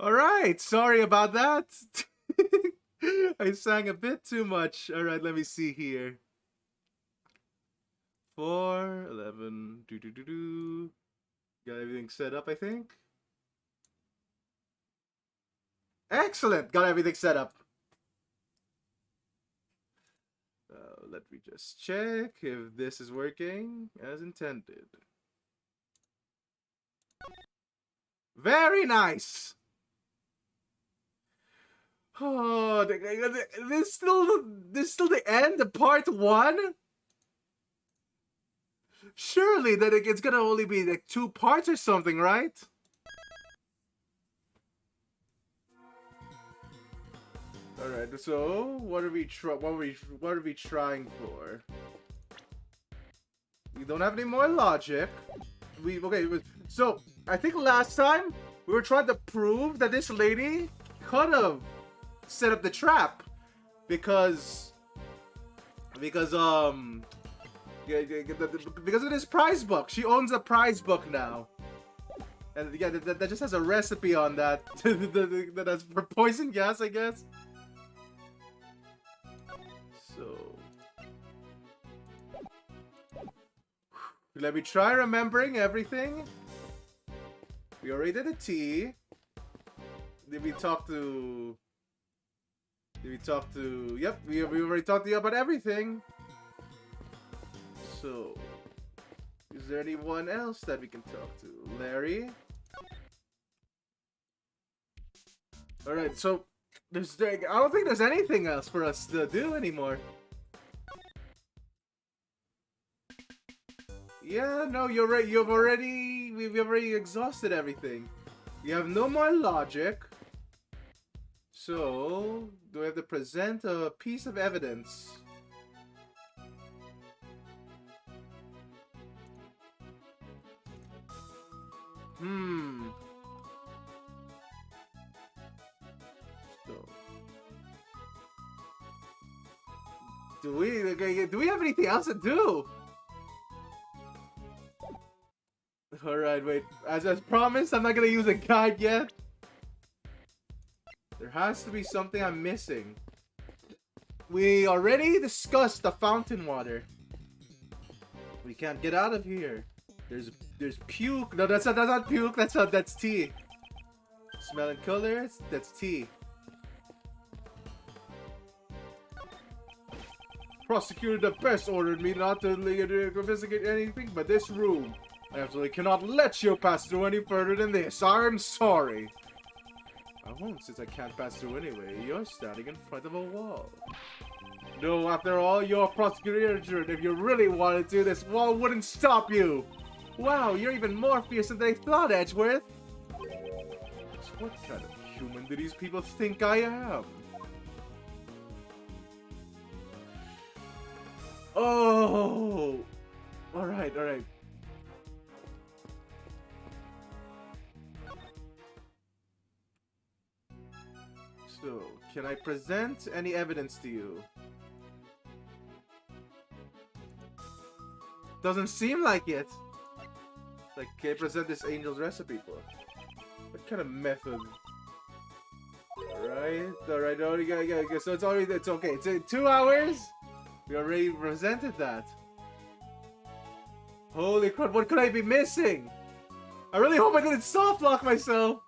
All right, sorry about that. I sang a bit too much. All right, let me see here. 4, 11, do. Got everything set up, I think. Excellent, got everything set up. Let me just check if this is working as intended. Very nice. Oh, this still the end of part 1. Surely that it's gonna only be like 2 parts or something, right? All right. So what are we trying for? We don't have any more logic. Okay. So I think last time we were trying to prove that this lady could have set up the trap because because of this prize book. She owns a prize book now. And yeah, that just has a recipe on that. That's for poison gas, I guess. So let me try remembering everything. We already did a T. Did we talk to? Yep, we already talked to you about everything. So, is there anyone else that we can talk to? Larry? Alright, so, I don't think there's anything else for us to do anymore. Yeah, no, you're right. We've already exhausted everything. We have no more logic. So, do we have to present a piece of evidence? So, do we have anything else to do? Alright, wait. As promised, I'm not gonna use a guide yet. There has to be something I'm missing. We already discussed the fountain water. We can't get out of here. There's puke. No, that's not puke. That's tea. Smell and color. That's tea. Prosecutor the Best ordered me not to investigate anything but this room. I absolutely cannot let you pass through any further than this. I'm sorry. I won't, since I can't pass through anyway. You're standing in front of a wall. No, after all, you're prosecutor. If you really wanted to, this wall wouldn't stop you. Wow, you're even more fierce than they thought, Edgeworth. What kind of human do these people think I am? Oh! Alright. So, can I present any evidence to you? Doesn't seem like it. Like, can I present this angel's recipe book? What kind of method? Alright. Yeah. So it's okay. It's in 2 hours? We already presented that. Holy crap, what could I be missing? I really hope I didn't soft lock myself.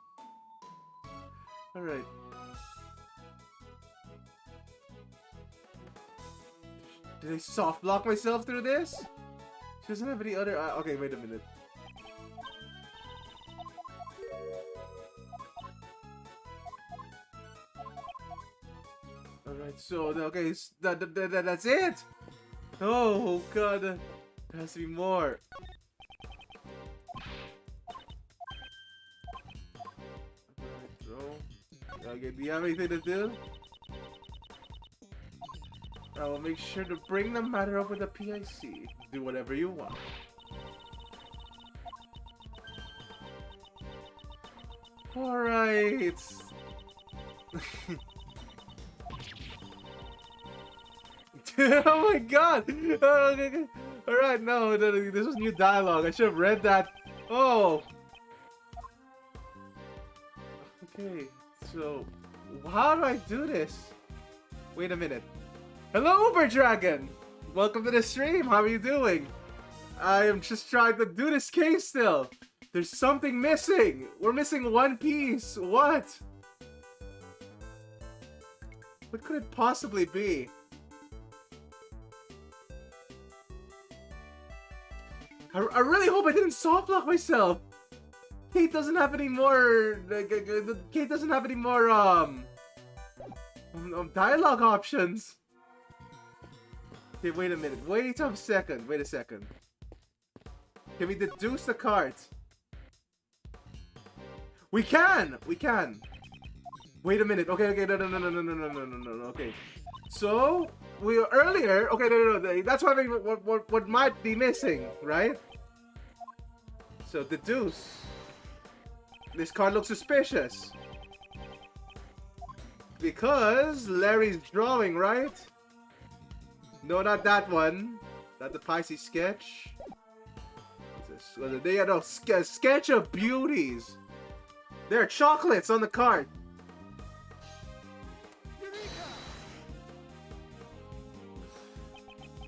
Alright. Did I soft lock myself through this? She doesn't have any other... okay, wait a minute. Alright, so, okay, that's it! Oh, God. There has to be more. Alright, so... okay, do you have anything to do? I will make sure to bring the matter up with the PIC. Do whatever you want. Alright. Oh my god! Alright, no, this was new dialogue. I should have read that. Oh! Okay, so how do I do this? Wait a minute. Hello, Uber Dragon! Welcome to the stream, how are you doing? I am just trying to do this case still. There's something missing. We're missing one piece. What? What could it possibly be? I really hope I didn't softlock myself. Kate doesn't have any more. Kate doesn't have any more dialogue options. Okay, wait a minute. Wait a second. Wait a second. Can we deduce the cards? We can. We can. Wait a minute. Okay. Okay. No. Okay. So we were earlier. Okay. No. That's what might be missing, right? So deduce. This card looks suspicious. Because Larry's drawing, right? No, not that one. Not the Pisces sketch. They had a sketch of beauties. There are chocolates on the card.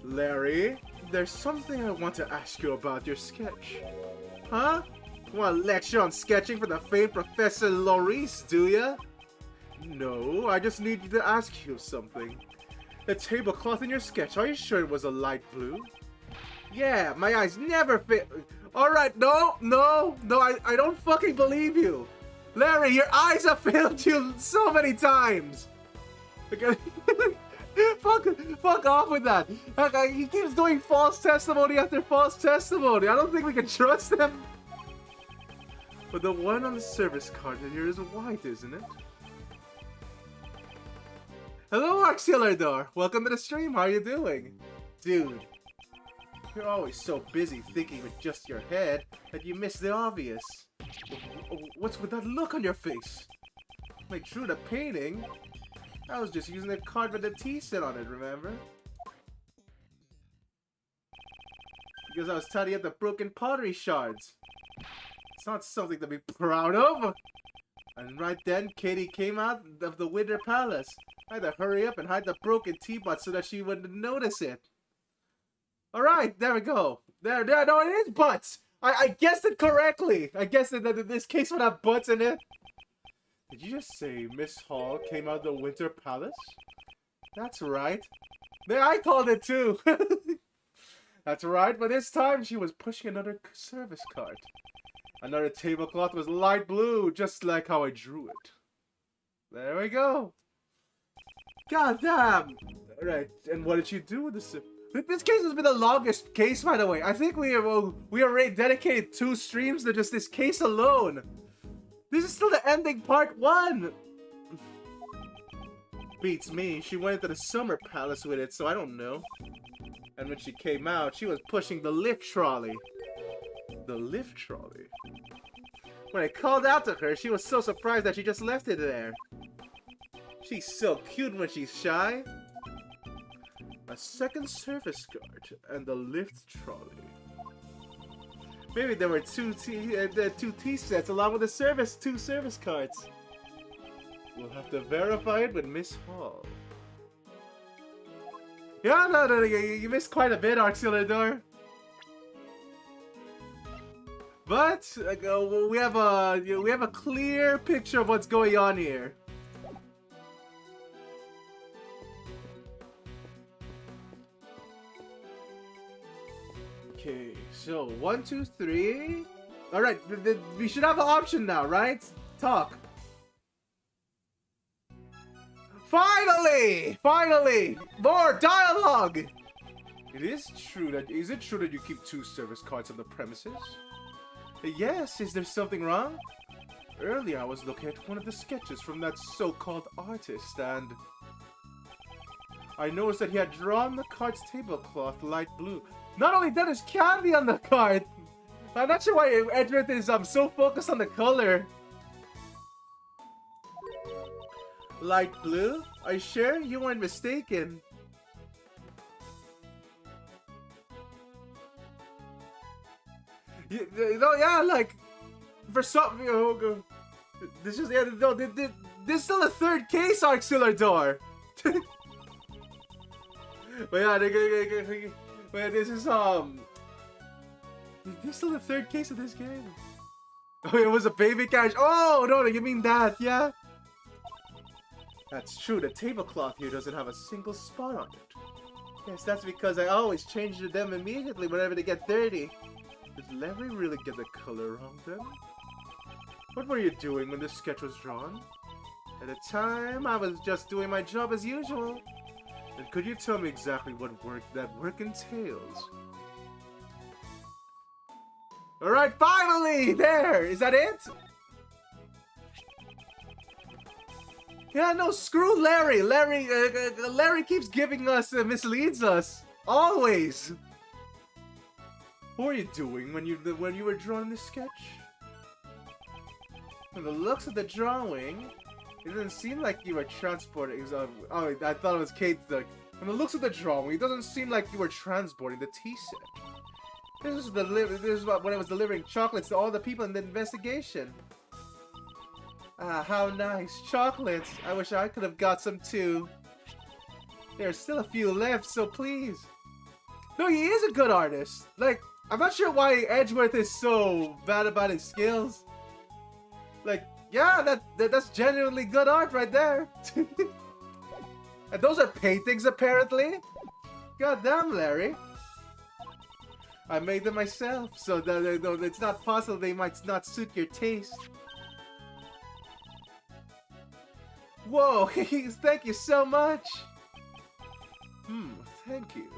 Larry, there's something I want to ask you about your sketch. Huh? Want to lecture on sketching for the famed Professor Laurice, do ya? No, I just need to ask you something. The tablecloth in your sketch, are you sure it was a light blue? Yeah, my eyes never fit. Alright, no, I don't fucking believe you. Larry, your eyes have failed you so many times. Okay. Fuck off with that. He keeps doing false testimony after false testimony. I don't think we can trust him. But the one on the service card here is white, isn't it? Hello, Auxiliador. Welcome to the stream. How are you doing? Dude, you're always so busy thinking with just your head that you miss the obvious. What's with that look on your face? I drew the painting. I was just using a card with a T set on it, remember? Because I was tidying up the broken pottery shards. It's not something to be proud of. And right then, Katie came out of the Winter Palace. I had to hurry up and hide the broken teapot so that she wouldn't notice it. Alright, there we go. There, no, it is butts! I guessed it correctly! I guessed that this case would have butts in it. Did you just say Miss Hall came out of the Winter Palace? That's right. Yeah, I called it too! That's right, but this time she was pushing another service cart. Another tablecloth was light blue, just like how I drew it. There we go. God damn! Alright, and what did she do with this? This case has been the longest case, by the way. I think we already dedicated 2 streams to just this case alone. This is still the ending part 1. Beats me. She went into the Summer Palace with it, so I don't know. And when she came out, she was pushing the lift trolley. The lift trolley? When I called out to her, she was so surprised that she just left it there. She's so cute when she's shy. A second service card and the lift trolley. Maybe there were two tea sets along with the 2 service cards. We'll have to verify it with Miss Hall. Yeah, no, you missed quite a bit, Auxiliador. But we have a clear picture of what's going on here. Okay, so 1, 2, 3. All right, we should have an option now, right? Talk. Finally, more dialogue. Is it true that you keep 2 service cards on the premises? Yes. Is there something wrong? Earlier, I was looking at one of the sketches from that so-called artist, and I noticed that he had drawn the card's tablecloth light blue. Not only that, there's candy on the card. I'm not sure why Edward is so focused on the color. Light blue? Are you sure? You weren't mistaken. Yeah, like for some, This is no. This is still a third case, Auxiliador. But yeah, wait, this is This is still the third case of this game. Oh, it was a baby carriage. Oh no, you mean that? Yeah. That's true. The tablecloth here doesn't have a single spot on it. Yes, that's because I always change them immediately whenever they get dirty. Did Larry really get the color on them? What were you doing when this sketch was drawn? At the time, I was just doing my job as usual. And could you tell me exactly what that work entails? Alright, finally! There! Is that it? Yeah, no, screw Larry! Larry keeps giving us, misleads us. Always! What were you doing when you were drawing this sketch? From the looks of the drawing, it didn't seem like you were transporting. Oh, I thought it was Kate's. From the looks of the drawing, it doesn't seem like you were transporting the tea set. This is when I was delivering chocolates to all the people in the investigation. Ah, how nice. Chocolates. I wish I could have got some too. There's still a few left, so please. No, he is a good artist. Like, I'm not sure why Edgeworth is so bad about his skills. Like, yeah, that's genuinely good art right there. And those are paintings, apparently. God damn, Larry. I made them myself, so it's not possible they might not suit your taste. Whoa, thank you so much. Thank you.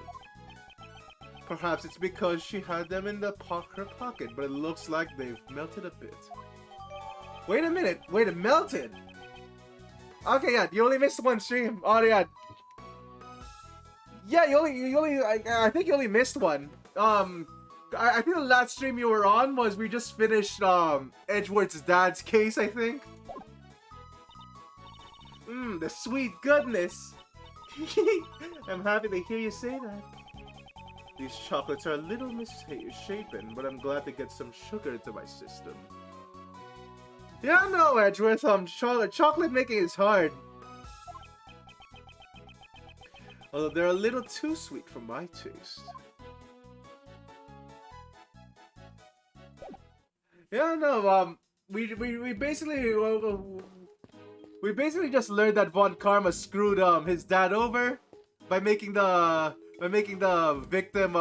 Perhaps it's because she had them in her pocket, but it looks like they've melted a bit. Wait a minute, wait, it melted? Okay, yeah, you only missed one stream. Oh, yeah. Yeah, I think you only missed one. I think the last stream you were on was we just finished, Edgeworth's dad's case, I think. The sweet goodness. I'm happy to hear you say that. These chocolates are a little misshapen, but I'm glad to get some sugar into my system. Yeah, no, Edgeworth, chocolate making is hard. Although they're a little too sweet for my taste. Yeah, no, we basically just learned that Von Karma screwed his dad over by making the victim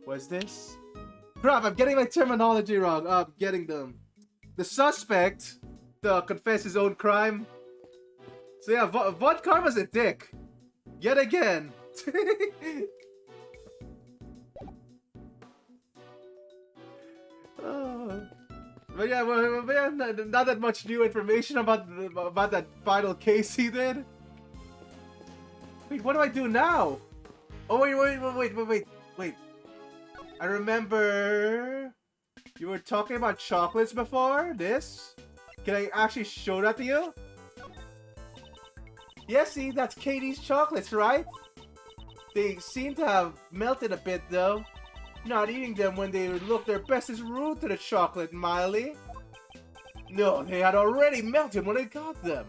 what's this? Crap, I'm getting my terminology wrong. Getting the suspect to confess his own crime. So yeah, Von Karma's a dick. Yet again. But yeah, not that much new information about that final case he did. Wait, what do I do now? Oh wait. I remember you were talking about chocolates before this. Can I actually show that to you? Yeah, see, that's Katie's chocolates, right? They seem to have melted a bit though. Not eating them when they look their best is rude to the chocolate, Miley. No, they had already melted when I got them.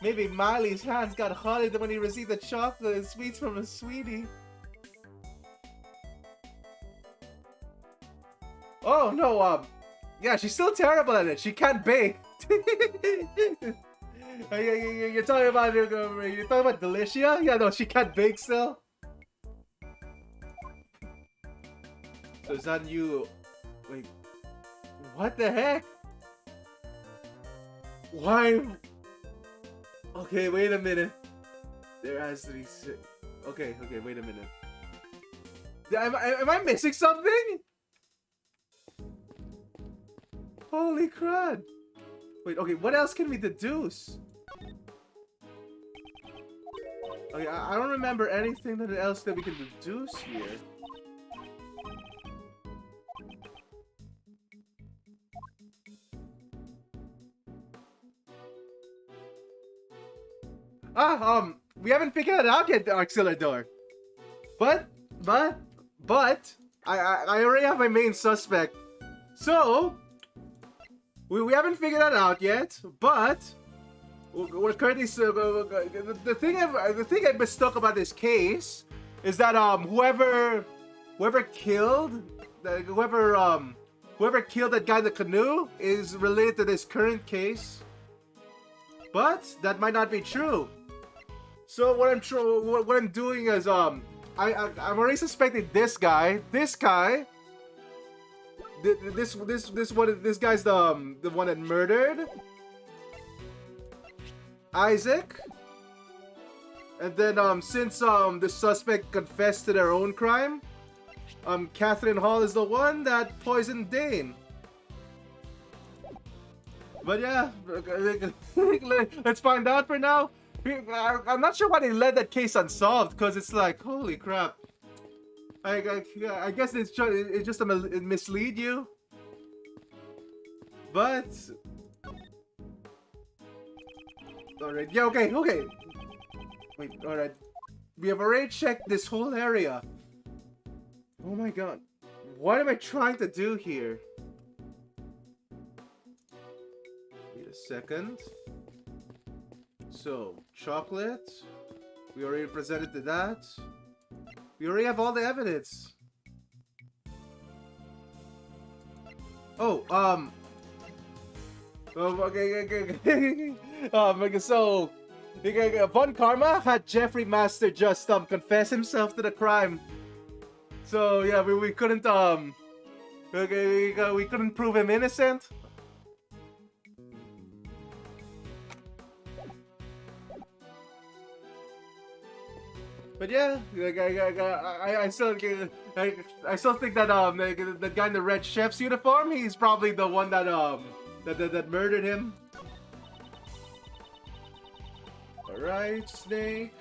Maybe Miley's hands got hot when he received the chocolate and sweets from his sweetie. Oh no, yeah, she's still terrible at it. She can't bake. You're talking about Delicia? Yeah, no, she can't bake still. So is that you? Wait, what the heck? Why? Okay, wait a minute. There has to be. Okay, wait a minute. Am I missing something? Holy crud! Wait, okay, what else can we deduce? Okay, I don't remember anything else that we can deduce here. We haven't figured it out yet, Auxiliador. But, I already have my main suspect. So, We haven't figured that out yet, but we're currently the thing I mistook about this case is that whoever killed whoever killed that guy in the canoe is related to this current case, but that might not be true. So what I'm doing is I'm already suspecting this guy. This guy's the one that murdered Isaac. And then since the suspect confessed to their own crime, Catherine Hall is the one that poisoned Dane. But yeah, let's find out for now. I'm not sure why they led that case unsolved, because it's like, holy crap. I guess it's just to mislead you. But alright, yeah, okay. Wait, alright. We have already checked this whole area. Oh my god. What am I trying to do here? Wait a second. So, chocolate. We already presented to that. We already have all the evidence. Oh, okay. So, Von Karma had Jeffrey Master just confess himself to the crime. So yeah, we couldn't we couldn't prove him innocent. But yeah, I still think that the guy in the red chef's uniform, he's probably the one that that murdered him. Alright, Snake.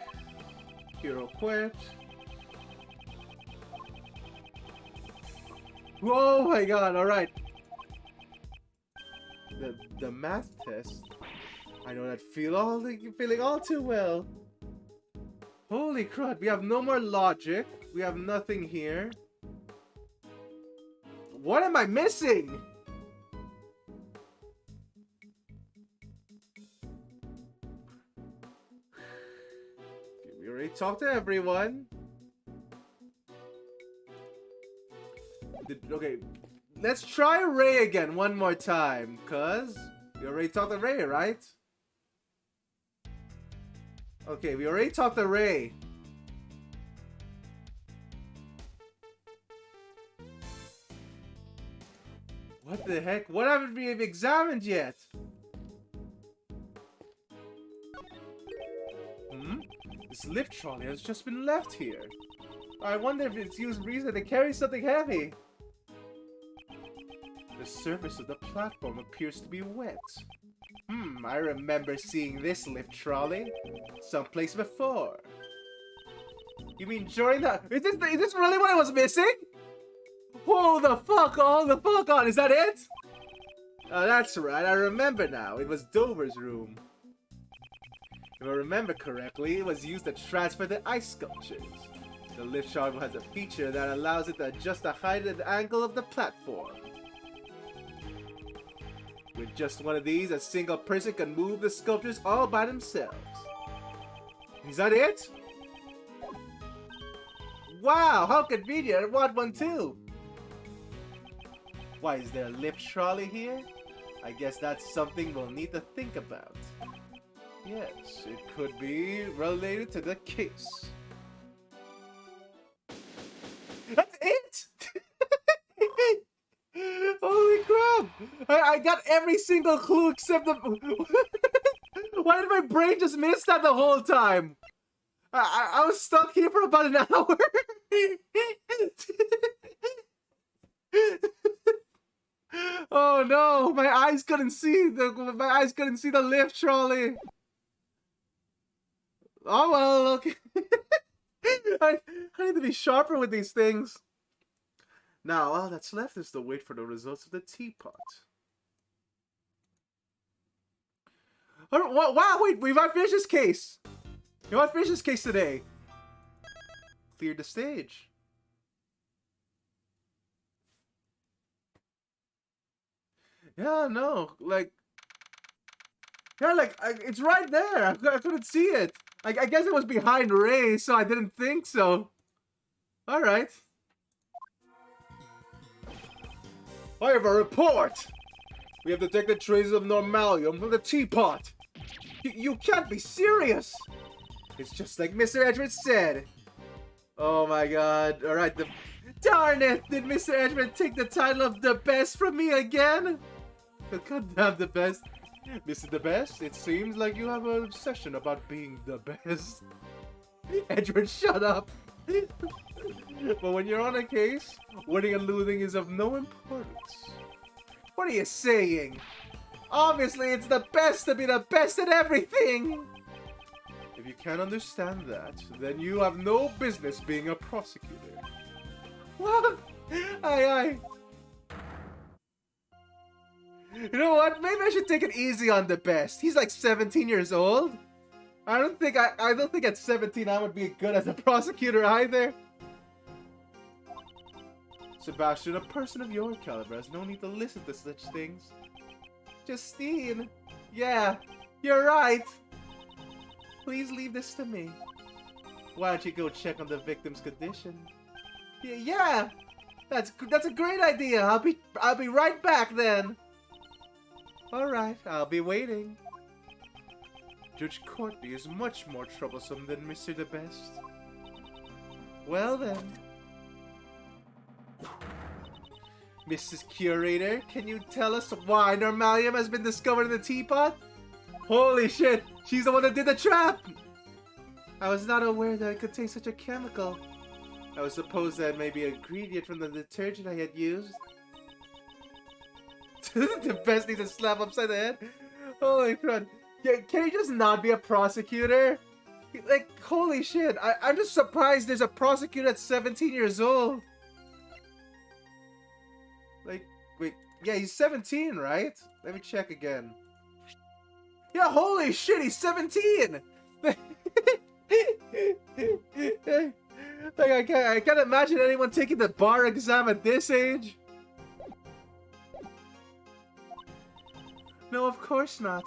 Hero quit. Oh my god, alright. The math test. I know that feeling all too well. Holy crud, we have no more logic. We have nothing here. What am I missing? We already talked to everyone. Okay, let's try Ray again one more time, cause we already talked to Ray, right? Okay, we already talked to Ray. What the heck? What haven't we examined yet? This lift trolley has just been left here. I wonder if it's used recently to carry something heavy. The surface of the platform appears to be wet. I remember seeing this lift trolley someplace before. You mean during the... Is this really what I was missing? Hold the fuck on. Is that it? Oh, that's right. I remember now. It was Dover's room. If I remember correctly, it was used to transfer the ice sculptures. The lift trolley has a feature that allows it to adjust the height and angle of the platform. With just one of these, a single person can move the sculptures all by themselves. Is that it? Wow, how convenient! I want one too! Why, is there a lift trolley here? I guess that's something we'll need to think about. Yes, it could be related to the case. That's it! Holy crap! I got every single clue except the... Why did my brain just miss that the whole time? I was stuck here for about an hour. Oh no! My eyes couldn't see the lift trolley. Oh well, okay. I need to be sharper with these things. Now, all that's left is to wait for the results of the teapot. Wow, wait, we've not finished this case. We want to finish this case today. Cleared the stage. Yeah, no, like, yeah, like, it's right there. I couldn't see it. I guess it was behind Ray, so I didn't think so. Alright. I have a report! We have detected traces of normalium from the teapot. You can't be serious! It's just like Mr. Edgeworth said. Oh my god. Alright, darn it! Did Mr. Edgeworth take the title of the best from me again? God damn the best. Mr. The Best, it seems like you have an obsession about being the best. Edgeworth, shut up! But when you're on a case, winning and losing is of no importance. What are you saying? Obviously, it's the best to be the best at everything! If you can't understand that, then you have no business being a prosecutor. What? Aye. You know what? Maybe I should take it easy on the best. He's like 17 years old. I don't think at 17 I would be good as a prosecutor either. Sebastian, a person of your caliber has no need to listen to such things. Justine, yeah, you're right. Please leave this to me. Why don't you go check on the victim's condition? Yeah, that's a great idea. I'll be right back then. All right, I'll be waiting. Judge Courtney is much more troublesome than Mr. The Best. Well then. Mrs. Curator, can you tell us why normalium has been discovered in the teapot? Holy shit, she's the one that did the trap! I was not aware that it could contain such a chemical. I was supposed that it may be an ingredient from the detergent I had used. The Best needs a slap upside the head? Holy crud. Can you just not be a prosecutor? Like, holy shit. I'm just surprised there's a prosecutor at 17 years old. Like, wait. Yeah, he's 17, right? Let me check again. Yeah, holy shit, he's 17! Like, I can't imagine anyone taking the bar exam at this age. No, of course not.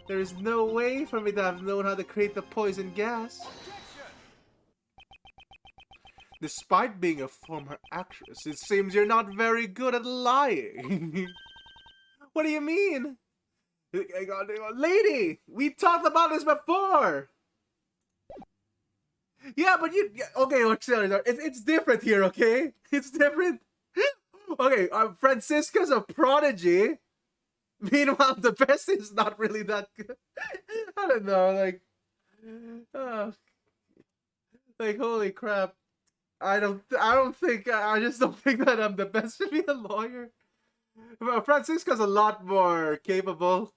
There is no way for me to have known how to create the poison gas. Despite being a former actress, it seems you're not very good at lying. What do you mean? Lady, we talked about this before. Yeah, but you... Okay, it's different here, okay? It's different. Okay, Francisca's a prodigy. Meanwhile, The Best is not really that good. I don't know, like holy crap. I just don't think that I'm the best to be a lawyer. Francisca's a lot more capable.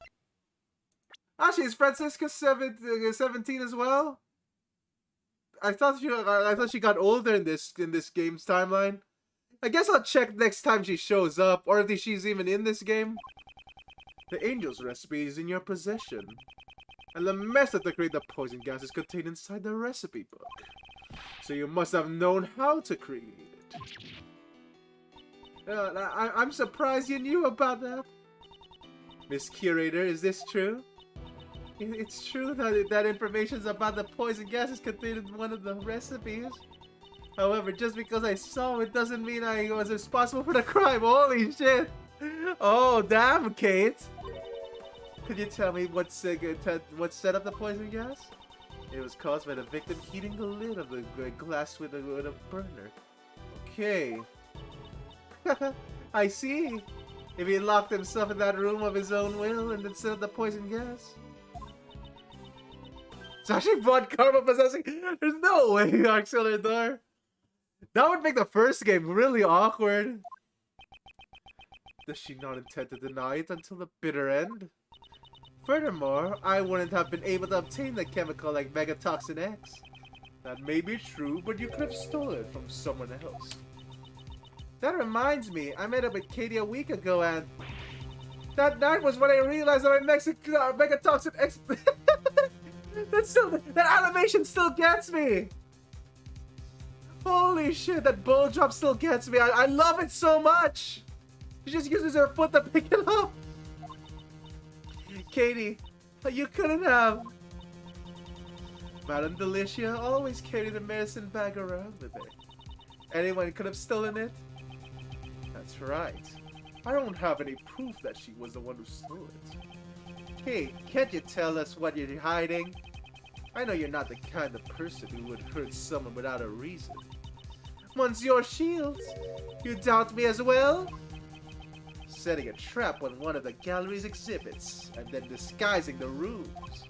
Actually, is Francisca 17 as well? I thought she got older in this game's timeline. I guess I'll check next time she shows up, or if she's even in this game. The angel's recipe is in your possession, and the method to create the poison gas is contained inside the recipe book. So you must have known how to create it. I'm surprised you knew about that. Miss Curator, is this true? It's true that information about the poison gas is contained in one of the recipes. However, just because I saw it doesn't mean I was responsible for the crime. Holy shit! Oh, damn, Kate. Could you tell me what set up the poison gas? It was caused by the victim heating the lid of the glass with a burner. Okay. I see. If he locked himself in that room of his own will and then set up the poison gas. It's actually Von Karma possessing. There's no way, Axelador. That would make the first game really awkward. Does she not intend to deny it until the bitter end? Furthermore, I wouldn't have been able to obtain the chemical like Megatoxin X. That may be true, but you could have stolen it from someone else. That reminds me, I met up with Katie a week ago and... That night was when I realized that my Megatoxin X... that animation still gets me! Holy shit, that ball drop still gets me. I love it so much! She just uses her foot to pick it up. Katie, you couldn't have. Madame Delicia always carried a medicine bag around with her. Anyone could have stolen it? That's right. I don't have any proof that she was the one who stole it. Hey, can't you tell us what you're hiding? I know you're not the kind of person who would hurt someone without a reason. Monsieur Shields, you doubt me as well? Setting a trap on one of the gallery's exhibits, and then disguising the rooms.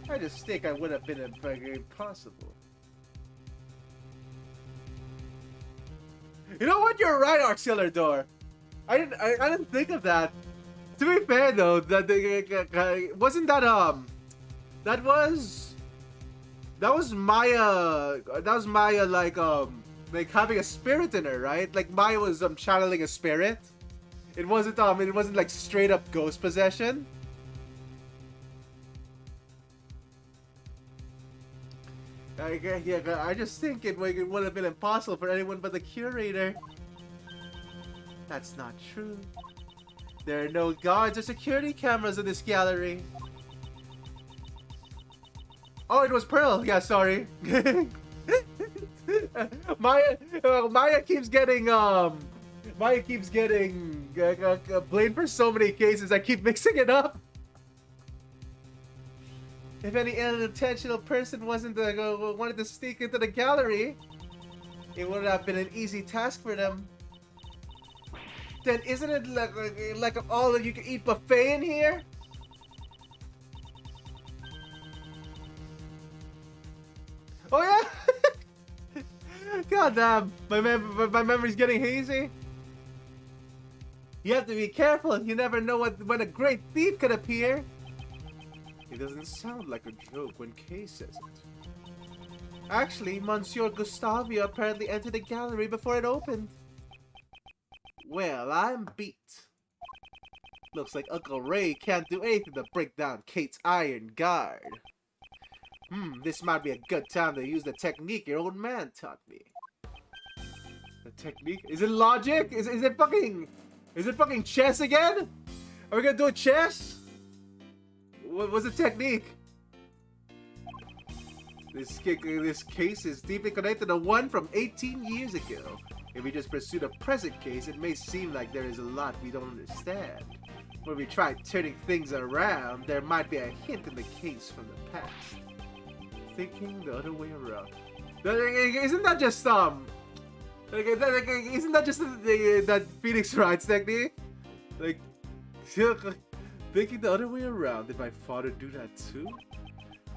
I just think I would have been impossible. You know what? You're right, Auxiliador. I didn't think of that. To be fair though, wasn't that that was Maya. That was Maya like having a spirit in her, right? Like Maya was channeling a spirit. It wasn't like straight up ghost possession. I just think it would have been impossible for anyone but the curator. That's not true. There are no guards or security cameras in this gallery. Oh, it was Pearl. Yeah, sorry. Maya keeps getting blamed for so many cases. I keep mixing it up. If any unintentional person wanted to sneak into the gallery, it would have been an easy task for them. Then isn't it like all of you can eat buffet in here? Oh yeah! God damn, my memory's getting hazy. You have to be careful. You never know when a great thief could appear. It doesn't sound like a joke when Kay says it. Actually, Monsieur Gustavio apparently entered the gallery before it opened. Well, I'm beat. Looks like Uncle Ray can't do anything to break down Kate's iron guard. This might be a good time to use the technique your old man taught me. The technique? Is it logic? Is it fucking chess again? Are we gonna do a chess? What was the technique? This case is deeply connected to one from 18 years ago. If we just pursue the present case, it may seem like there is a lot we don't understand. When we try turning things around, there might be a hint in the case from the past. Thinking the other way around. Isn't that just isn't that just that Phoenix Wright's technique? Like, thinking the other way around. Did my father do that too?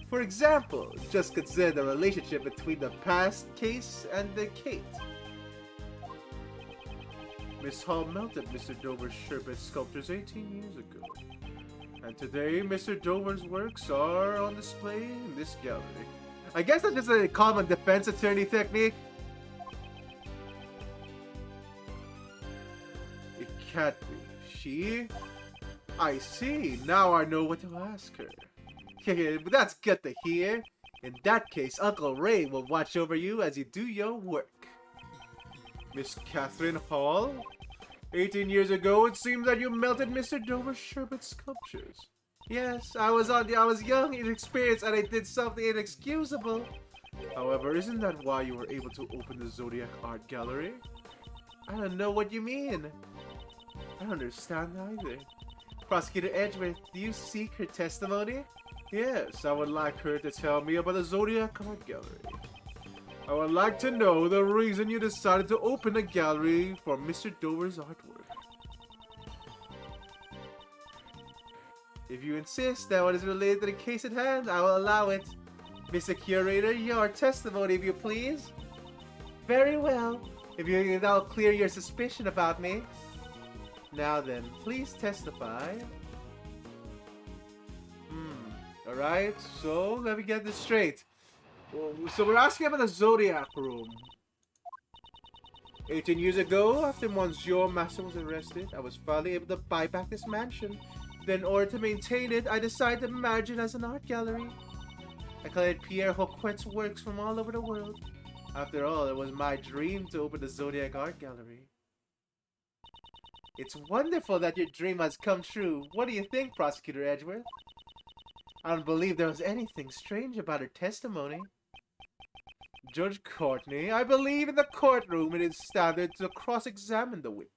For example, just consider the relationship between the past case and the Kate. Miss Hall melted Mr. Dover's sherbet sculptures 18 years ago. And today, Mr. Dover's works are on display in this gallery. I guess that's just a common defense attorney technique. It can't be. She? I see. Now I know what to ask her. But that's good to hear. In that case, Uncle Ray will watch over you as you do your work. Miss Catherine Hall? 18 years ago, it seems that you melted Mr. Dover's sherbet sculptures. Yes, I was young, inexperienced, and I did something inexcusable. However, isn't that why you were able to open the Zodiac Art Gallery? I don't know what you mean. I don't understand either. Prosecutor Edgeworth, do you seek her testimony? Yes, I would like her to tell me about the Zodiac Art Gallery. I would like to know the reason you decided to open a gallery for Mr. Dover's artwork. If you insist that what is related to the case at hand, I will allow it. Mr. Curator, your testimony, if you please. Very well. If you now clear your suspicion about me. Now then, please testify. Alright, so let me get this straight. So we're asking about the Zodiac Room. 18 years ago, after Monsieur Master was arrested, I was finally able to buy back this mansion. Then in order to maintain it, I decided to manage it as an art gallery. I collected Pierre Hoquet's works from all over the world. After all, it was my dream to open the Zodiac Art Gallery. It's wonderful that your dream has come true. What do you think, Prosecutor Edgeworth? I don't believe there was anything strange about her testimony. Judge Courtney, I believe in the courtroom it is standard to cross-examine the witness.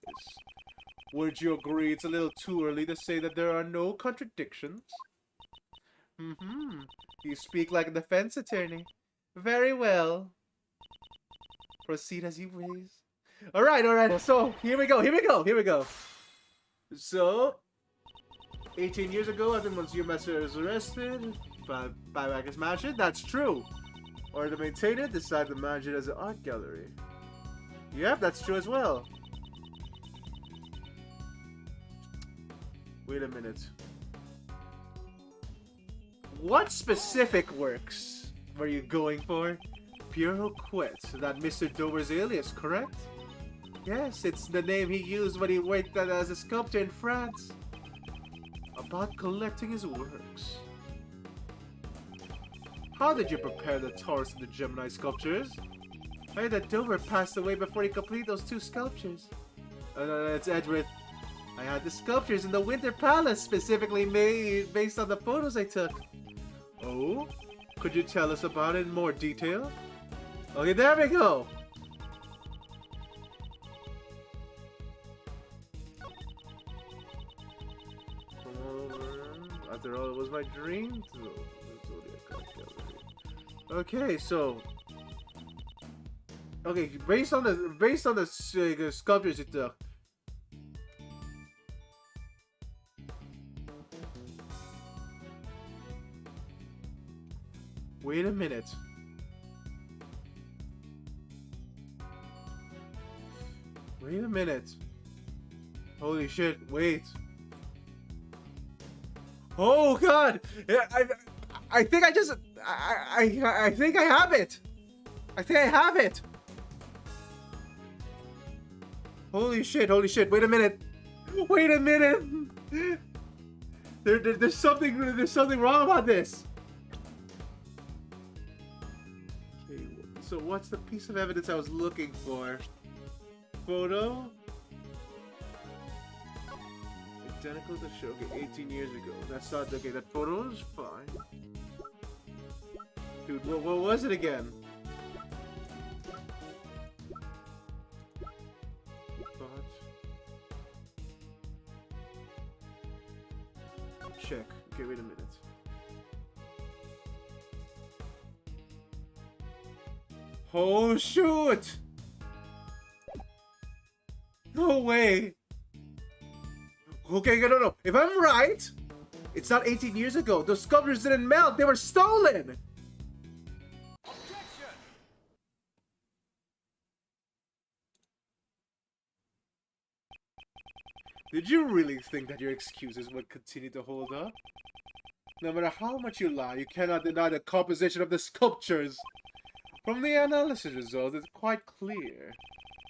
Would you agree it's a little too early to say that there are no contradictions? You speak like a defense attorney. Very well. Proceed as you please. Alright. So, here we go. So, 18 years ago, after Monsieur Messer was arrested by Bacchus Mansion. That's true. Or the maintainer decided to manage it as an art gallery. Yep, that's true as well. Wait a minute. What specific works were you going for? Pierrot Quet, that Mr. Dover's alias, correct? Yes, it's the name he used when he worked as a sculptor in France. About collecting his works. How did you prepare the Taurus and the Gemini sculptures? I heard that Dover passed away before he completed those two sculptures. It's Edgeworth. I had the sculptures in the Winter Palace specifically made based on the photos I took. Oh? Could you tell us about it in more detail? Okay, there we go! After all, it was my dream to... Okay, so... Okay, based on the sculptures you took... Wait a minute. Wait a minute. Holy shit, wait. Oh god! I think I just... I think I have it! I think I have it! Holy shit, wait a minute! Wait a minute! There's something wrong about this! Okay, so what's the piece of evidence I was looking for? Photo? Identical to show, okay, 18 years ago. That's not, okay, that photo is fine. Dude, what was it again? Check. Okay, wait a minute. Oh, shoot! No way! Okay, no. If I'm right, it's not 18 years ago. Those sculptures didn't melt. They were stolen! Objection! Did you really think that your excuses would continue to hold up? No matter how much you lie, you cannot deny the composition of the sculptures. From the analysis results, it's quite clear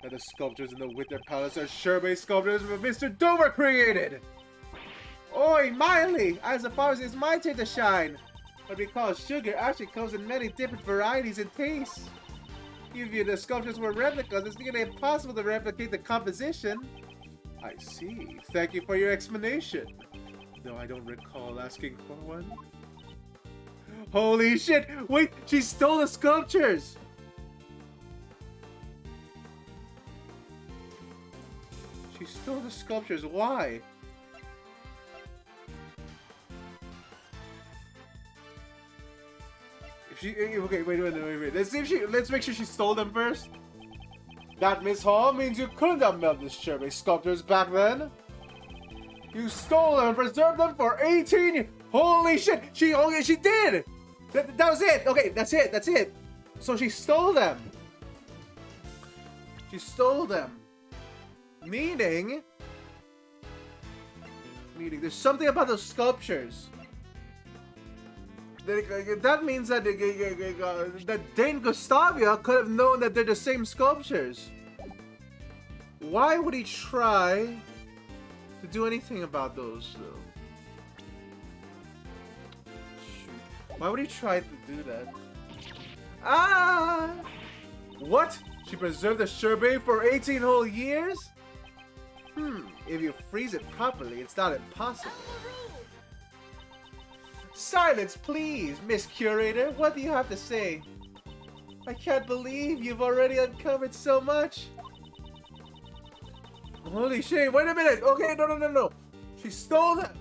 that the sculptures in the Winter Palace are Sherbet sculptures that Mr. Dover created! Oi, Miley! I suppose it's my turn to shine! But because sugar actually comes in many different varieties and tastes. Even if the sculptures were replicas, it's nearly impossible to replicate the composition. I see. Thank you for your explanation. Though I don't recall asking for one. Holy shit! Wait! She stole the sculptures! She stole the sculptures. Why? If she... Okay, wait. Let's make sure she stole them first. That, Miss Hall, means you couldn't have melted the Sherbet sculptures back then. You stole them and preserved them for 18 years. Holy shit! She did! That was it! Okay, that's it. So she stole them. She stole them. Meaning there's something about those sculptures. That means that Dane Gustavia could have known that they're the same sculptures. Why would he try to do anything about those, though? Shoot. Why would he try to do that? Ah! What? She preserved the Sherbet for 18 whole years? If you freeze it properly, it's not impossible. Silence, please, Miss Curator. What do you have to say? I can't believe you've already uncovered so much. Holy shit, wait a minute. Okay, no. She stole them.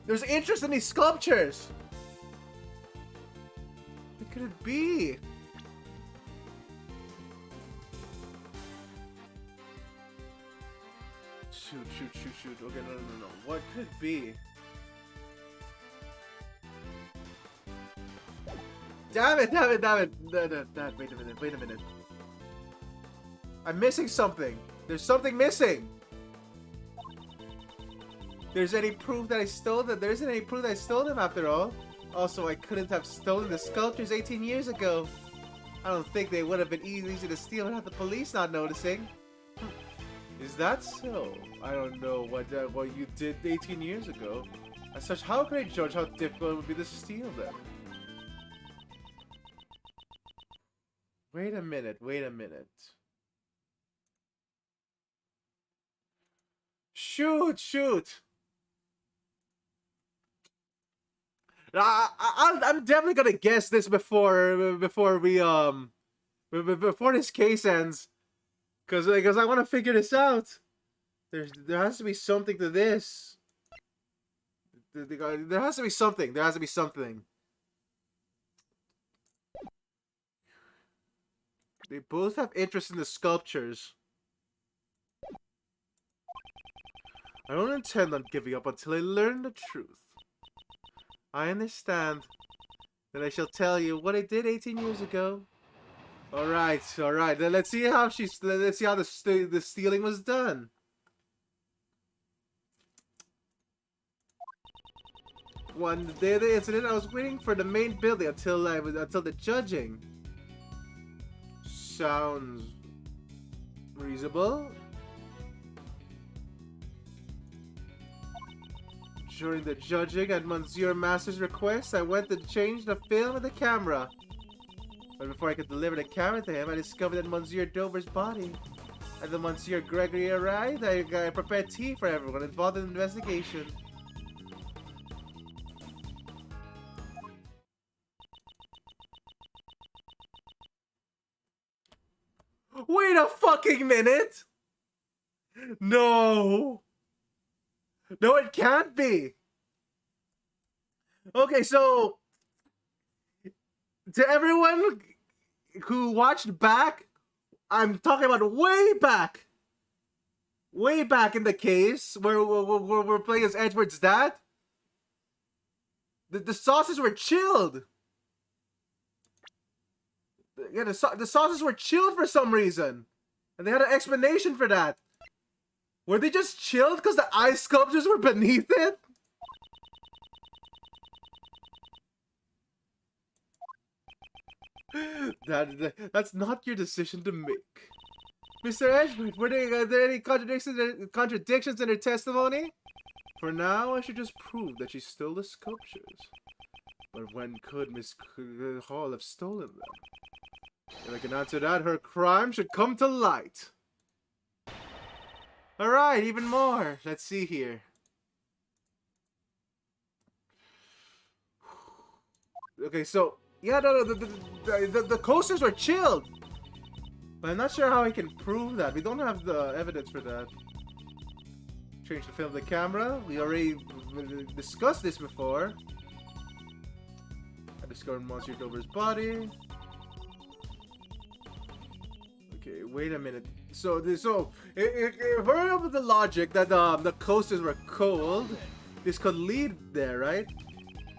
There's interest in these sculptures. What could it be? Shoot. Okay, no. What could it be? Damn it. No, wait a minute. I'm missing something. There's something missing. There's any proof that I stole them? There isn't any proof that I stole them after all. Also, I couldn't have stolen the sculptures 18 years ago. I don't think they would have been easy to steal without the police not noticing. Is that so? I don't know what you did 18 years ago. As such, how can I judge how difficult it would be to steal them? Wait a minute. Shoot! I'm definitely gonna guess this before this case ends, because I want to figure this out. There has to be something to this. There has to be something. They both have interest in the sculptures. I don't intend on giving up until I learn the truth. I understand. Then I shall tell you what I did 18 years ago. Alright. Then let's see how the stealing was done. One day of the incident, I was waiting for the main building until the judging. Sounds reasonable. During the judging, at Monsieur Master's request, I went to change the film of the camera. But before I could deliver the camera to him, I discovered that Monsieur Dover's body. And when Monsieur Gregory arrived, I prepared tea for everyone involved in the investigation. Wait a fucking minute! No! No, it can't be! Okay, so... to everyone who watched back, I'm talking about way back! Way back in the case, where we're playing as Edward's dad. The sauces were chilled! Yeah, the sauces were chilled for some reason. And they had an explanation for that. Were they just chilled because the ice sculptures were beneath it? That's not your decision to make. Mr. Edgewood, are there any contradictions in her testimony? For now, I should just prove that she stole the sculptures. But when could Miss Hall have stolen them? If I can answer that, her crime should come to light. Alright, even more. Let's see here. Okay, so, yeah, no, the coasters were chilled. But I'm not sure how I can prove that. We don't have the evidence for that. Change the film of the camera. We already discussed this before. I discovered Monsieur Dover's body. Okay, wait a minute. So if we're up with the logic that the coasters were cold, this could lead there, right?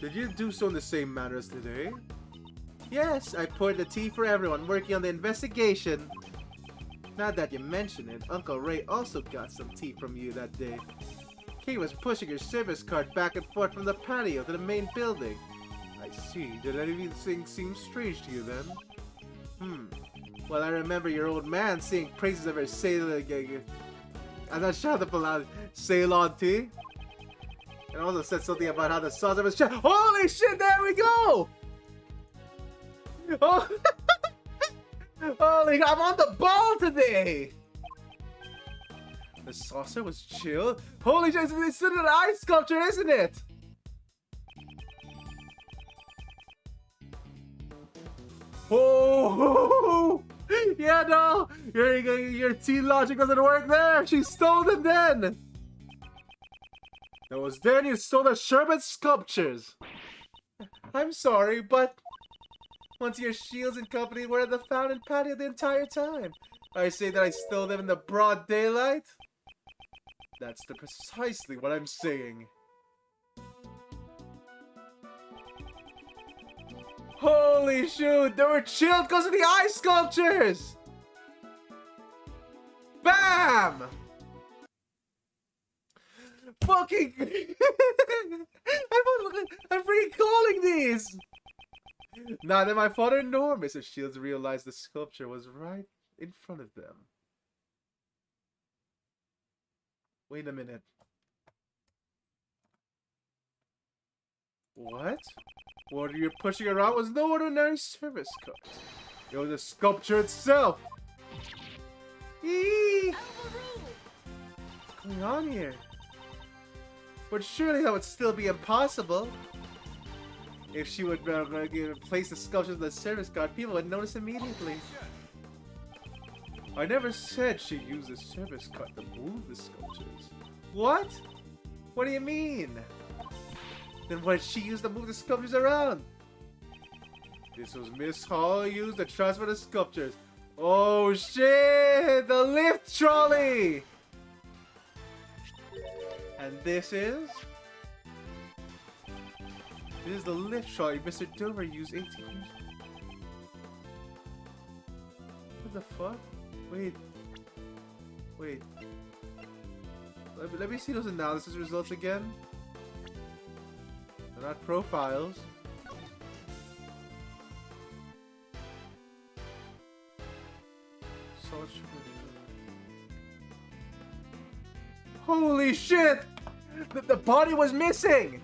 Did you do so in the same manner as today? Yes, I poured the tea for everyone working on the investigation. Now that you mention it, Uncle Ray also got some tea from you that day. He was pushing your service cart back and forth from the patio to the main building. I see. Did anything seem strange to you then? Well, I remember your old man singing praises of her Ceylon. I'm not sure how to pronounce Ceylon tea. And also said something about how the sauce of his Holy shit! There we go! Oh, holy! I'm on the ball today. The saucer was chill? Holy shit, it's still an ice sculpture, isn't it? Oh! Yeah, no! Your T-logic doesn't work there! She stole them then! That was then you stole the Sherbet sculptures! I'm sorry, but once your Shields and company were at the fountain patio the entire time. I say that I stole them in the broad daylight? That's precisely what I'm saying. Holy shoot, they were chilled because of the ice sculptures! Bam! Fucking... I'm freaking calling these! Now that my father nor Mr. Shields realized the sculpture was right in front of them. Wait a minute. What? What you're pushing around was no ordinary service car. It was a sculpture itself. Eee! What's going on here? But surely that would still be impossible. If she would place the sculptures in the service card, people would notice immediately. I never said she used the service card to move the sculptures. What? What do you mean? Then what did she use to move the sculptures around? This was Miss Hall used to transfer the sculptures. Oh shit! The lift trolley! And this is? This is the lift trolley Mr. Dover used 18 years ago. What the fuck? Wait. Wait. Let me see those analysis results again. They're not profiles. Holy shit! The body was missing!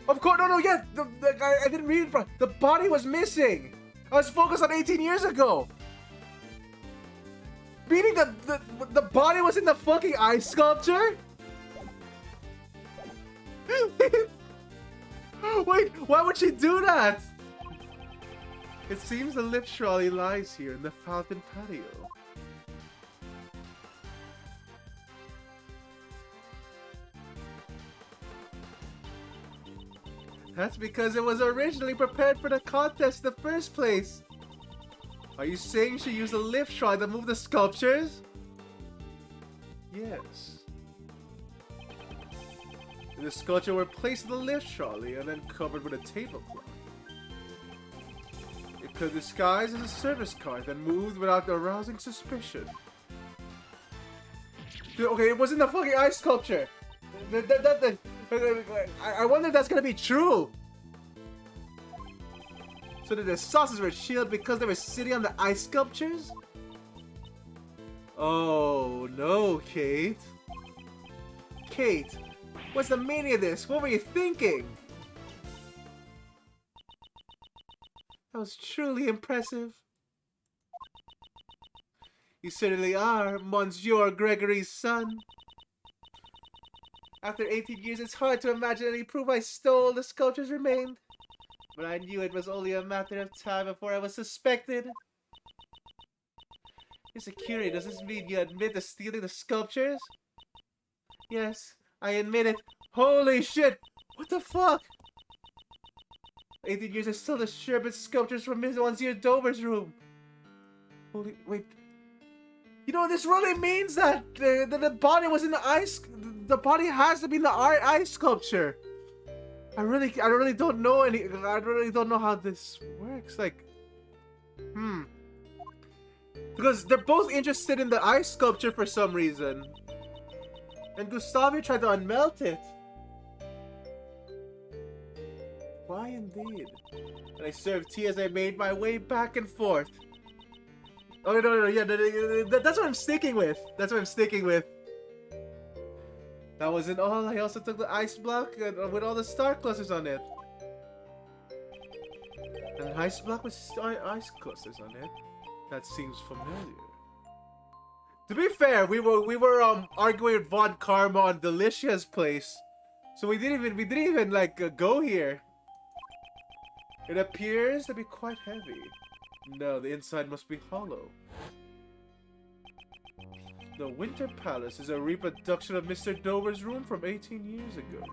Of course, no, yeah, I didn't read it. The body was missing! I was focused on 18 years ago! Meaning the body was in the fucking ice sculpture? Wait, why would she do that? It seems the lift trolley lies here in the fountain patio. That's because it was originally prepared for the contest in the first place. Are you saying she used a lift trolley to move the sculptures? Yes. The sculpture were placed in the lift trolley and then covered with a tablecloth. It could disguise as a service car, then moved without arousing suspicion. Okay, it wasn't the fucking ice sculpture. I wonder if that's gonna be true. So that the saucers were shielded because they were sitting on the ice sculptures? Oh no, Kate. Kate, what's the meaning of this? What were you thinking? That was truly impressive. You certainly are, Monsieur Gregory's son. After 18 years, it's hard to imagine any proof I stole the sculptures remained. But I knew it was only a matter of time before I was suspected. You're security, does this mean you admit to stealing the sculptures? Yes, I admit it. Holy shit! What the fuck? 18 years, I stole the Sherbet sculptures from Monsieur Dover's room. Holy, wait. You know, this really means that the body was in the ice. The body has to be in the ice sculpture. I really don't know I really don't know how this works. Like, because they're both interested in the ice sculpture for some reason, and Gustavo tried to unmelt it. Why indeed? And I served tea as I made my way back and forth. Oh no, yeah, that's what I'm sticking with. That's what I'm sticking with. That wasn't all. I also took the ice block with all the star clusters on it. An ice block with ice clusters on it? That seems familiar. To be fair, we were arguing with Von Karma on Delicia's place, so we didn't even like go here. It appears to be quite heavy. No, the inside must be hollow. The Winter Palace is a reproduction of Mr. Dover's room from 18 years ago.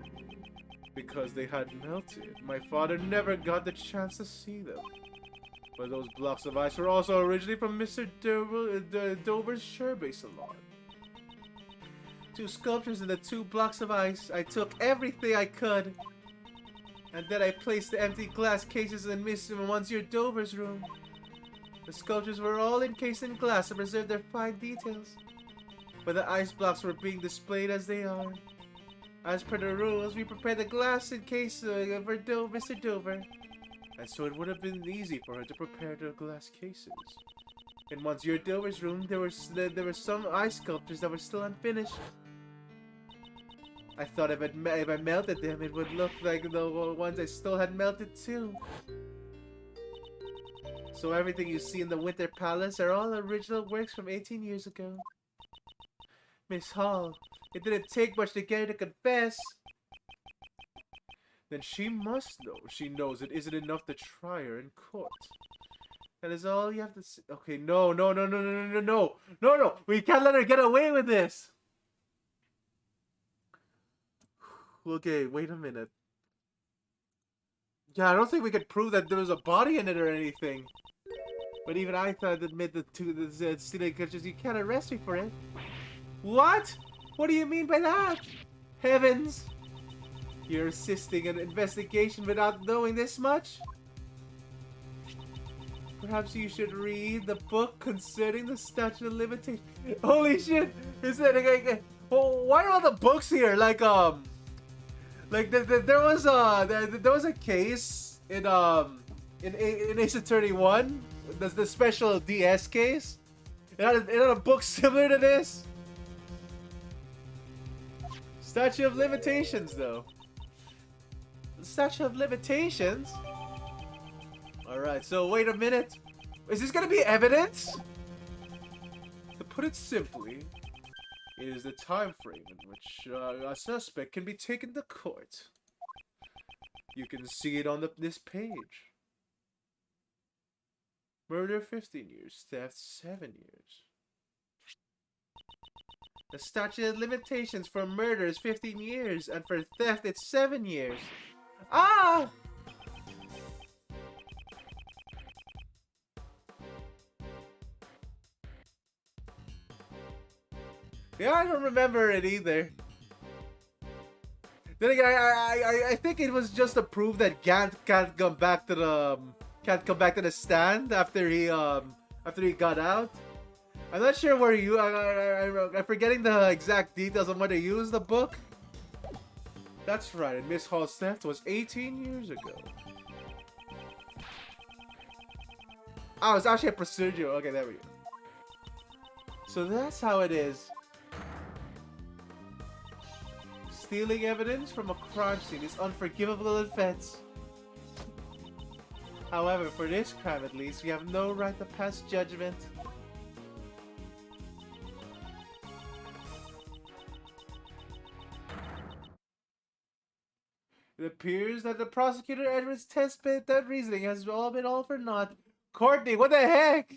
Because they had melted, my father never got the chance to see them. But those blocks of ice were also originally from Mr. Dover's Sherbet salon. 2 sculptures in the 2 blocks of ice. I took everything I could. And then I placed the empty glass cases in Mr. Monsieur Dover's room. The sculptures were all encased in glass to preserve their fine details. But the ice blocks were being displayed as they are. As per the rules, we prepared the glass in case for Mr. Dover. And so it would have been easy for her to prepare the glass cases. In Monsieur Dover's room, there were some ice sculptures that were still unfinished. I thought if I melted them, it would look like the ones I still had melted too. So everything you see in the Winter Palace are all original works from 18 years ago. Miss Hall, it didn't take much to get her to confess. Then she must know. She knows it isn't enough to try her in court. That is all you have to say. Okay, no. We can't let her get away with this. Okay, wait a minute. Yeah, I don't think we could prove that there was a body in it or anything. But even I thought I'd admit the stealing pictures. You can't arrest me for it. What? What do you mean by that? Heavens! You're assisting an investigation without knowing this much? Perhaps you should read the book concerning the statute of limitations. Holy shit! Is that why are all the books here? Like there was a case in Ace Attorney 1, the special DS case. It had a book similar to this. Statute of Limitations, though. Statute of Limitations? Alright, so wait a minute. Is this gonna be evidence? To put it simply, it is the time frame in which a suspect can be taken to court. You can see it on this page. Murder 15 years, theft 7 years. The statute of limitations for murder is 15 years, and for theft it's 7 years. Ah! Yeah, I don't remember it either. Then again, I think it was just to prove that Gant can't come back to the stand after he got out. I'm not sure where I'm forgetting the exact details on where they used the book. That's right, and Miss Hall's theft was 18 years ago. Oh, it's actually a procedure. Okay, there we go. So that's how it is. Stealing evidence from a crime scene is unforgivable offense. However, for this crime at least, we have no right to pass judgment. It appears that the prosecutor Edwards' test bit that reasoning has all been all for naught. Courtney, what the heck?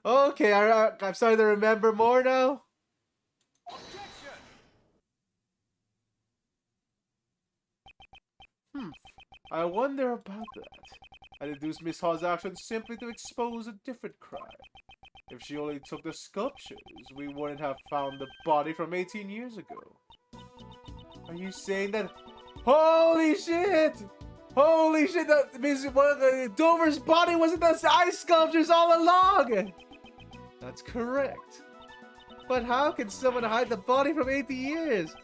Okay, I'm starting to remember more now. I wonder about that. I deduced Miss Hall's actions simply to expose a different crime. If she only took the sculptures, we wouldn't have found the body from 18 years ago. Are you saying that? Holy shit! Holy shit! That means Dover's body wasn't the ice sculptures all along! That's correct. But how can someone hide the body from 80 years?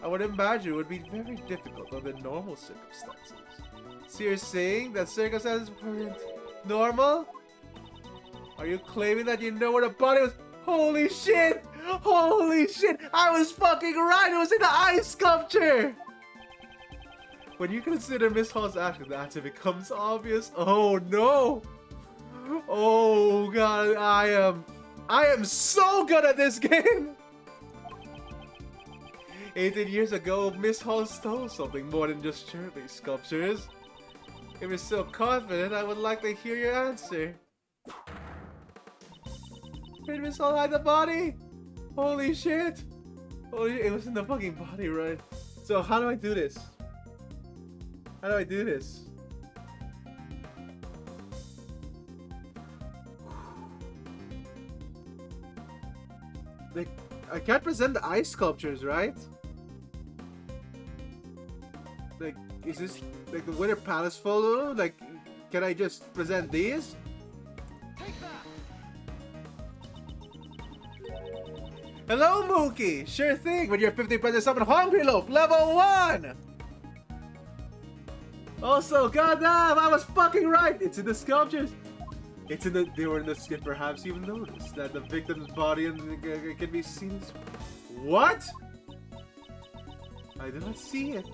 I would imagine it would be very difficult under normal circumstances. So you're saying that circumstances weren't normal? Are you claiming that you know where the body was? Holy shit! Holy shit! I was fucking right! It was in the ice sculpture! When you consider Miss Hall's action, the answer becomes obvious. Oh no! Oh god, I am so good at this game! 18 years ago, Miss Hall stole something more than just cherubim sculptures. If you're so confident, I would like to hear your answer. Did Miss Hall hide the body? Holy shit! Holy, it was in the fucking body, right? So how do I do this? How do I do this? Like, I can't present the ice sculptures, right? Like, is this like the Winter Palace photo? Like, can I just present these? Hello, Mookie! Sure thing, with your 50% summon Hungry Loaf, level 1! Also, goddamn, I was fucking right! It's in the sculptures! It's in the. They were in the skin, perhaps you noticed that the victim's body can be seen. What? I did not see it.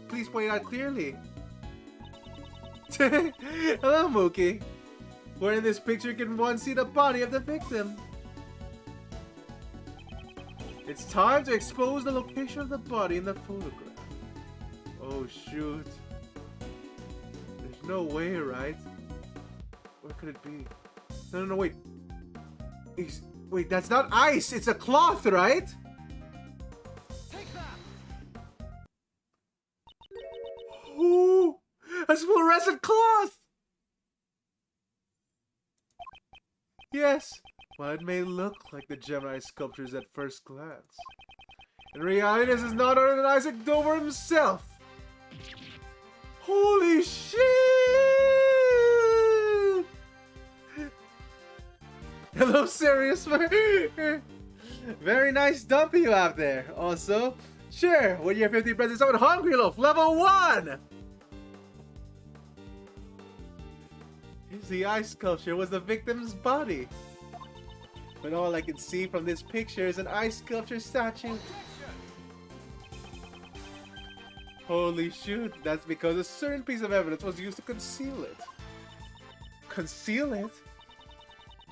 Please point it out clearly. Hello, Mookie. Where in this picture can one see the body of the victim? It's time to expose the location of the body in the photograph. Oh shoot. There's no way, right? Where could it be? No, wait. Wait, that's not ice! It's a cloth, right? Take that! Ooh! That's fluorescent cloth! Yes, well, it may look like the Gemini sculptures at first glance. In reality, this is none other than Isaac Dover himself! Holy shit! Hello, serious man. Very nice dumpy you have there. Also, sure, with your 50% summon Hungry Loaf, level 1! The ice sculpture was the victim's body. But all I can see from this picture is an ice sculpture statue. Holy shoot, that's because a certain piece of evidence was used to conceal it. Conceal it?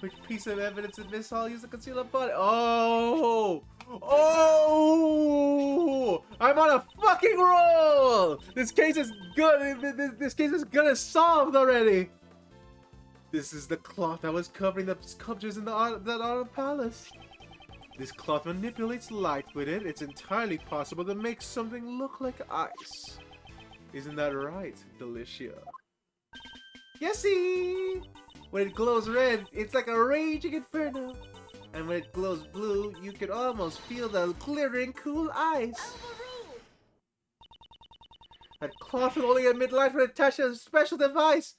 Which piece of evidence did Miss Hall use to conceal a body? Oh! Oh! I'm on a fucking roll! This case is good. This case is good as solved already. This is the cloth that was covering the sculptures in that Autumn Palace. This cloth manipulates light with it. It's entirely possible to make something look like ice. Isn't that right, Delicia? Yesy! When it glows red, it's like a raging inferno. And when it glows blue, you can almost feel the glittering cool ice. That cloth will only emit light when attached to a special device.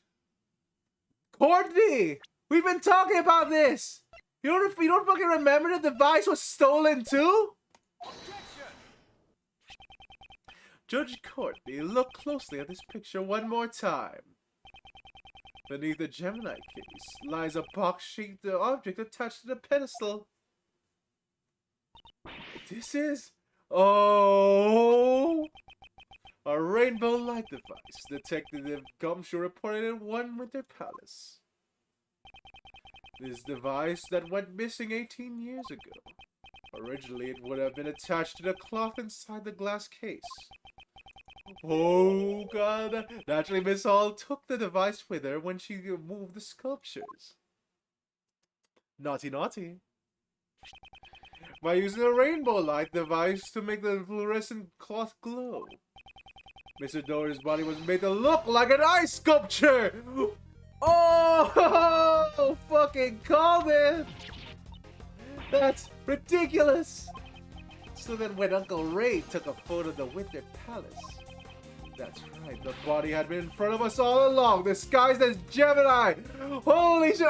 Courtney! We've been talking about this! You don't fucking remember the device was stolen too? Objection! Judge Courtney, look closely at this picture one more time. Beneath the Gemini case lies a box-shaped object attached to the pedestal. This is... Oh! A rainbow light device. Detective Gumshoe reported in One Winter Palace. This device that went missing 18 years ago. Originally, it would have been attached to the cloth inside the glass case. Oh god, naturally Miss Hall took the device with her when she moved the sculptures. Naughty naughty. By using a rainbow light device to make the fluorescent cloth glow. Mr. Dover's body was made to look like an ice sculpture! Oh, fucking called it! That's ridiculous! So then when Uncle Ray took a photo of the Winter Palace, that's right, the body had been in front of us all along, disguised as Gemini! Holy shit,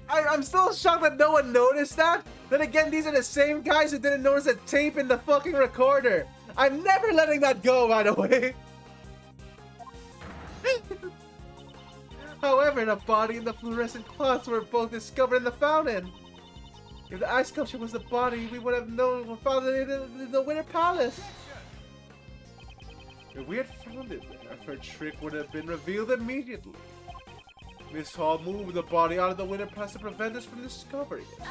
I'm still shocked that no one noticed that! Then again, these are the same guys who didn't notice a tape in the fucking recorder! I'm never letting that go, by the way! However, the body and the fluorescent cloths were both discovered in the fountain. If the ice sculpture was the body, we would have known we found it in the Winter Palace. If we had found it there, her trick would have been revealed immediately. Miss Hall moved the body out of the window past to prevent us from discovering it.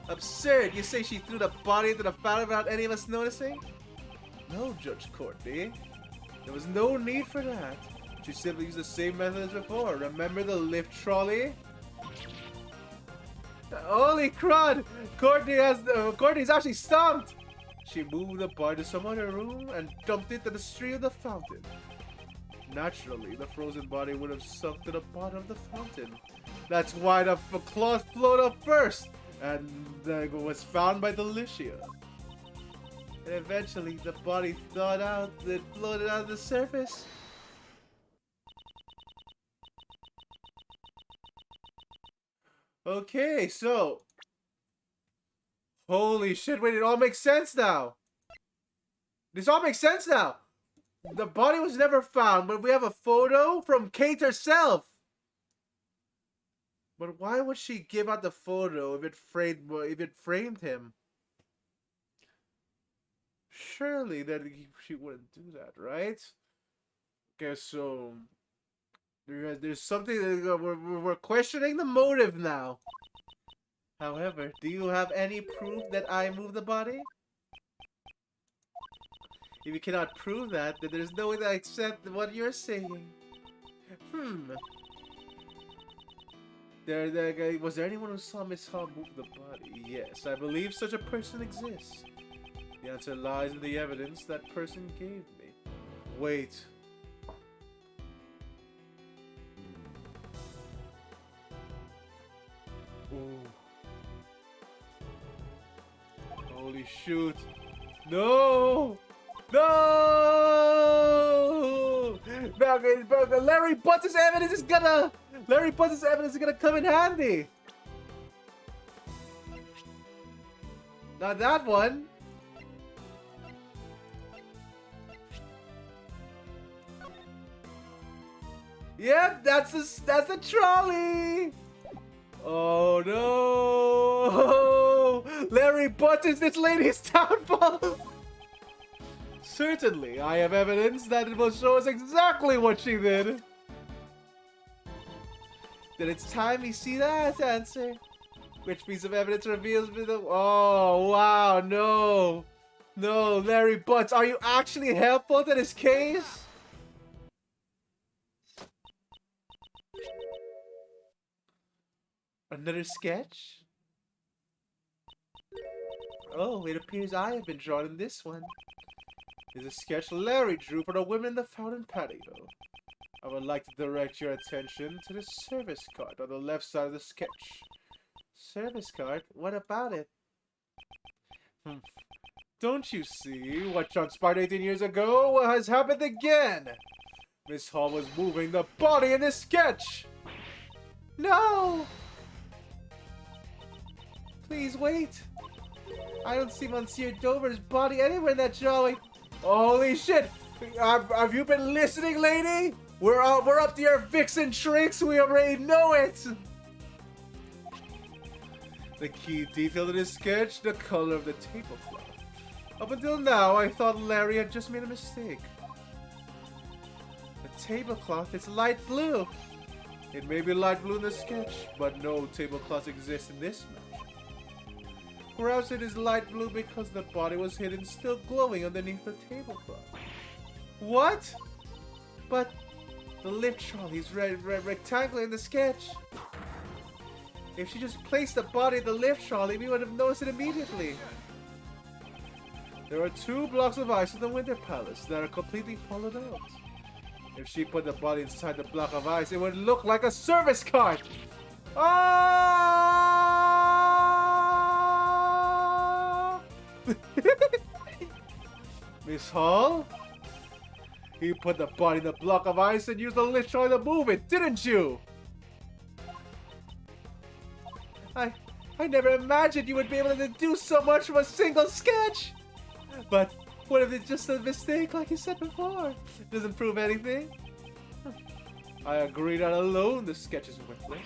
Absurd! You say she threw the body into the fountain without any of us noticing? No, Judge Courtney. There was no need for that. She simply used the same method as before. Remember the lift trolley? Holy crud! Courtney's actually stumped! She moved the body to some other room and dumped it in the stream of the fountain. Naturally, the frozen body would have sunk to the bottom of the fountain. That's why the cloth floated up first and was found by Delicia. And eventually, the body thawed out and floated out of the surface. Okay, so... Holy shit, wait, it all makes sense now! This all makes sense now! The body was never found, but we have a photo from Kate herself! But why would she give out the photo if it framed him? Surely that she wouldn't do that, right? Okay, so... There's something that we're questioning the motive now. However, do you have any proof that I moved the body? If you cannot prove that, then there's no way to accept what you're saying. Was there anyone who saw Miss Hall move the body? Yes, I believe such a person exists. The answer lies in the evidence that person gave me. Wait. Ooh. Holy shoot. No! No! Larry Butts' evidence is gonna come in handy. Not that one. Yep, that's the trolley. Oh no! Larry Butts is this lady's downfall. Certainly, I have evidence that it will show us exactly what she did. Then it's time we see that answer. Which piece of evidence reveals me the... Oh, wow, no. No, Larry Butts, are you actually helpful to this case? Another sketch? Oh, it appears I have been drawn in this one. Is a sketch Larry drew for the women in the fountain patio. I would like to direct your attention to the service card on the left side of the sketch. Service card? What about it? Don't you see? What transpired 18 years ago has happened again! Miss Hall was moving the body in this sketch! No! Please wait! I don't see Monsieur Dover's body anywhere in that drawing! Holy shit! Have you been listening, lady? We're up to your vixen tricks. We already know it. The key detail in this sketch: the color of the tablecloth. Up until now, I thought Larry had just made a mistake. The tablecloth is light blue. It may be light blue in the sketch, but no tablecloth exists in this match. Perhaps it is light blue because the body was hidden still glowing underneath the tablecloth. What? But the lift trolley is rectangular in the sketch. If she just placed the body in the lift trolley, we would have noticed it immediately. There are 2 blocks of ice in the Winter Palace that are completely hollowed out. If she put the body inside the block of ice, it would look like a service cart. Oh! Miss Hall? You put the body in the block of ice and used the lift trolley to move it, didn't you? I never imagined you would be able to do so much from a single sketch! But what if it's just a mistake like you said before? Doesn't prove anything? I agree that alone the sketch is worthless.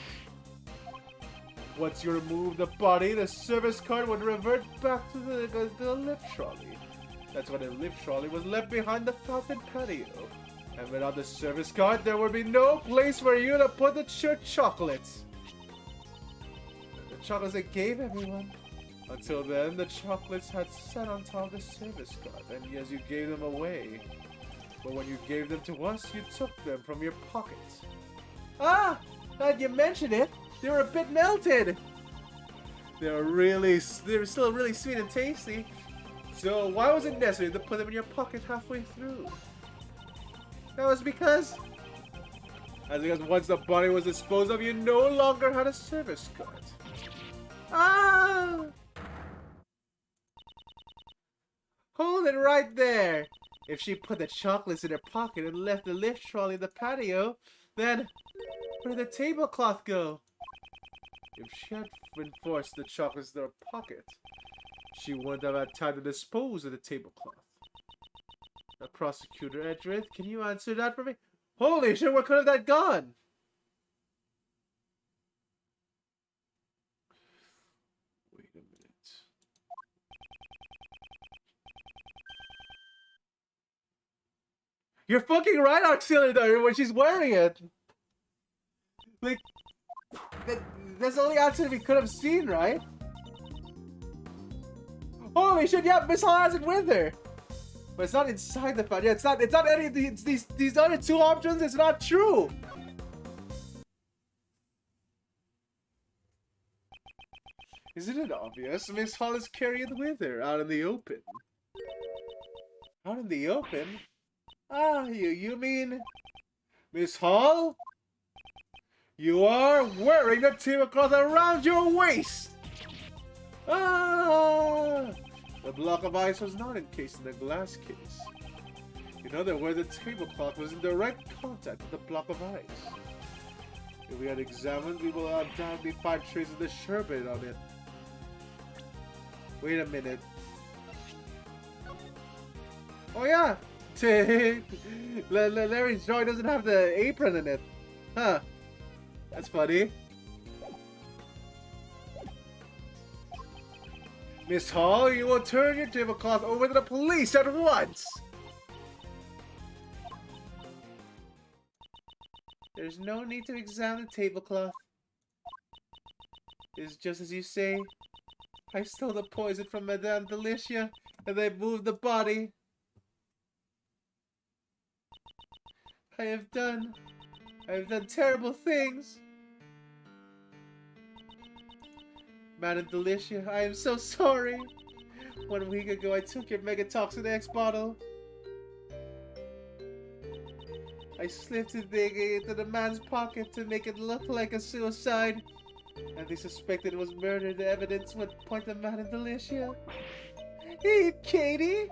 Once you remove the body, the service card would revert back to the lift trolley. That's why the lift trolley was left behind the fountain patio. And without the service card, there would be no place for you to put your chocolates. The chocolates they gave everyone. Until then, the chocolates had sat on top of the service card, and yes, you gave them away. But when you gave them to us, you took them from your pockets. Ah! Now you mention it, they were a bit melted. They were still really sweet and tasty. So why was it necessary to put them in your pocket halfway through? That was because once the body was disposed of, you no longer had a service card. Ah! Hold it right there. If she put the chocolates in her pocket and left the lift trolley in the patio, then where did the tablecloth go? If she had enforced the chocolates in her pocket, she wouldn't have had time to dispose of the tablecloth. Now, Prosecutor Edrith, can you answer that for me? Holy shit, where could have that gone? Wait a minute. You're fucking right, Auxiliary, when she's wearing it. Like, that's the only answer we could have seen, right? Holy shit, yeah, Miss Hall has it with her. But it's not inside the fan. Yeah, it's not any of these other two options, it's not true. Isn't it obvious? Miss Hall is carrying it with her out in the open. Out in the open? Ah, you mean Miss Hall? You are wearing the tablecloth around your waist! Ah! The block of ice was not encased in the glass case. In other words, the tablecloth was in direct contact with the block of ice. If we had examined, we will undoubtedly find traces of the sherbet on it. Wait a minute. Oh yeah! Larry's drawing doesn't have the apron in it. Huh. That's funny. Miss Hall, you will turn your tablecloth over to the police at once! There's no need to examine the tablecloth. It's just as you say. I stole the poison from Madame Delicia, and they moved the body. I have done terrible things. Madame Delicia, I am so sorry. 1 week ago, I took your Megatoxin X bottle. I slipped it into the man's pocket to make it look like a suicide. And they suspected it was murder. The evidence would point to Madame Delicia. Hey, Katie!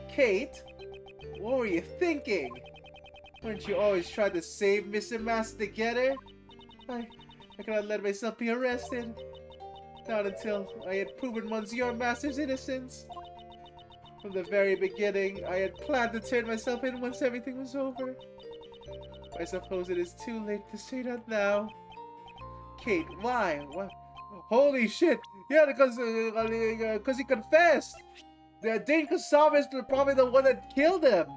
Kate? What were you thinking? Weren't you always trying to save Mr. Master together? I cannot let myself be arrested. Not until I had proven Monsieur Master's innocence. From the very beginning, I had planned to turn myself in once everything was over. I suppose it is too late to say that now. Kate, why? What? Holy shit! Yeah, because he confessed. Dane Cassava is probably the one that killed him.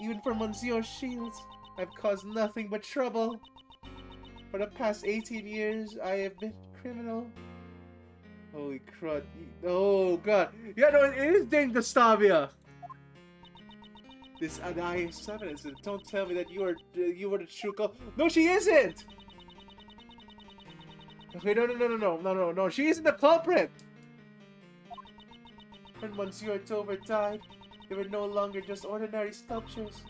Even for Monsieur Shields, I've caused nothing but trouble. For the past 18 years, I have been a criminal. Holy crud. Oh god. Yeah, no, it is Dane Gustavia. This Anaya Summons, and don't tell me that you were the true culprit. No, she isn't! Okay, no, she isn't the culprit! When Monsieur Tover died, they were no longer just ordinary sculptures.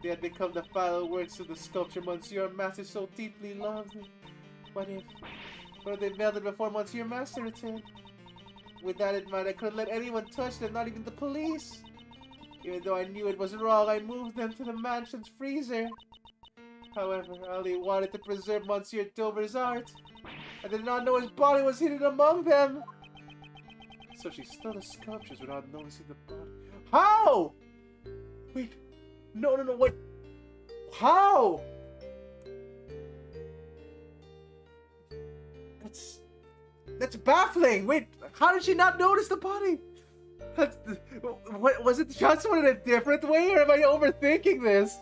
They had become the final works of the sculpture Monsieur Master so deeply loved. What if they melted before Monsieur Master returned? With that in mind, I couldn't let anyone touch them, not even the police. Even though I knew it was wrong, I moved them to the mansion's freezer. However, I only wanted to preserve Monsieur Tover's art. I did not know his body was hidden among them. So she stole the sculptures without noticing the body. How? Wait. No, wait. How? That's baffling. Wait, how did she not notice the body? What was it? Just in a different way, or am I overthinking this?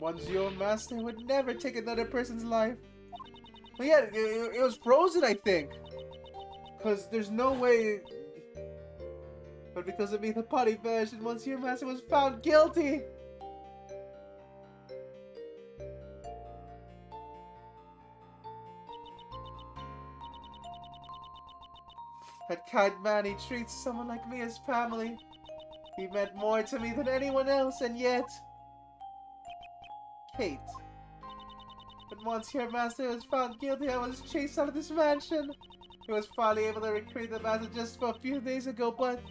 Monsieur Master would never take another person's life. But yeah, it was frozen, I think. Because there's no way. But because of me, the body vanished and Monsieur Master was found guilty. That kind man, he treats someone like me as family. He meant more to me than anyone else, and yet... Kate. When Monsieur Master was found guilty, I was chased out of this mansion. I was finally able to recreate the master just for a few days ago, but...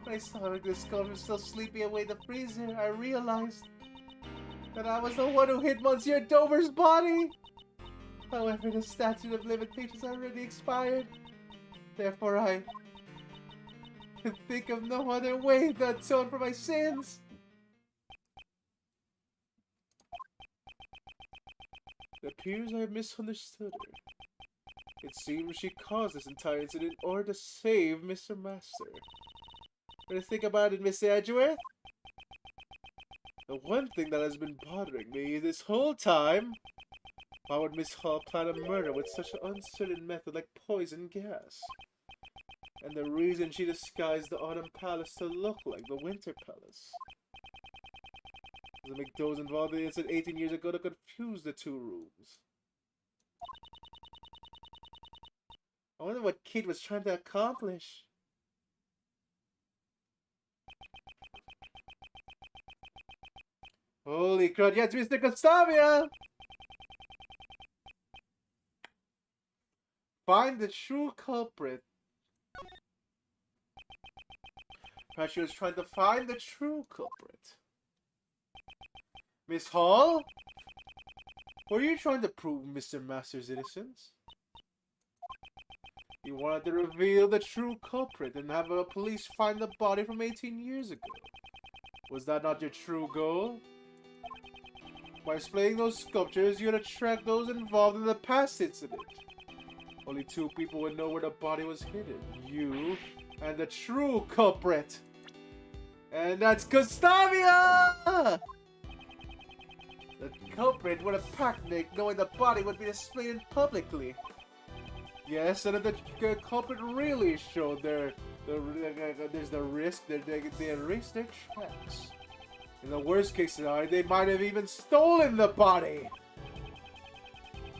When I saw the sculpture still sleeping away the freezer, I realized that I was the one who hid Monsieur Dover's body. However, the statute of limitations already expired. Therefore, I can think of no other way to atone for my sins. It appears I have misunderstood her. It seems she caused this entire incident in order to save Mr. Master. What do you think about it, Mr. Edgeworth? The one thing that has been bothering me this whole time, why would Miss Hall plan a murder with such an uncertain method like poison gas? And the reason she disguised the Autumn Palace to look like the Winter Palace. To make those involved in the incident 18 years ago to confuse the two rooms. I wonder what Kate was trying to accomplish. Holy crud, yes, Mr. Gustavia! Find the true culprit. Perhaps she was trying to find the true culprit. Miss Hall? Were you trying to prove Mr. Master's innocence? You wanted to reveal the true culprit and have the police find the body from 18 years ago. Was that not your true goal? By displaying those sculptures, you'd attract those involved in the past incident. Only two people would know where the body was hidden. You and the true culprit. And that's Gustavia! The culprit would have panicked knowing the body would be displayed publicly. Yes, and if the culprit really showed there's the risk that they erase their tracks. In the worst case scenario, they might have even stolen the body.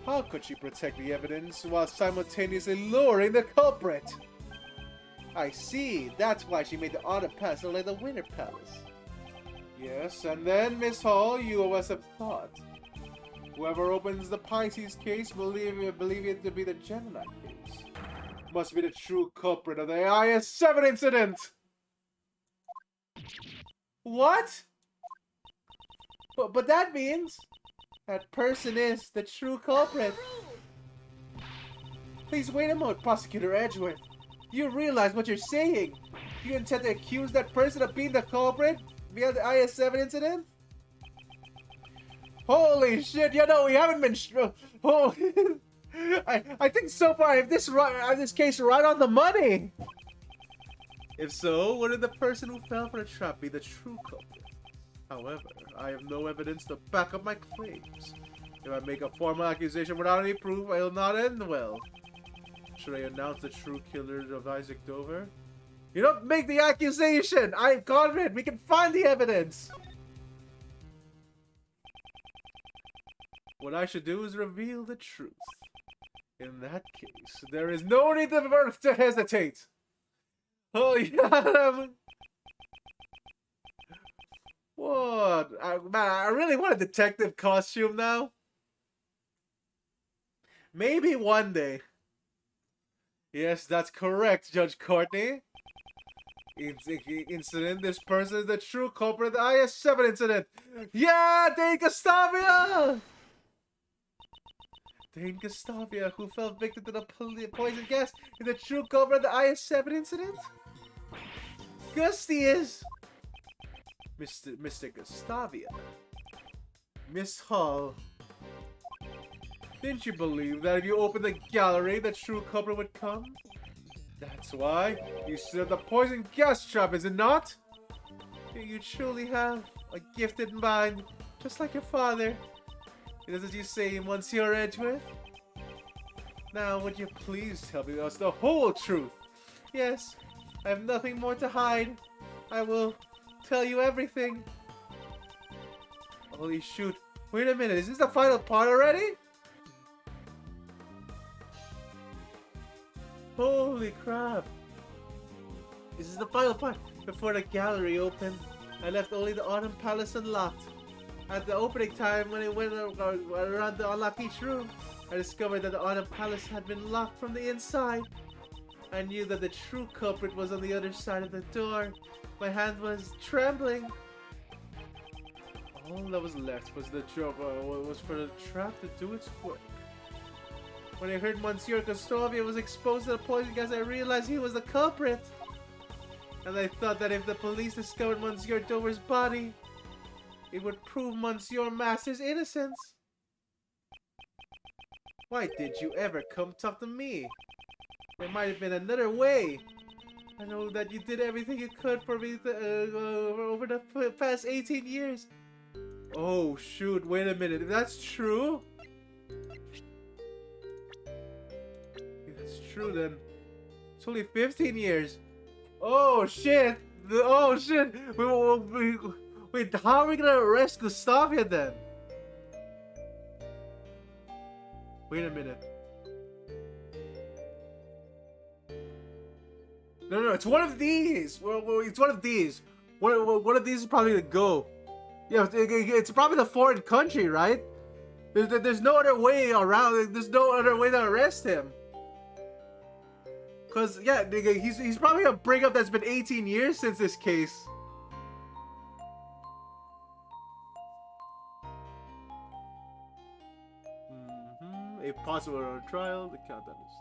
How could she protect the evidence while simultaneously luring the culprit? I see. That's why she made the Autumn Palace look like the Winter Palace. Yes, and then, Miss Hall, you must have thought. Whoever opens the Pisces case believe it to be the Gemini case. Must be the true culprit of the IS-7 incident! What? But that means that person is the true culprit. Please wait a moment, Prosecutor Edgeworth. You realize what you're saying? You intend to accuse that person of being the culprit via the IS-7 incident? Holy shit! You know we haven't been. Oh, I think so far I have this case right on the money. If so, wouldn't the person who fell for the trap be the true culprit? However, I have no evidence to back up my claims. If I make a formal accusation without any proof, I will not end well. Should I announce the true killer of Isaac Dover? You don't make the accusation! I'm confident we can find the evidence! What I should do is reveal the truth. In that case, there is no need to hesitate! Oh yeah! What? Man, I really want a detective costume now. Maybe one day. Yes, that's correct, Judge Courtney. Incident, this person is the true culprit of the IS-7 incident. Yeah, Dane Gustavia! Dane Gustavia, who fell victim to the poison gas, is the true culprit of the IS-7 incident? Gusty is... Mr. Gustavia. Miss Hall. Didn't you believe that if you opened the gallery, the true culprit would come? That's why you set up the poison gas trap, is it not? You truly have a gifted mind, just like your father. It is as you say, Monsieur Edgeworth. Now, would you please tell me us the whole truth? Yes, I have nothing more to hide. I will tell you everything. Holy shoot. Wait a minute, is this the final part already? Holy crap. This is the final part. Before the gallery opened, I left only the Autumn Palace unlocked. At the opening time, when it went around to unlock each room, I discovered that the Autumn Palace had been locked from the inside. I knew that the true culprit was on the other side of the door. My hand was trembling. All that was left was was for the trap to do its work. When I heard Monsieur Gustavia was exposed to the poison gas, I realized he was the culprit. And I thought that if the police discovered Monsieur Dover's body, it would prove Monsieur Master's innocence. Why did you ever come talk to me? There might have been another way. I know that you did everything you could for me over the past 18 years. Oh shoot, wait a minute. If that's true... If that's true, then it's only 15 years. Oh shit! Oh shit! Wait, how are we gonna arrest Gustavia then? Wait a minute. No, it's one of these. Well, it's one of these. One of these is probably the go. Yeah, it's probably the foreign country, right? There's no other way around. There's no other way to arrest him. Cause yeah, he's probably a breakup that's been 18 years since this case. A possible trial. The countdown is.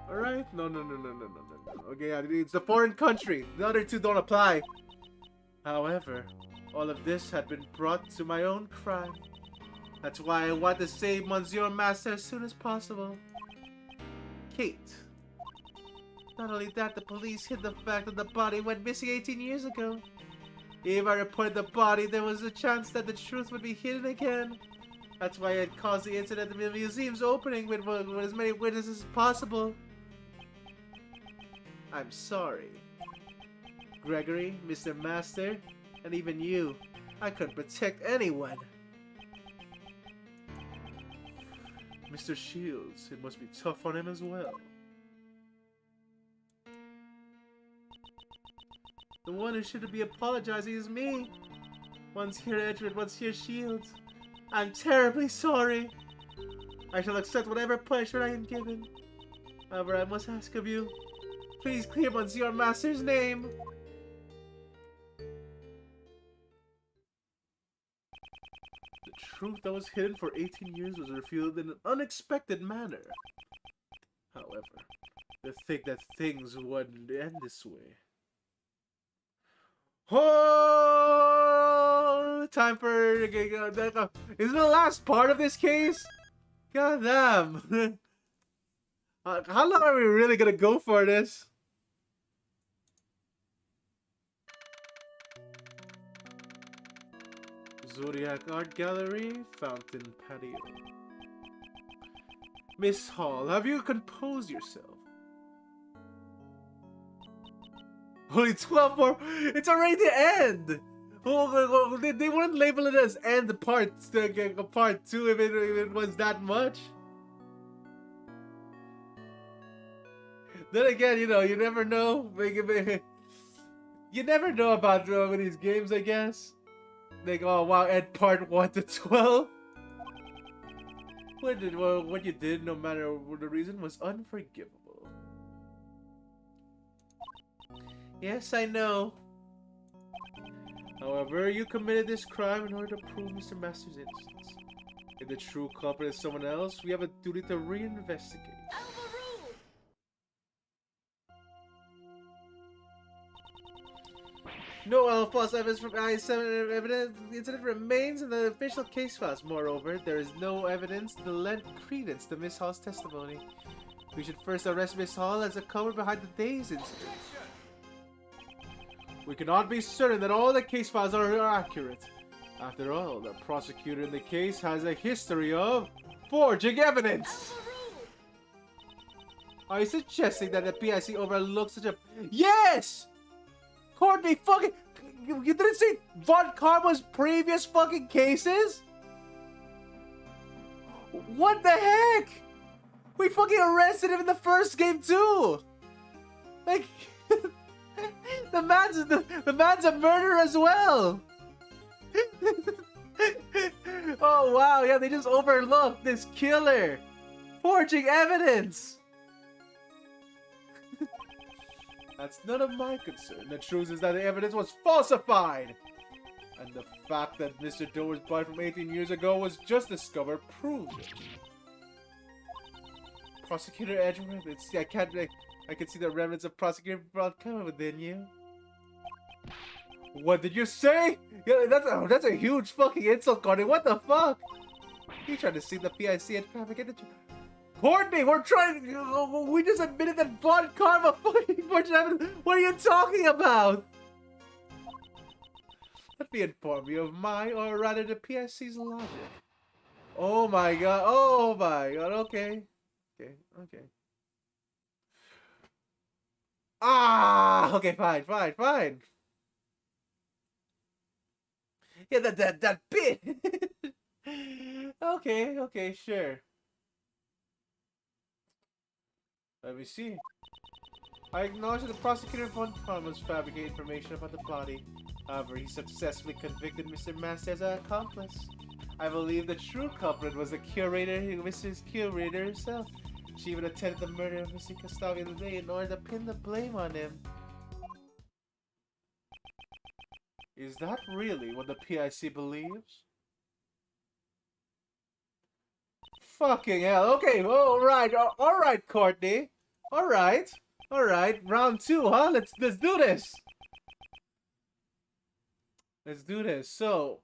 Alright, no. Okay, yeah, it's the foreign country. The other two don't apply. However, all of this had been brought to my own crime. That's why I want to save Monsieur Master as soon as possible. Kate. Not only that, the police hid the fact that the body went missing 18 years ago. If I reported the body, there was a chance that the truth would be hidden again. That's why I had caused the incident at the museum's opening with as many witnesses as possible. I'm sorry. Gregory, Mr. Master, and even you. I couldn't protect anyone. Mr. Shields, it must be tough on him as well. The one who should be apologizing is me. One's here Edgeworth, one's here Shields. I'm terribly sorry. I shall accept whatever punishment I am given. However, I must ask of you, please clear Monsieur Master's name. The truth that was hidden for 18 years was revealed in an unexpected manner. However, to think that things wouldn't end this way. Oh, time for is it the last part of this case? God damn. How long are we really gonna go for this? Zodiac Art Gallery, Fountain Patio. Miss Hall, have you composed yourself? Only 12 more. It's already the end. Oh, they wouldn't label it as end part 2 if it was that much. Then again, you know, you never know. You never know about these games, I guess. They go, oh wow, end part 1 to 12. What you did, no matter what the reason, was unforgivable. Yes, I know. However, you committed this crime in order to prove Mr. Master's innocence. If the true culprit is someone else, we have a duty to reinvestigate. No false evidence from I-7 evidence. The incident remains in the official case files. Moreover, there is no evidence to lend credence to Miss Hall's testimony. We should first arrest Miss Hall as a culprit behind the day's incident. We cannot be certain that all the case files are accurate. After all, the prosecutor in the case has a history of forging evidence. Are you suggesting that the PIC overlooked such a... Yes! Courtney, fucking... You didn't see Von Karma's previous fucking cases? What the heck? We fucking arrested him in the first game too! Like... the man's a murderer as well! Oh wow, yeah, they just overlooked this killer! Forging evidence! That's none of my concern. The truth is that the evidence was falsified! And the fact that Mr. Doer's body from 18 years ago was just discovered proves it. Prosecutor Edgeworth, I can see the remnants of Prosecutor Broadcomer within you. What did you say? Yeah, that's a huge fucking insult, Courtney. What the fuck? You trying to see the PIC and propagate? Courtney, we're trying. We just admitted that Von Karma fucking forged evidence. What are you talking about? Let me inform you of my, or rather the PIC's logic. Oh my god. Oh my god. Okay. Okay. Ah. Okay. Fine. Yeah, that bit. Okay, sure. Let me see. I acknowledge that the prosecutor Von Karma's fabricated information about the body. However, he successfully convicted Mr. Master as an accomplice. I believe the true culprit was the curator, Mrs. Curator herself. She even attended the murder of Mr. Castavio the day in order to pin the blame on him. Is that really what the PIC believes? Fucking hell. Okay, alright, Courtney. Alright. Round 2, huh? Let's do this. Let's do this. So,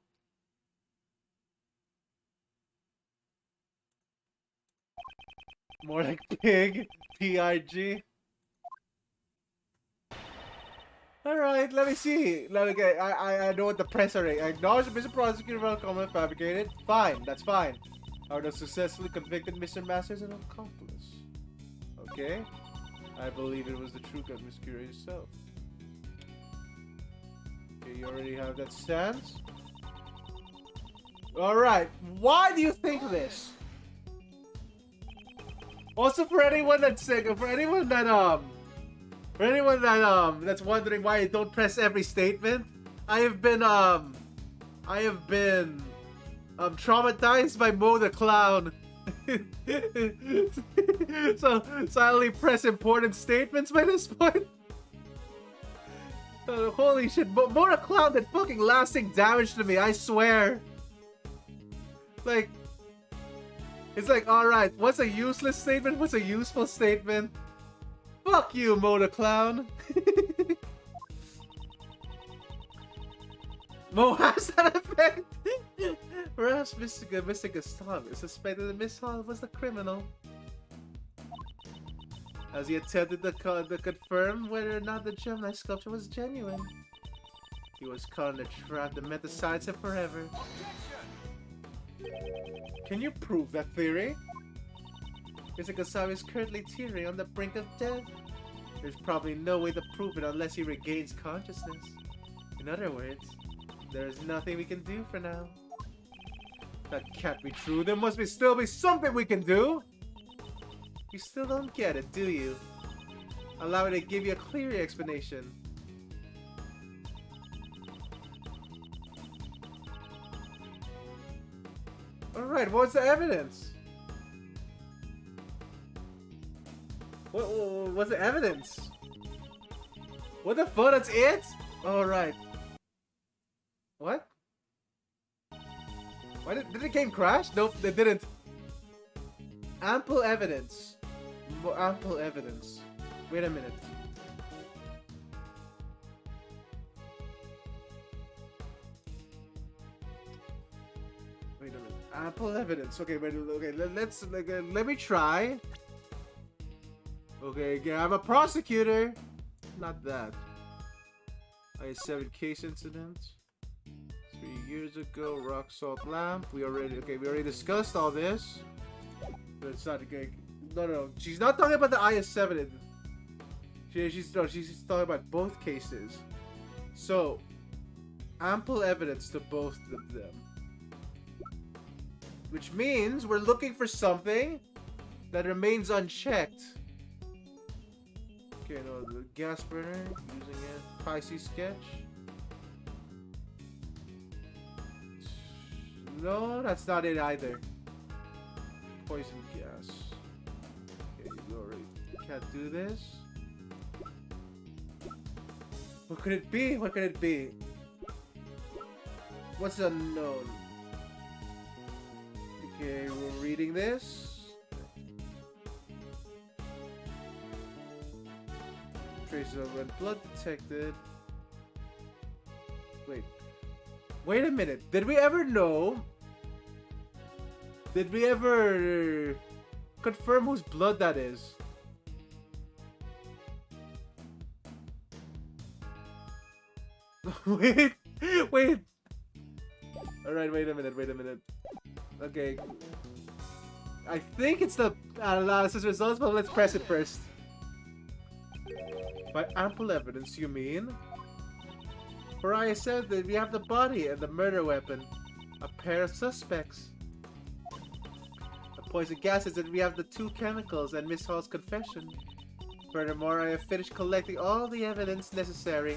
more like pig. P-I-G. Alright, let me see. I know what the press are. I acknowledge that Mr. Prosecutor Von Karma fabricated. Fine, that's fine. I would have successfully convicted Mr. Masters as an accomplice. Okay? I believe it was the true gun, Miss Curator herself. Okay, you already have that stance. Alright, why do you think this? Also, for anyone that's wondering why I don't press every statement, I have been traumatized by Mo the Clown. so I only press important statements by this point. Holy shit, Mo the Clown did fucking lasting damage to me, I swear. Like, it's like, alright, what's a useless statement? What's a useful statement? Fuck you, Mo the Clown. Mo has that effect. Perhaps Mr. Gaston is suspected that Miss Hall was the criminal, as he attempted to confirm whether or not the Gemini sculpture was genuine. He was caught in a trap that meant to silence him forever. Can you prove that theory? Mr. Gaston is currently teetering on the brink of death. There's probably no way to prove it unless he regains consciousness. In other words, there is nothing we can do for now. That can't be true. There must still be something we can do. You still don't get it, do you? Allow me to give you a clear explanation. Alright, what's the evidence? What's the evidence? What the fuck? That's it? Alright. What? Why did the game crash? Nope, it didn't. Ample evidence. Ample evidence. Wait a minute. Ample evidence. Okay, wait. Okay, let me try. Okay, again, I'm a prosecutor. Not that. I-7 case incident. 3 years ago, rock salt lamp. We already discussed all this. But it's not okay. No. She's not talking about the IS-7. She's talking about both cases. So, ample evidence to both of them. Which means we're looking for something that remains unchecked. Okay, no, the gas burner, using it. Pisces sketch. No, that's not it either. Poison gas. Okay, you already can't do this. What could it be? What could it be? What's unknown? Okay, we're reading this. Traces of red blood detected. Wait a minute. Did we ever know? Did we ever confirm whose blood that is? Wait. Alright, wait a minute. Okay. I think it's the analysis results, but let's press it first. By ample evidence, you mean? Pariah said that we have the body and the murder weapon. A pair of suspects. The poison gas is that we have the 2 chemicals and Miss Hall's confession. Furthermore, I have finished collecting all the evidence necessary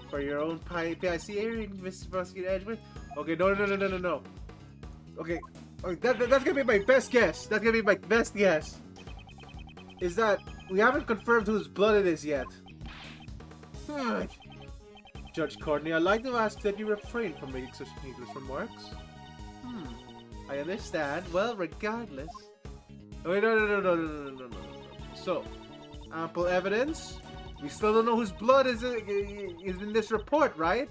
for your own PIC hearing, Mr. Prosecutor Edgeworth. Okay, no. Okay, that's gonna be my best guess. Is that we haven't confirmed whose blood it is yet. Judge Courtney, I'd like to ask that you refrain from making such needless remarks. I understand. Well, regardless. Wait, no. So, ample evidence. We still don't know whose blood is in this report, right?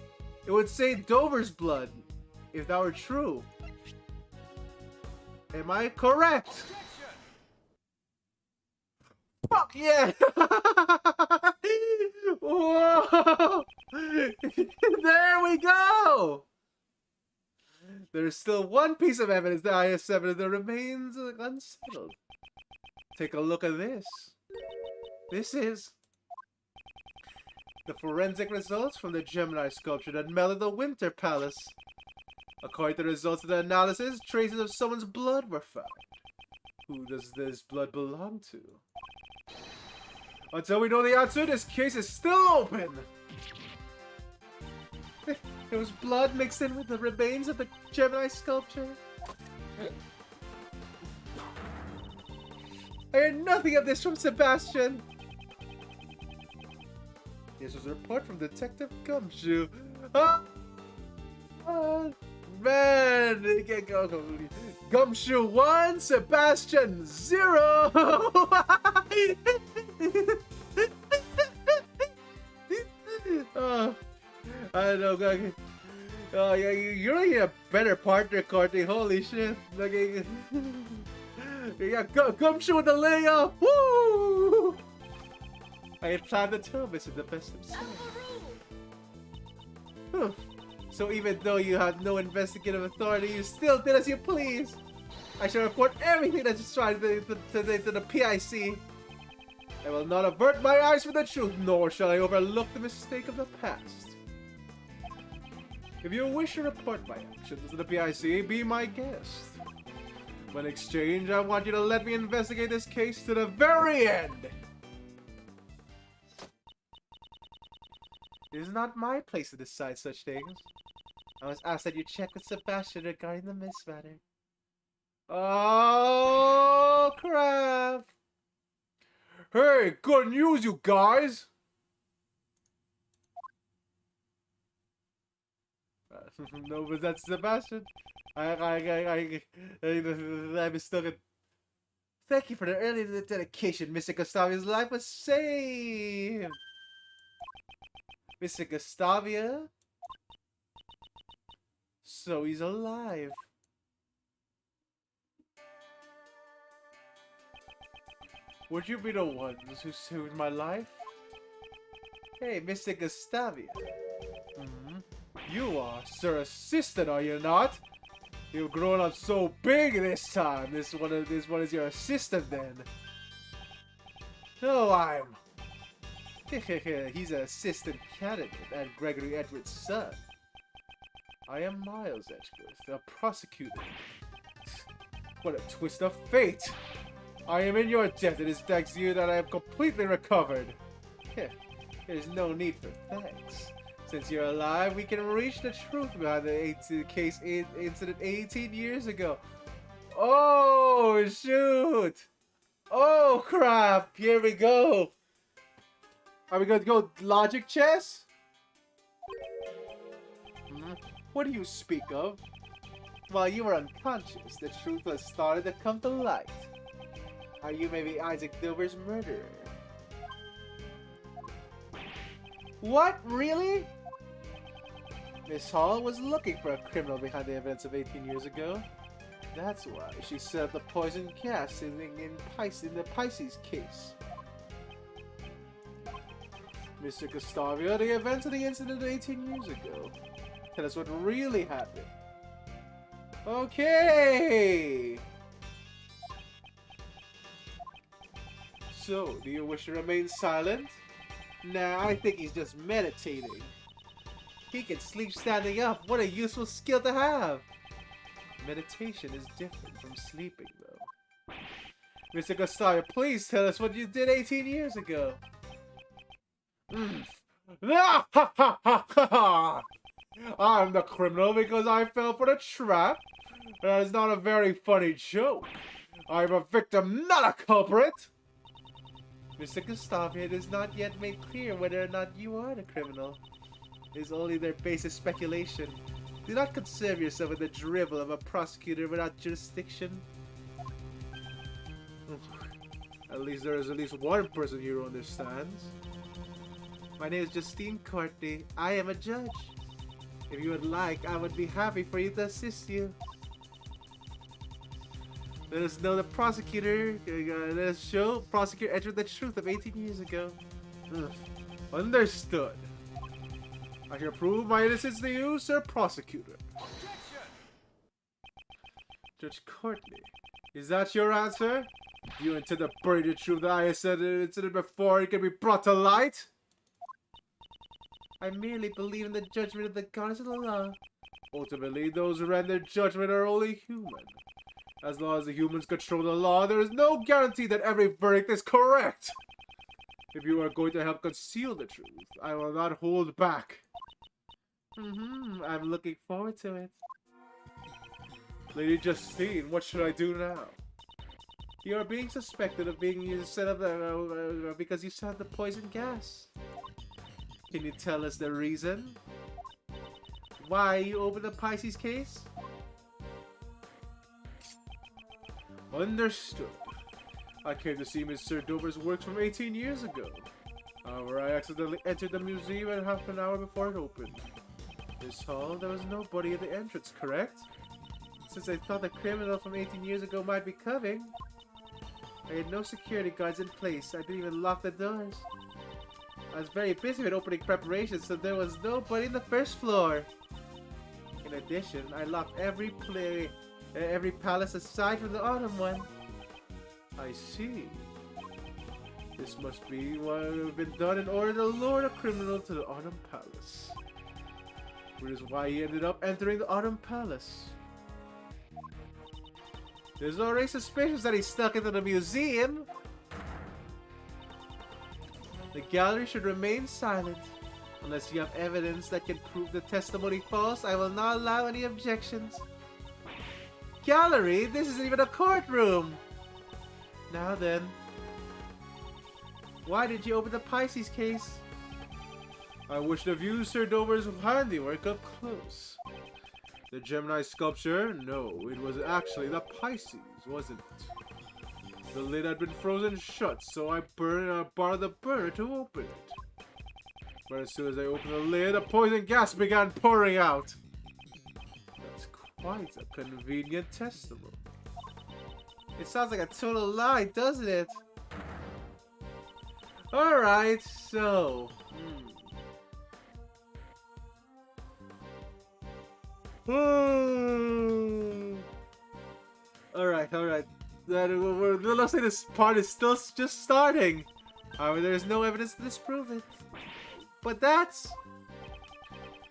It would say Dover's blood, if that were true. Am I correct? Fuck yeah! Whoa! There we go! There's still one piece of evidence, the IS-7, that remains unsettled. Take a look at this. This is the forensic results from the Gemini sculpture that melted the Winter Palace. According to the results of the analysis, traces of someone's blood were found. Who does this blood belong to? Until we know the answer, this case is still open! There was blood mixed in with the remains of the Gemini sculpture. I heard nothing of this from Sebastian. This was a report from Detective Gumshoe. Man! Gumshoe 1, Sebastian 0! I don't know, Guggy. Oh, yeah, you're really a better partner, Courtney. Holy shit. Okay. Yeah, Gumshoe with the layup! Woo! I had planned to tell this in the best of self. So even though you have no investigative authority, you still did as you please. I shall report everything that you tried to the PIC. I will not avert my eyes from the truth, nor shall I overlook the mistake of the past. If you wish to report my actions to the PIC, be my guest. But in exchange, I want you to let me investigate this case to the very end. It is not my place to decide such things. I must ask that you check with Sebastian regarding the Miss matter. Oh, crap! Hey, good news, you guys! No, but that's Sebastian. I mistook it. Thank you for the early dedication. Mr. Gustavia's life was saved. Mr. Gustavia? So he's alive. Would you be the ones who saved my life? Hey, Mr. Gustavia. You are Sir Assistant, are you not? You've grown up so big this time. This one is your assistant then. No, I'm... He's an assistant candidate and Gregory Edwards' son. I am Miles Edgeworth, a prosecutor. What a twist of fate! I am in your debt. It is thanks to you that I have completely recovered. There's no need for thanks. Since you're alive, we can reach the truth behind the case incident 18 years ago. Oh, shoot! Oh, crap! Here we go! Are we going to go logic chess? What do you speak of? While you were unconscious, the truth was started to come to light. Are you maybe Isaac Dilber's murderer? What? Really? Miss Hall was looking for a criminal behind the events of 18 years ago. That's why she set up the poison gas in the Pisces case. Mr. Gustavia, the events of the incident 18 years ago. Tell us what really happened. Okay! So, do you wish to remain silent? Nah, I think he's just meditating. He can sleep standing up. What a useful skill to have! Meditation is different from sleeping, though. Mr. Gustavia, please tell us what you did 18 years ago. I'm the criminal because I fell for the trap. That is not a very funny joke. I'm a victim, not a culprit. Mr. Gustavia, it is not yet made clear whether or not you are the criminal. It is only their basis speculation. Do not concern yourself with the dribble of a prosecutor without jurisdiction. At least there is at least one person here who understands. My name is Justine Courtney. I am a judge. If you would like, I would be happy for you to assist you. Let us know the prosecutor. Let us show prosecutor entered the truth of 18 years ago. Understood. I can prove my innocence to you, Sir Prosecutor. Objection! Judge Courtney, is that your answer? Do you intend to bury the truth that I said in the incident before it can be brought to light? I merely believe in the judgment of the goddess of the law. Ultimately, those who render judgment are only human. As long as the humans control the law, there is no guarantee that every verdict is correct. If you are going to help conceal the truth, I will not hold back. I'm looking forward to it. Lady Justine, what should I do now? You are being suspected of being set up because you set up the poison gas. Can you tell us the reason? Why you opened the Pisces case? Understood. I came to see Mr. Dober's works from 18 years ago. However, I accidentally entered the museum at half an hour before it opened. Miss Hall, there was nobody at the entrance, correct? Since I thought the criminal from 18 years ago might be coming, I had no security guards in place. I didn't even lock the doors. I was very busy with opening preparations, so there was nobody in the first floor. In addition, I locked every palace aside from the autumn one. I see. This must be what would have been done in order to lure the criminal to the autumn palace. Which is why he ended up entering the autumn palace. There's already suspicions that he snuck into the museum. The gallery should remain silent. Unless you have evidence that can prove the testimony false, I will not allow any objections. Gallery? This isn't even a courtroom! Now then. Why did you open the Pisces case? I wish to view Sir Dober's handiwork up close. The Gemini sculpture? No, it was actually the Pisces, wasn't it? The lid had been frozen shut, so I borrowed the burner to open it. But as soon as I opened the lid, a poison gas began pouring out. That's quite a convenient testimony. It sounds like a total lie, doesn't it? Alright, so... Alright. It looks like this part is still just starting. However, there is no evidence to disprove it. But that's...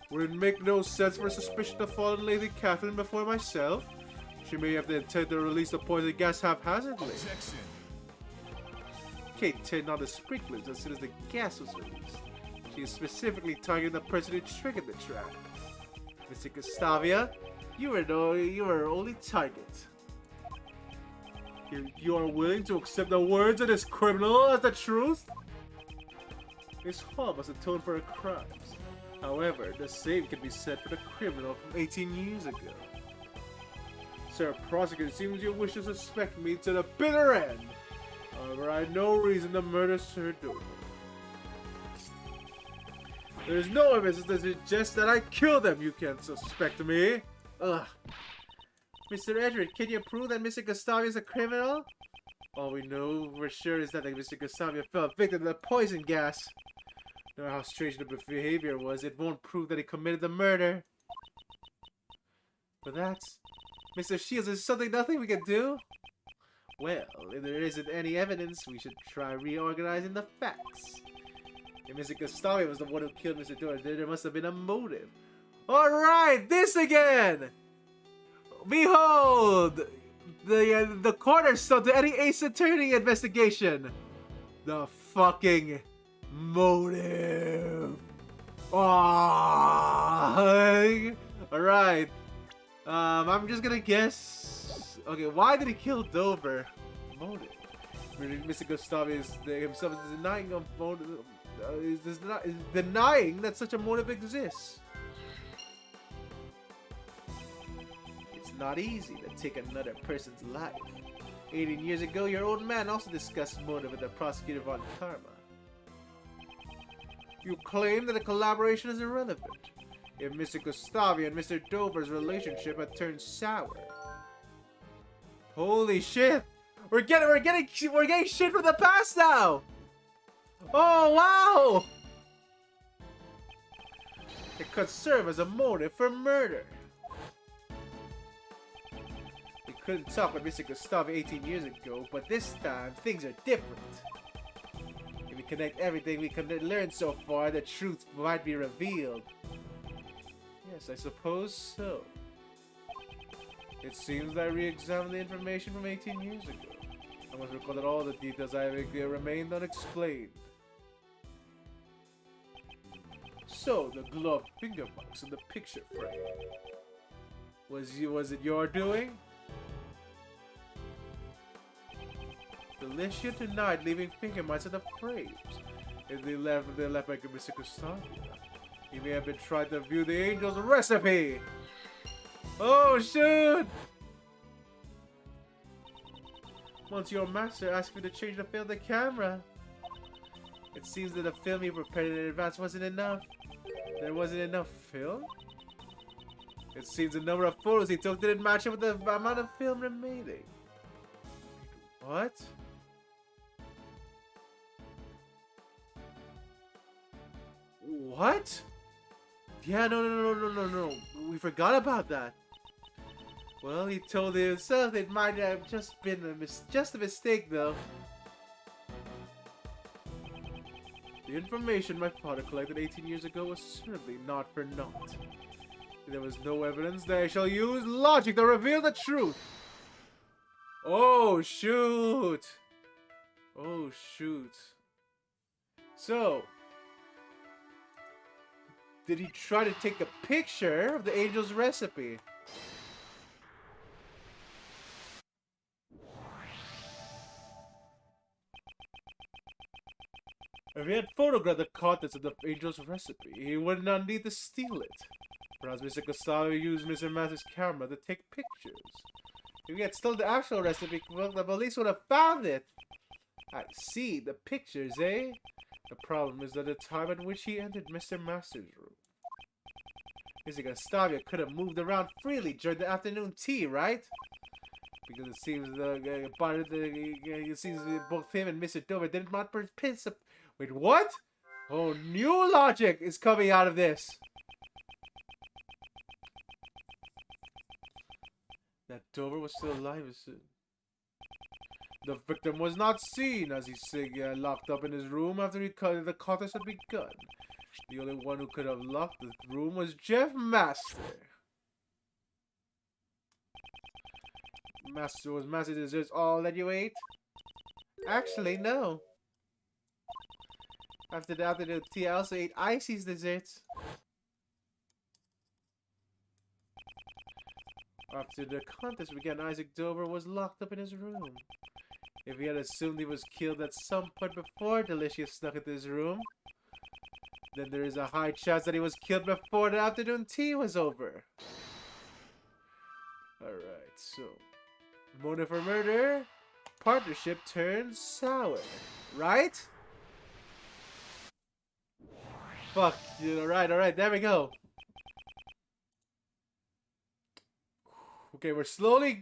Would it make no sense for suspicion to fall on Lady Catherine before myself? She may have the intent to release the poison gas haphazardly. Kate turned on the sprinklers as soon as the gas was released. She is specifically targeting the person who triggered the trap. Mr. Gustavia, you were only target. You are willing to accept the words of this criminal as the truth? Miss Hall must atone for her crimes. However, the same can be said for the criminal from 18 years ago. Sir Prosecutor, it seems you wish to suspect me to the bitter end. However, I have no reason to murder Sir Dover. There is no evidence to suggest that I killed him. You can't suspect me. Ugh. Mr. Edward, can you prove that Mr. Gustavia is a criminal? All we know for sure is that Mr. Gustavia fell victim to the poison gas. No matter how strange the behavior was, it won't prove that he committed the murder. But that's... Mr. Shields, is something nothing we can do? Well, if there isn't any evidence, we should try reorganizing the facts. If Mr. Gustavia was the one who killed Mr. Dover, there must have been a motive. Alright, this again! Behold! The cornerstone to any Ace Attorney investigation! The fucking motive! Alright. I'm just gonna guess... Okay, why did he kill Dover? Motive. Mr. Gustavia himself is denying a motive... is denying that such a motive exists. It's not easy to take another person's life. 18 years ago, your old man also discussed motive with the prosecutor von Karma. You claim that the collaboration is irrelevant. If Mr. Gustavia and Mr. Dover's relationship had turned sour. Holy shit! We're getting shit from the past now! Oh wow! It could serve as a motive for murder. We couldn't talk with Mr. Gustavia 18 years ago, but this time things are different. If we connect everything we can learn so far, the truth might be revealed. Yes, I suppose so. It seems that I re-examined the information from 18 years ago. I must recall that all the details I have remained unexplained. So, the glove finger marks in the picture frame. Was it your doing? Delicia denied leaving finger marks in the frames. If they left by Mr. Gustavia. He may have been trying to view the angel's recipe! Oh shoot! Once your master asked me to change the film of the camera. It seems that the film he prepared in advance wasn't enough. There wasn't enough film? It seems the number of photos he took didn't match up with the amount of film remaining. What? What? Yeah, no. We forgot about that. Well, he told himself it might have just been a mistake, though. The information my father collected 18 years ago was certainly not for naught. There was no evidence that I shall use logic to reveal the truth. Oh, shoot. Oh, shoot. So, did he try to take a picture of the angel's recipe? If he had photographed the contents of the angel's recipe, he would not need to steal it. Perhaps Mr. Gustavia used Mr. Masters' camera to take pictures. If he had stolen the actual recipe, well, the police would have found it. I see, the pictures, eh? The problem is that the time at which he entered Mr. Masters' room. Mr. Gustavia could have moved around freely during the afternoon tea, right? Because it seems it seems both him and Mr. Dover did not participate. Wait, what? Oh, new logic is coming out of this. That Dover was still alive. The victim was not seen as he locked up in his room after the contest had begun. The only one who could have locked the room was Jeff Master. Was Master desserts all that you ate? Actually, no. After the afternoon tea, I also ate Icy's desserts. After the contest began, Isaac Dover was locked up in his room. If he had assumed he was killed at some point before Delicious snuck into his room, then there is a high chance that he was killed before the afternoon tea was over. Alright, so motive for murder, partnership turns sour, right? Fuck, alright, there we go. Okay, we're slowly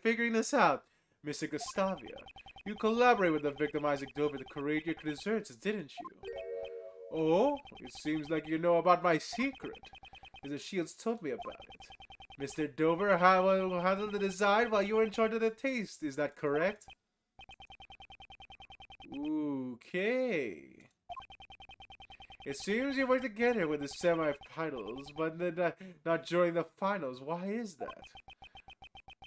figuring this out. Mr. Gustavia, you collaborate with the victim Isaac Dover to create your desserts, didn't you? Oh, it seems like you know about my secret. Mr. Shields told me about it. Mr. Dover will handle the design while you were in charge of the taste. Is that correct? Okay. It seems you work together with the semi-finals, but not during the finals. Why is that?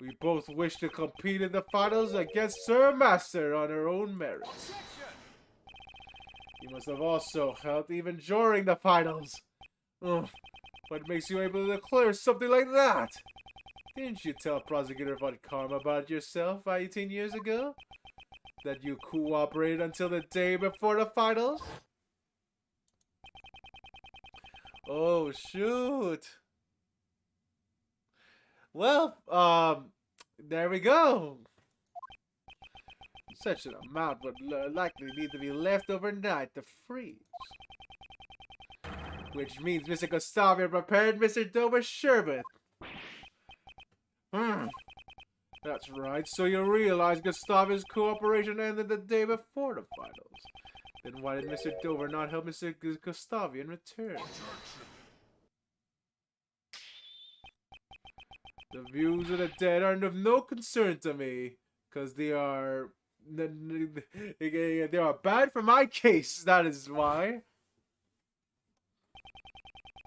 We both wish to compete in the finals against Sir Master on our own merits. You must have also helped even during the finals. Ugh. What makes you able to declare something like that? Didn't you tell Prosecutor Von Karma about yourself 18 years ago? That you cooperated until the day before the finals? Oh, shoot. Well, there we go. Such an amount would likely need to be left overnight to freeze. Which means Mr. Gustavia prepared Mr. Dover's sherbet. That's right, so you realize Gustavia's cooperation ended the day before the finals. Then why did Mr. Dover not help Mr. Gustavia in return? The views of the dead are of no concern to me, because they are bad for my case, that is why.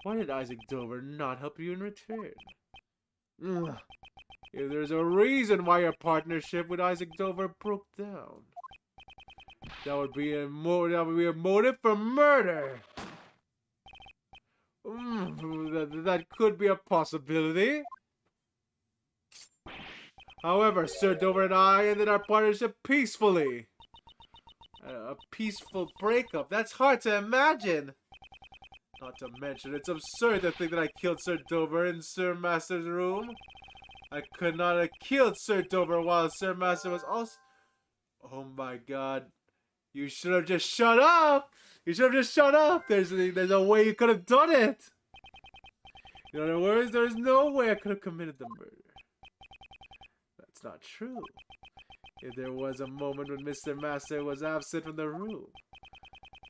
Why did Isaac Dover not help you in return? Ugh. If there's a reason why your partnership with Isaac Dover broke down, that would be a motive for murder. That could be a possibility. However, Sir Dover and I ended our partnership peacefully. A peaceful breakup. That's hard to imagine. Not to mention, it's absurd to think that I killed Sir Dover in Sir Master's room. I could not have killed Sir Dover while Sir Master was also... Oh my god. You should have just shut up! You should have just shut up! There's a way you could have done it! In other words, there's no way I could have committed the murder. That's not true. If there was a moment when Mr. Master was absent from the room,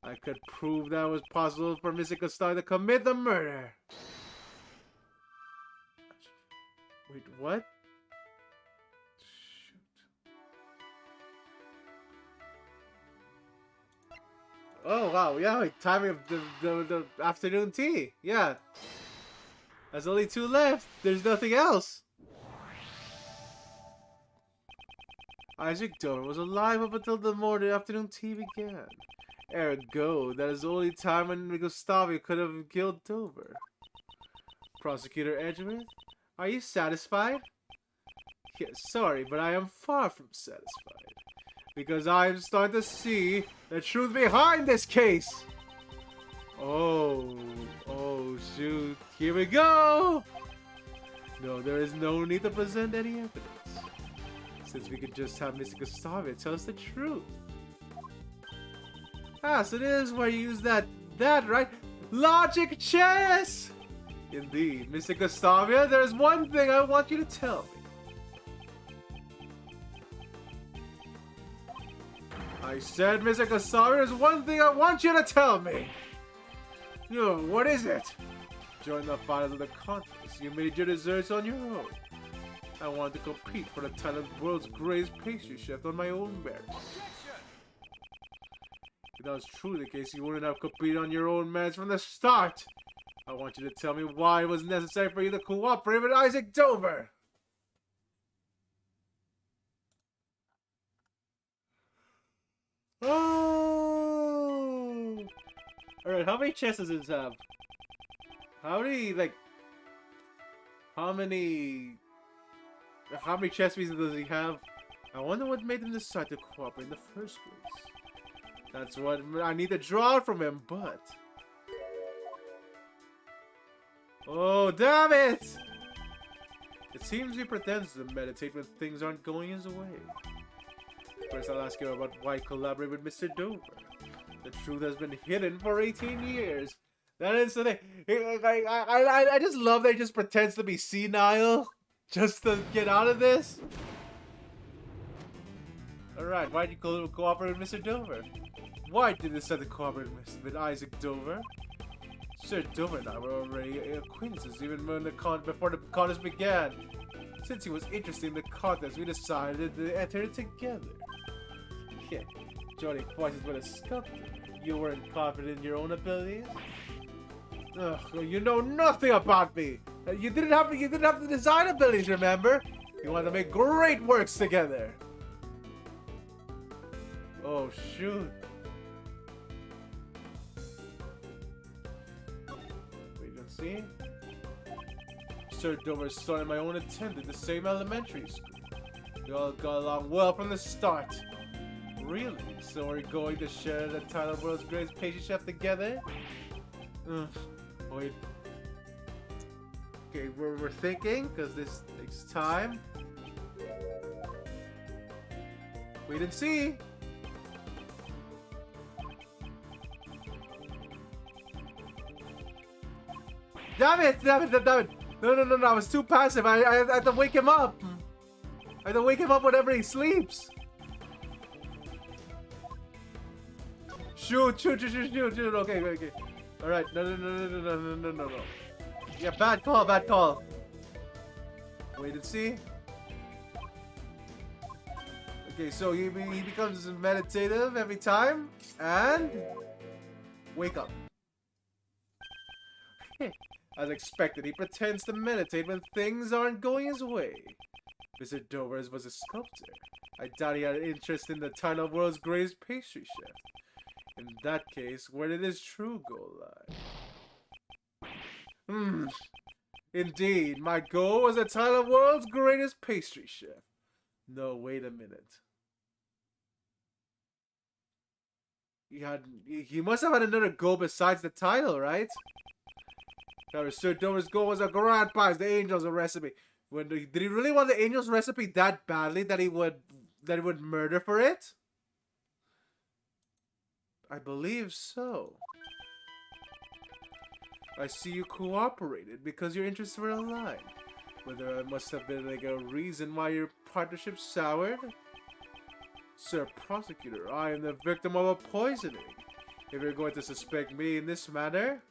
I could prove that it was possible for Mr. Gustavia to commit the murder. Wait, what? Shoot. Oh, wow, yeah, like timing of the afternoon tea. Yeah. There's only 2 left. There's nothing else. Isaac Dover was alive up until the morning afternoon tea began. Ergo, that is the only time when Gustavia could have killed Dover. Prosecutor Edgeworth, are you satisfied? Yes, sorry, but I am far from satisfied. Because I am starting to see the truth behind this case. Oh, shoot. Here we go. No, there is no need to present any evidence, since we could just have Mr. Gustavia tell us the truth. Ah, so this is where you use that, right? Logic chess! Indeed, Mr. Gustavia, there is one thing I want you to tell me. I said, Mr. Kasami, there's one thing I want you to tell me. No, what is it? Join the finals of the contest. You made your desserts on your own. I want to compete for the title of the world's greatest pastry chef on my own merits. If that was truly the case, you wouldn't have competed on your own merits from the start. I want you to tell me why it was necessary for you to cooperate with Isaac Dover. Oh! Alright, how many chests does this have? How many chess pieces does he have? I wonder what made him decide to cooperate in the first place. That's what I need to draw from him, but... Oh, damn it! It seems he pretends to meditate when things aren't going his way. First, I'll ask you about why he collaborated with Mr. Dover. The truth has been hidden for 18 years. That is the thing. I just love that he just pretends to be senile just to get out of this. Alright, why did you cooperate with Mr. Dover? Why did you decide to cooperate with Isaac Dover? Sir Dover and I were already acquaintances even when before the contest began. Since he was interested in the contest, we decided to enter it together. Yeah, joining forces with a sculptor. You weren't confident in your own abilities? Ugh, you know nothing about me. You didn't have the design abilities, remember? You wanted to make great works together. Oh shoot. Wait and see. Sir Dover's son and my own attended the same elementary school. We all got along well from the start. Really? So we're going to share the title of World's Greatest Pastry Chef together? Wait. Okay, we're thinking, because this takes time. Wait and see! Damn it! Damn it! Damn it! No, I was too passive. I had to wake him up. I had to wake him up whenever he sleeps. Shoot. Okay. Alright, no. Yeah, bad call. Wait and see. Okay, so he becomes meditative every time. And... wake up. As expected, he pretends to meditate when things aren't going his way. Mr. Dover was a sculptor. I doubt he had an interest in the title of World's Greatest Pastry Chef. In that case, where did his true goal lie? Indeed, my goal was the title of World's Greatest Pastry Chef. No, wait a minute. He must have had another goal besides the title, right? Sir Dover's goal was a grand prize, the Angel's recipe. Did he really want the Angel's recipe that badly that he would murder for it? I believe so. I see you cooperated because your interests were aligned. Whether there must have been like a reason why your partnership soured? Sir Prosecutor, I am the victim of a poisoning. If you're going to suspect me in this manner,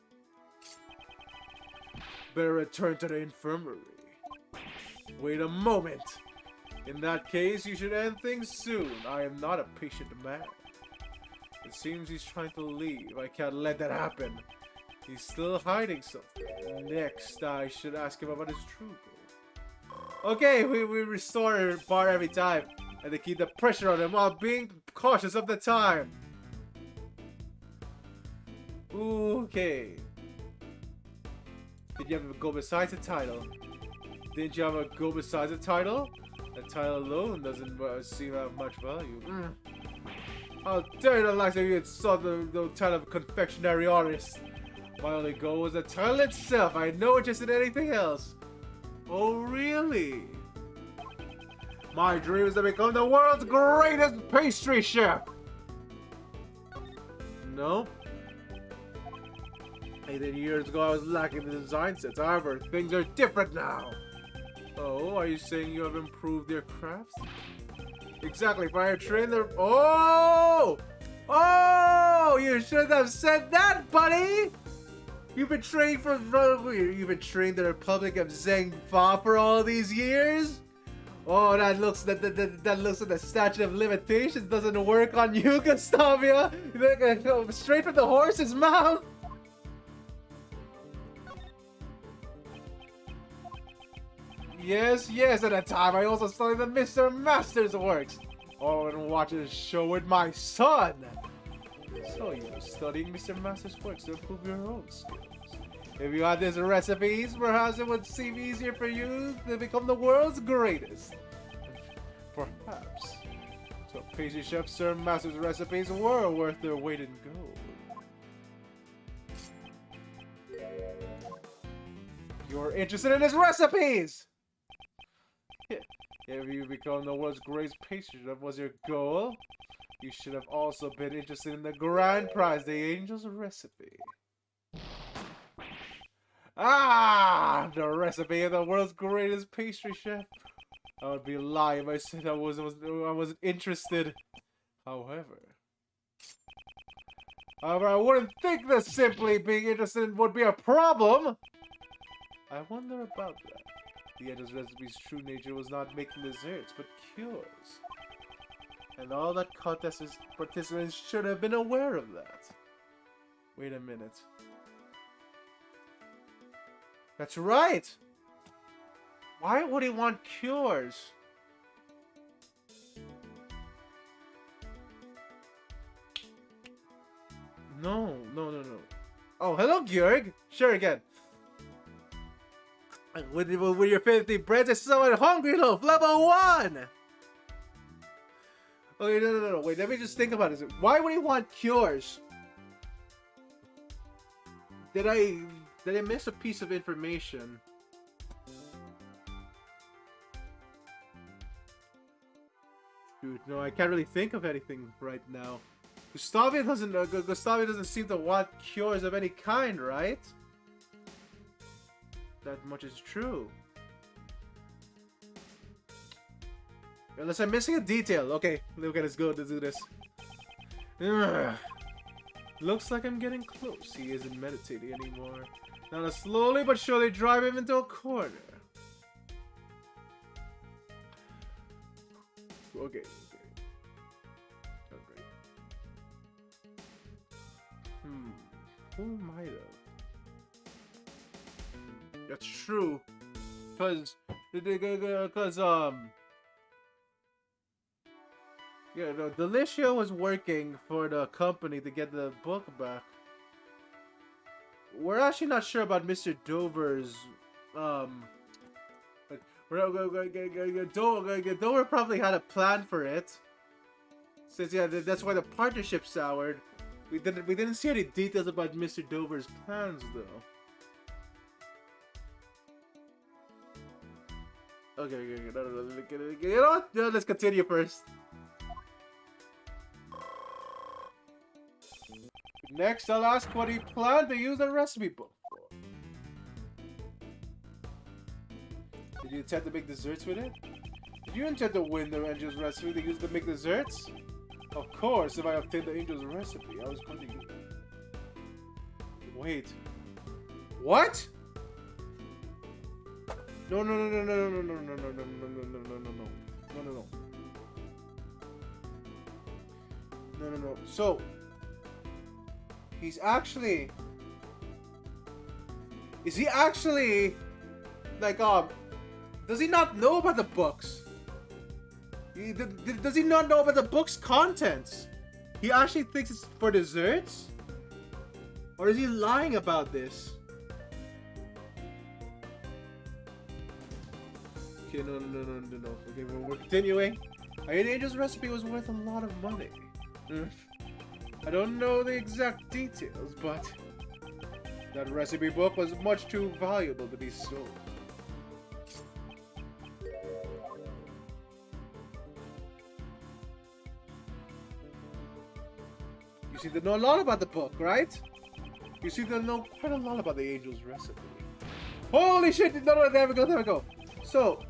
better return to the infirmary. Wait a moment. In that case, you should end things soon. I am not a patient man. It seems he's trying to leave. I can't let that happen. He's still hiding something. Next, I should ask him about his true goal. Okay, we restore bar every time. And to keep the pressure on him while being cautious of the time. Okay. Did you have a goal besides the title? Didn't you have a goal besides the title? The title alone doesn't seem to have much value. How dare the likes of you insult the title of confectionery artist? My only goal was the title itself. I had no interest in anything else. Oh, really? My dream is to become the world's greatest pastry chef. Nope. 18 years ago, I was lacking the design sense. However, things are different now. Oh, are you saying you have improved your crafts? Exactly, fire train the. Oh! Oh! You should have said that, buddy! You've been training you've been training the Republic of Zengfa for all these years? Oh, that looks like the statute of limitations doesn't work on you, Gustavia. You're gonna go straight from the horse's mouth. Yes, at a time I also studied the Mr. Master's works. Oh, and watch a show with my son. So you're studying Mr. Master's works to improve your own skills. If you had these recipes, perhaps it would seem easier for you to become the world's greatest. Perhaps. So pastry chef Sir Master's recipes were worth their weight in gold. You're interested in his recipes! If you become the world's greatest pastry chef was your goal, you should have also been interested in the grand prize, the Angel's Recipe. Ah! The recipe of the world's greatest pastry chef. I would be lying if I said I wasn't interested. However, I wouldn't think that simply being interested would be a problem. I wonder about that. The Angel's Recipe's true nature was not making desserts, but cures. And all that contest participants should have been aware of that. Wait a minute. That's right! Why would he want cures? No. Oh, hello, Georg! Sure, again. With your 50 breads, I summon Hungry Loaf, level 1! Okay, no. Wait, let me just think about this. Why would he want cures? Did I miss a piece of information? Dude, no, I can't really think of anything right now. Gustavia doesn't seem to want cures of any kind, right? That much is true. Unless I'm missing a detail. Okay, let's go. Let's do this. Ugh. Looks like I'm getting close. He isn't meditating anymore. Now to slowly but surely drive him into a corner. Okay. Who might have? That's true. Yeah, no, Delicia was working for the company to get the book back. We're actually not sure about Mr. Dover's, Dover probably had a plan for it. Since, yeah, that's why the partnership soured. We didn't see any details about Mr. Dover's plans, though. Okay, no, you know what? No, let's continue first. Next, I'll ask what he planned to use the recipe book for. Did you intend to make desserts with it? Did you intend to win the Angel's Recipe to use to make desserts? Of course, if I obtained the Angel's Recipe, I was going to use it. Wait. What? No. So, he's actually... Is he actually... Like, does he not know about the books? Does he not know about the book's contents? He actually thinks it's for desserts? Or is he lying about this? Okay, no. Okay, we're continuing. I heard Angel's Recipe was worth a lot of money. I don't know the exact details, but that recipe book was much too valuable to be sold. You seem to know a lot about the book, right? You seem to know quite a lot about the Angel's Recipe. Holy shit! No, there we go. So,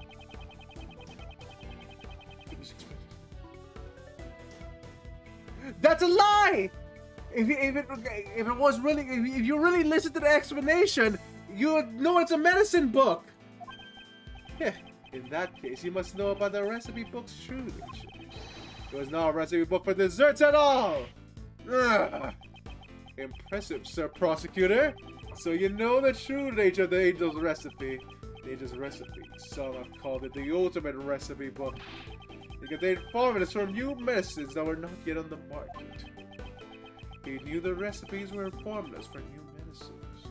That's a lie! If it was really, if you really listen to the explanation, you would know it's a medicine book. Yeah, in that case, you must know about the recipe book's true nature. It was not a recipe book for desserts at all! Ugh. Impressive, Sir Prosecutor. So you know the true nature of the Angel's recipe. The Angel's recipe. Some have called it the ultimate recipe book. It contained formulas for new medicines that were not yet on the market. He knew the recipes were formulas for new medicines.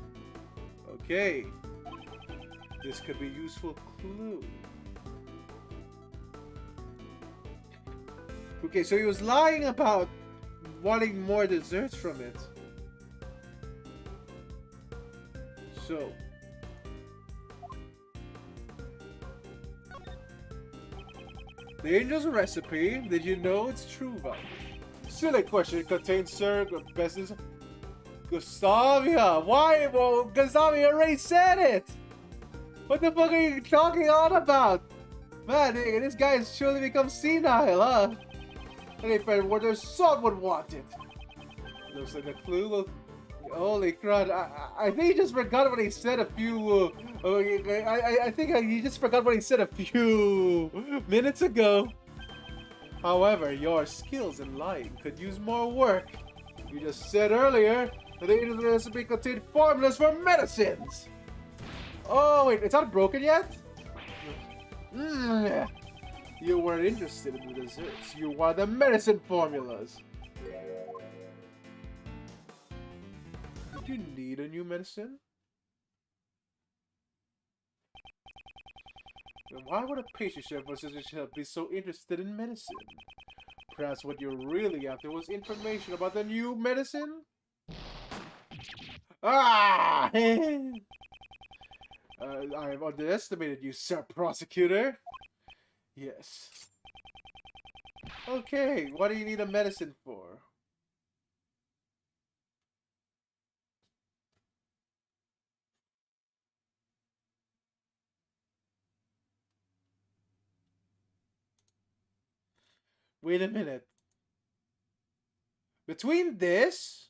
Okay. This could be a useful clue. Okay, so he was lying about wanting more desserts from it. So, the Angel's recipe, did you know it's true value? Silly question. It contains Sir Best's Gustavia. Why? Well, Gustavia already said it. What the fuck are you talking on about? Man, this guy has surely become senile, huh? Any friend where there's son would want it. Looks like a clue will... Holy crud, I think he just forgot what he said a few... I think he just forgot what he said a few minutes ago. However, your skills in lying could use more work. You just said earlier that the Angel's recipe contained formulas for medicines. Oh, wait, it's not broken yet? You weren't interested in the desserts. You want the medicine formulas. Did you need a new medicine? Then why would a pastry chef or sister chef be so interested in medicine? Perhaps what you're really after was information about the new medicine? Ah! I have underestimated you, Sir Prosecutor. Yes. Okay, what do you need a medicine for? Wait a minute. Between this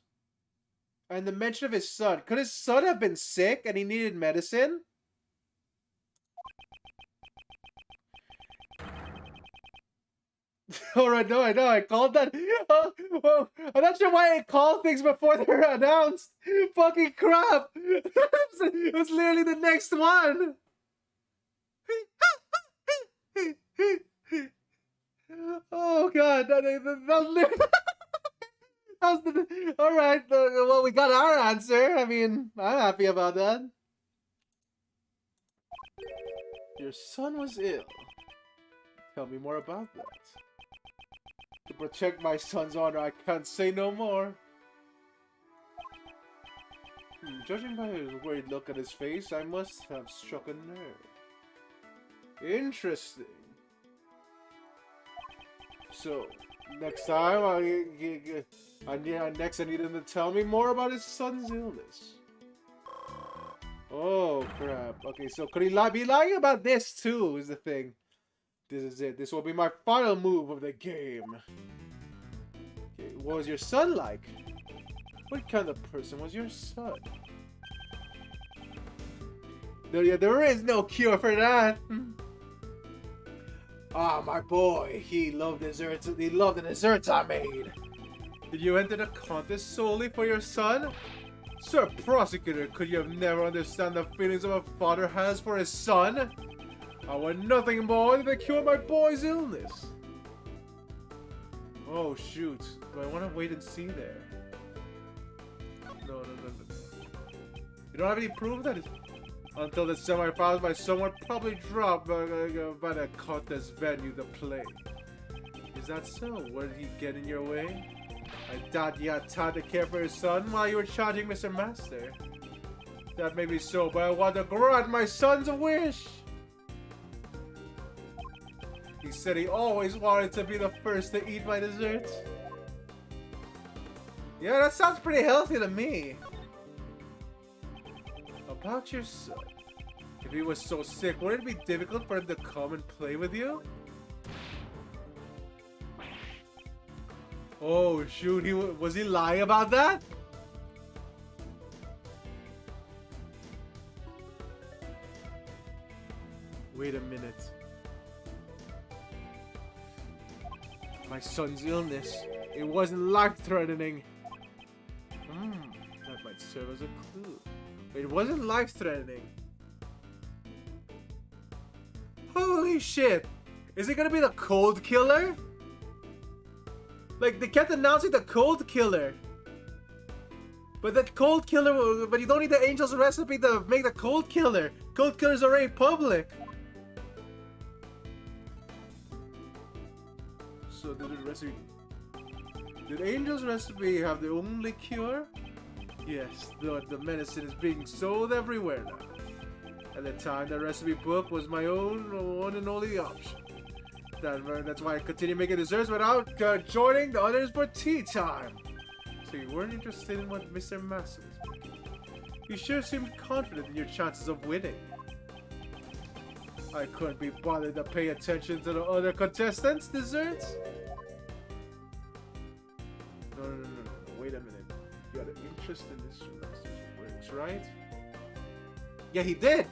and the mention of his son, could his son have been sick and he needed medicine? Alright, no, I know, I called that. Oh, I'm not sure why I call things before they're announced. Fucking crap. It was literally the next one. Oh god, that was alright, well, we got our answer. I mean, I'm happy about that. Your son was ill. Tell me more about that. To protect my son's honor, I can't say no more. Judging by his worried look at his face, I must have struck a nerve. Interesting. So, next time, I need him to tell me more about his son's illness. Oh, crap. Okay, so could he be lying about this, too, is the thing. This is it. This will be my final move of the game. Okay, what was your son like? What kind of person was your son? No, yeah, there is no cure for that. Ah, my boy, he loved desserts. He loved the desserts I made. Did you enter the contest solely for your son? Sir Prosecutor, could you have never understand the feelings of a father has for his son? I want nothing more than to cure my boy's illness. Oh shoot, do I want to wait and see there? No. You don't have any proof that it's... Until the semifinals, my son would probably drop by the contest venue to play. Is that so? What did he get in your way? I doubt you had time to care for his son while you were charging Mr. Master. That may be so, but I want to grant my son's wish. He said he always wanted to be the first to eat my desserts. Yeah, that sounds pretty healthy to me. About your son. If he was so sick, would it be difficult for him to come and play with you? Oh shoot, was he lying about that? Wait a minute. My son's illness. It wasn't life-threatening. That might serve as a clue. It wasn't life-threatening. Holy shit! Is it gonna be the cold killer? Like, they kept announcing the cold killer. But that cold killer, but you don't need the angel's recipe to make the cold killer. Cold killer's already public. So did the recipe... Did angel's recipe have the only cure? Yes, the medicine is being sold everywhere now. At the time, the recipe book was my own one and only option. That's why I continue making desserts without joining the others for tea time. So you weren't interested in what Mr. Master was making. You sure seemed confident in your chances of winning. I couldn't be bothered to pay attention to the other contestants' desserts. No. Wait a minute. You had an interest in this Master's works, right? Yeah, he did.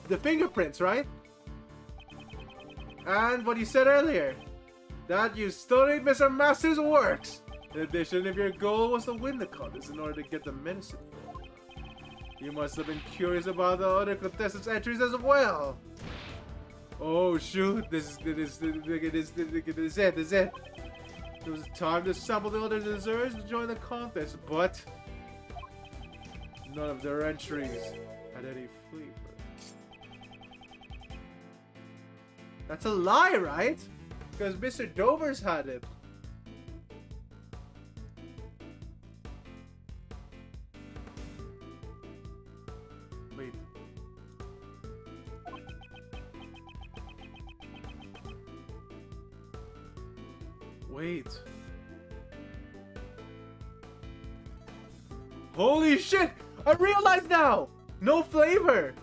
The fingerprints, right? And what you said earlier, that you studied Mr. Master's works. In addition, if your goal was to win the contest in order to get the medicine, you must have been curious about the other contestants' entries as well. Oh shoot! This is it. It was time to sample the other desserts to join the contest, but none of their entries had any flavor. That's a lie, right? Because Mr. Dover's had it. Wait. Wait. Holy shit! I realize now! No flavor!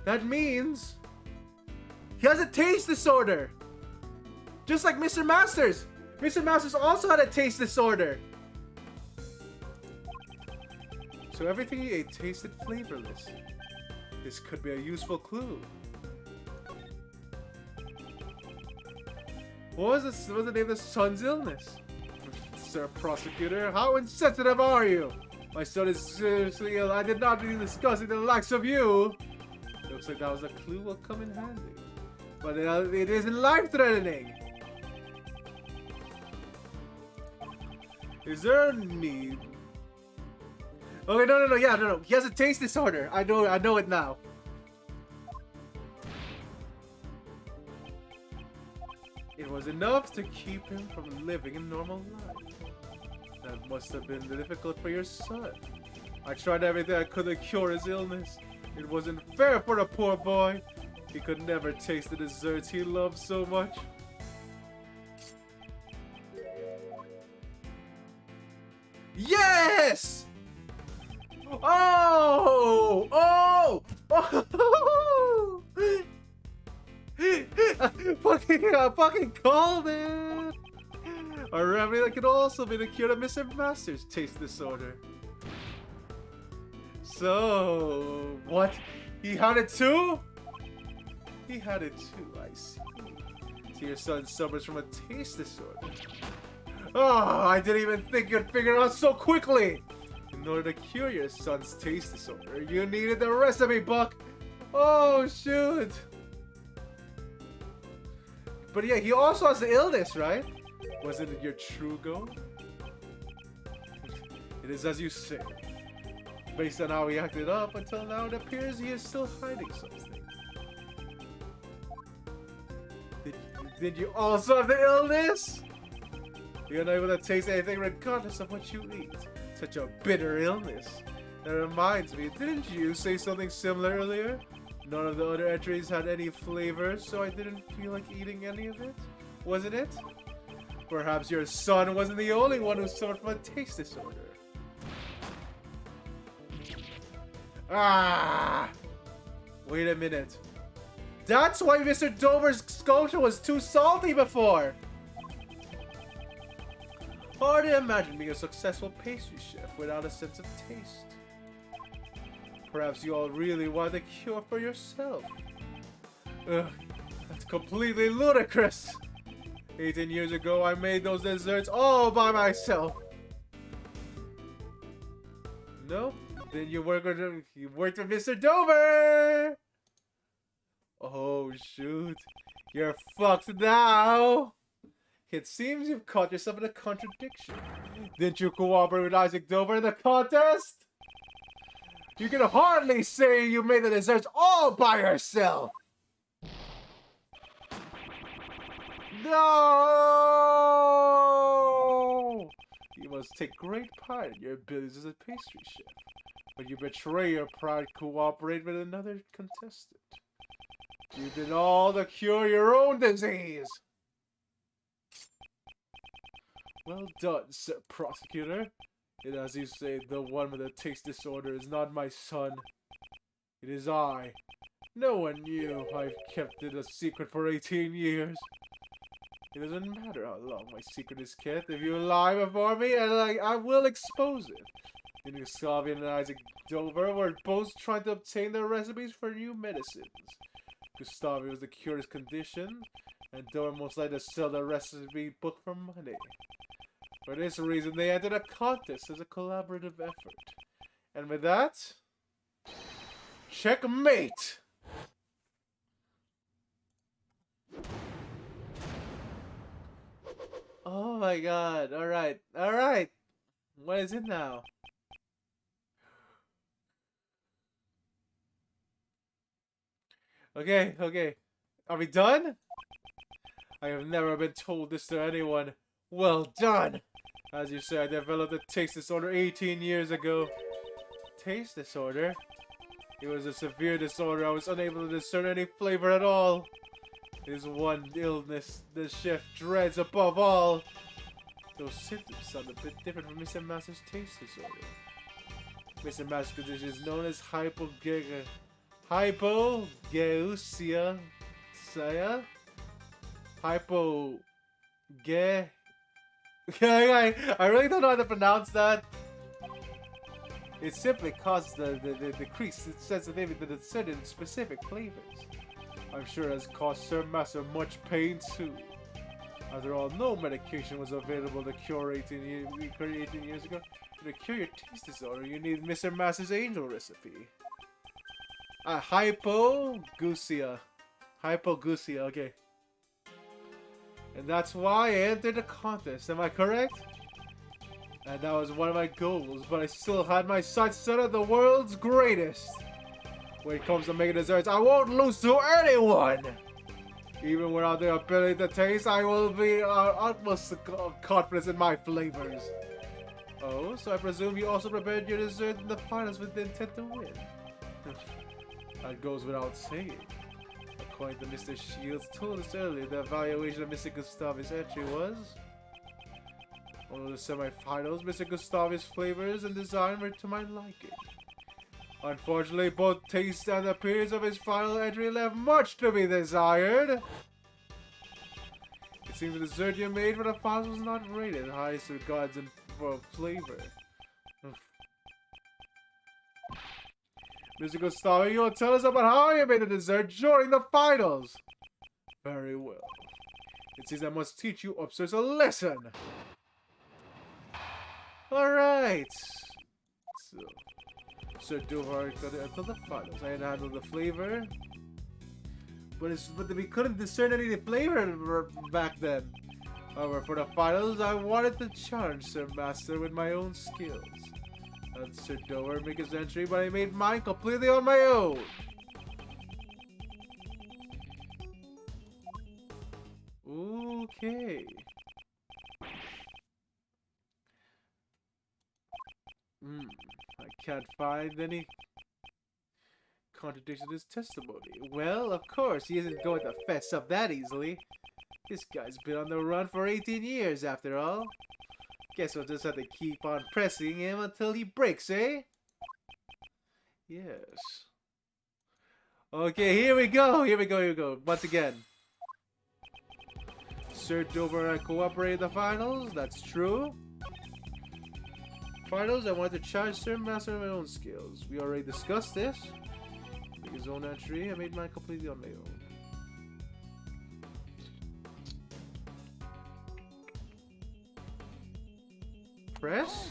That means he has a taste disorder! Just like Mr. Masters! Mr. Masters also had a taste disorder! So everything he ate tasted flavorless. This could be a useful clue. What was the name of the son's illness? Sir Prosecutor, how insensitive are you? My son is seriously ill. I did not be discussing the likes of you. Looks like that was a clue will come in handy. But it isn't life-threatening. Is there a need? Okay, no. Yeah, no. He has a taste disorder. I know it now. It was enough to keep him from living a normal life. That must have been difficult for your son. I tried everything I could to cure his illness. It wasn't fair for the poor boy. He could never taste the desserts he loved so much. Yes! Oh! I fucking called it! A remedy that could also be the cure to Mr. Master's taste disorder. So, what? He had it too? He had it too, I see. So your son suffers from a taste disorder. Oh, I didn't even think you'd figure it out so quickly! In order to cure your son's taste disorder, you needed the recipe book! Oh, shoot! But yeah, he also has the illness, right? Wasn't it your true goal? It is as you say. Based on how he acted up until now, it appears he is still hiding something. Did you also have the illness? You're not able to taste anything regardless of what you eat. Such a bitter illness. That reminds me, didn't you say something similar earlier? None of the other entries had any flavor, so I didn't feel like eating any of it? Wasn't it? Perhaps your son wasn't the only one who suffered from a taste disorder. Ah! Wait a minute. That's why Mr. Dover's sculpture was too salty before! Hard to imagine being a successful pastry chef without a sense of taste. Perhaps you all really want the cure for yourself. Ugh, that's completely ludicrous! 18 years ago, I made those desserts all by myself. No? Then you worked with Mr. Dover! Oh, shoot. You're fucked now! It seems you've caught yourself in a contradiction. Didn't you cooperate with Isaac Dover in the contest? You can hardly say you made the desserts all by yourself! No! You must take great pride in your abilities as a pastry chef. When you betray your pride, cooperate with another contestant. You did all to cure your own disease! Well done, Sir Prosecutor. And as you say, the one with a taste disorder is not my son. It is I. No one knew. I've kept it a secret for 18 years. It doesn't matter how long my secret is kept. If you lie before me, I will expose it. And Gustavian and Isaac Dover were both trying to obtain their recipes for new medicines. Gustavian was to cure his condition, and Dover most likely to sell the recipe book for money. For this reason, they entered a contest as a collaborative effort. And with that, checkmate! Oh my god, alright, alright! What is it now? Okay, okay. Are we done? I have never been told this to anyone. Well done! As you say, I developed a taste disorder 18 years ago. Taste disorder? It was a severe disorder. I was unable to discern any flavor at all. It is one illness the chef dreads above all. Those symptoms sound a bit different from Mr. Master's taste disorder. Mr. Master's condition is known as hypogeusia. I really don't know how to pronounce that. It simply causes the decreased sensitivity to certain specific flavors. I'm sure it has caused Sir Master much pain too. After all, no medication was available to cure 18 years ago. To cure your taste disorder, you need Mr. Master's angel recipe. Hypogeusia. Hypogeusia, okay. And that's why I entered the contest, am I correct? And that was one of my goals, but I still had my sights set on the world's greatest. When it comes to making desserts, I won't lose to anyone! Even without the ability to taste, I will be utmost confident in my flavors. Oh, so I presume you also prepared your dessert in the finals with the intent to win. That goes without saying. According to Mr. Shields told us earlier, the evaluation of Mr. Gustavi's entry was... Over the semi-finals, Mr. Gustavi's flavors and design were to my liking. Unfortunately, both taste and appearance of his final entry left much to be desired. It seems the dessert you made for the finals was not rated highest regards in for flavor. Mr. Gustavo, you will tell us about how you made the dessert during the finals. Very well. It seems I must teach you upstairs a lesson. Alright. So, Sir Dover got it until the finals. I had handled the flavor. But we couldn't discern any flavor back then. However, for the finals, I wanted to challenge Sir Master with my own skills. And Sir Dover make his entry, but I made mine completely on my own. Okay. I can't find any contradiction in his testimony. Well, of course, he isn't going to fess up that easily. This guy's been on the run for 18 years, after all. Guess we'll just have to keep on pressing him until he breaks, eh? Yes. Okay, here we go. Here we go. Once again. Sir Dover and I cooperated in the finals. That's true. finals, I want to challenge certain master of my own skills. We already discussed this. Make his own entry. I made mine completely on my own. Press?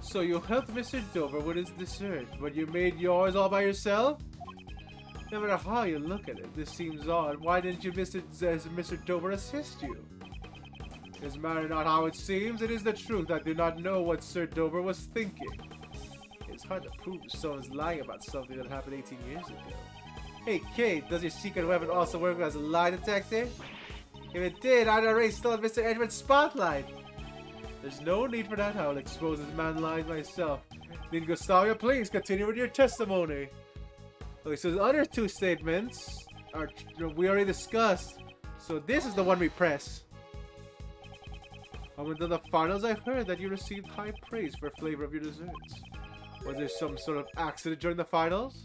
So you helped Mr. Dover with his dessert, but you made yours all by yourself? No matter how you look at it, this seems odd. Why didn't you Mr. Dover assist you? It's matter not how it seems, it is the truth. I do not know what Sir Dover was thinking. It's hard to prove if someone's lying about something that happened 18 years ago. Hey Kate, does your secret weapon also work as a lie detector? If it did, I'd already stolen Mr. Edward's spotlight. There's no need for that. I'll expose this man lies myself. Then Gustavia, please continue with your testimony. Okay, so the other two statements are we already discussed. So this is the one we press. Until the finals, I heard that you received high praise for flavor of your desserts. Was there some sort of accident during the finals?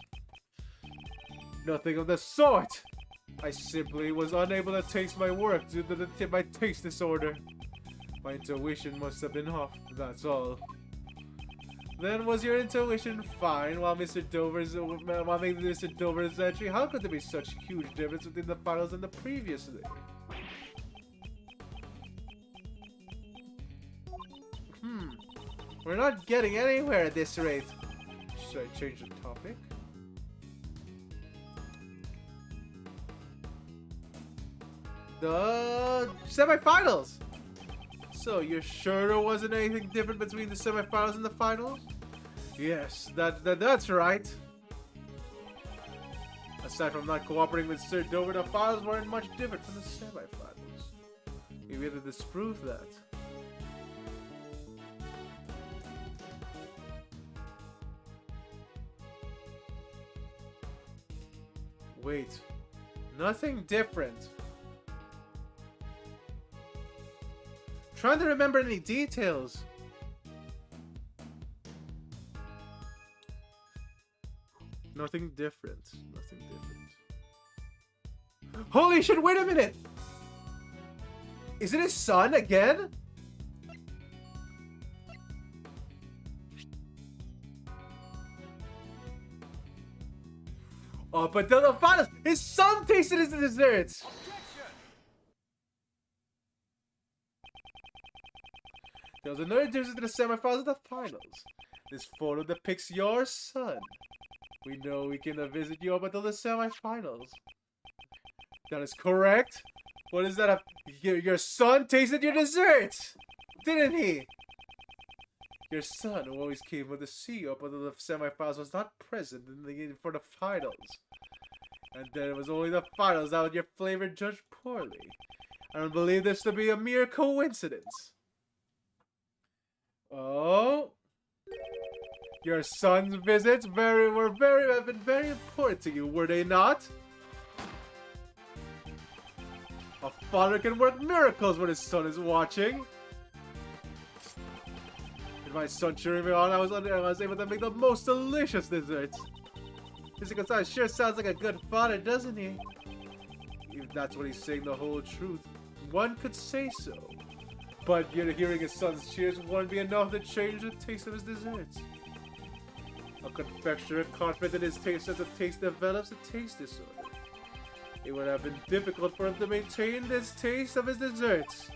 Nothing of the sort! I simply was unable to taste my work due to my taste disorder. My intuition must have been off, that's all. Then was your intuition fine while making Mr. Dover's entry? How could there be such huge difference between the finals and the previous day? We're not getting anywhere at this rate. Should I change the topic? The semifinals! So, you're sure there wasn't anything different between the semifinals and the finals? Yes, that's right. Aside from not cooperating with Sir Dover, the finals weren't much different from the semifinals. You either disprove that. Wait, nothing different. Trying to remember any details. Nothing different. Nothing different. Holy shit, wait a minute! Is it his son again? Oh, but the finals! His son tasted his desserts! There was another difference in the semifinals and the finals. This photo depicts your son. We know we cannot visit you up until the semifinals. That is correct. What is that? Your son tasted your desserts! Didn't he? Your son, who always came with the sea up until the semifinals, was not present for the finals. And then it was only the finals that your flavor judged poorly. I don't believe this to be a mere coincidence. Oh, your son's visits have been very important to you, were they not? A father can work miracles when his son is watching. With my son cheering me on, I was able to make the most delicious desserts. Mr. Gonzalez sure sounds like a good father, doesn't he? If that's what he's saying, the whole truth, one could say so. But hearing his son's cheers won't be enough to change the taste of his desserts. A confectioner confident in his taste as the taste develops a taste disorder. It would have been difficult for him to maintain this taste of his desserts.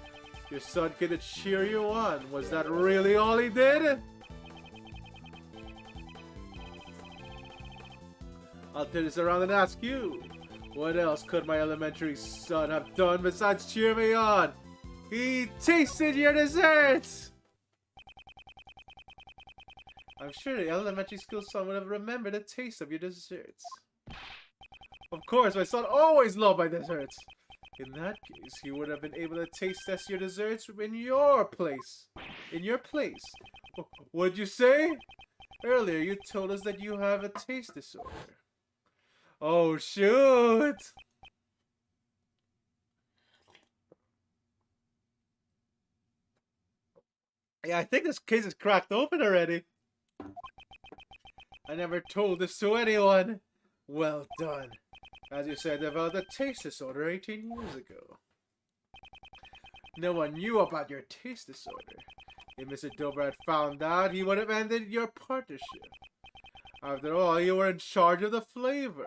Your son came to cheer you on. Was that really all he did? I'll turn this around and ask you. What else could my elementary son have done besides cheer me on? He tasted your desserts! I'm sure the elementary school son would have remembered the taste of your desserts. Of course, my son always loved my desserts. In that case, he would have been able to taste test your desserts in your place. In your place. What'd you say? Earlier, you told us that you have a taste disorder. Oh, shoot! Yeah, I think this case is cracked open already. I never told this to anyone. Well done. As you said, I developed a taste disorder 18 years ago. No one knew about your taste disorder. If Mr. Dover had found out, he would have ended your partnership. After all, you were in charge of the flavor.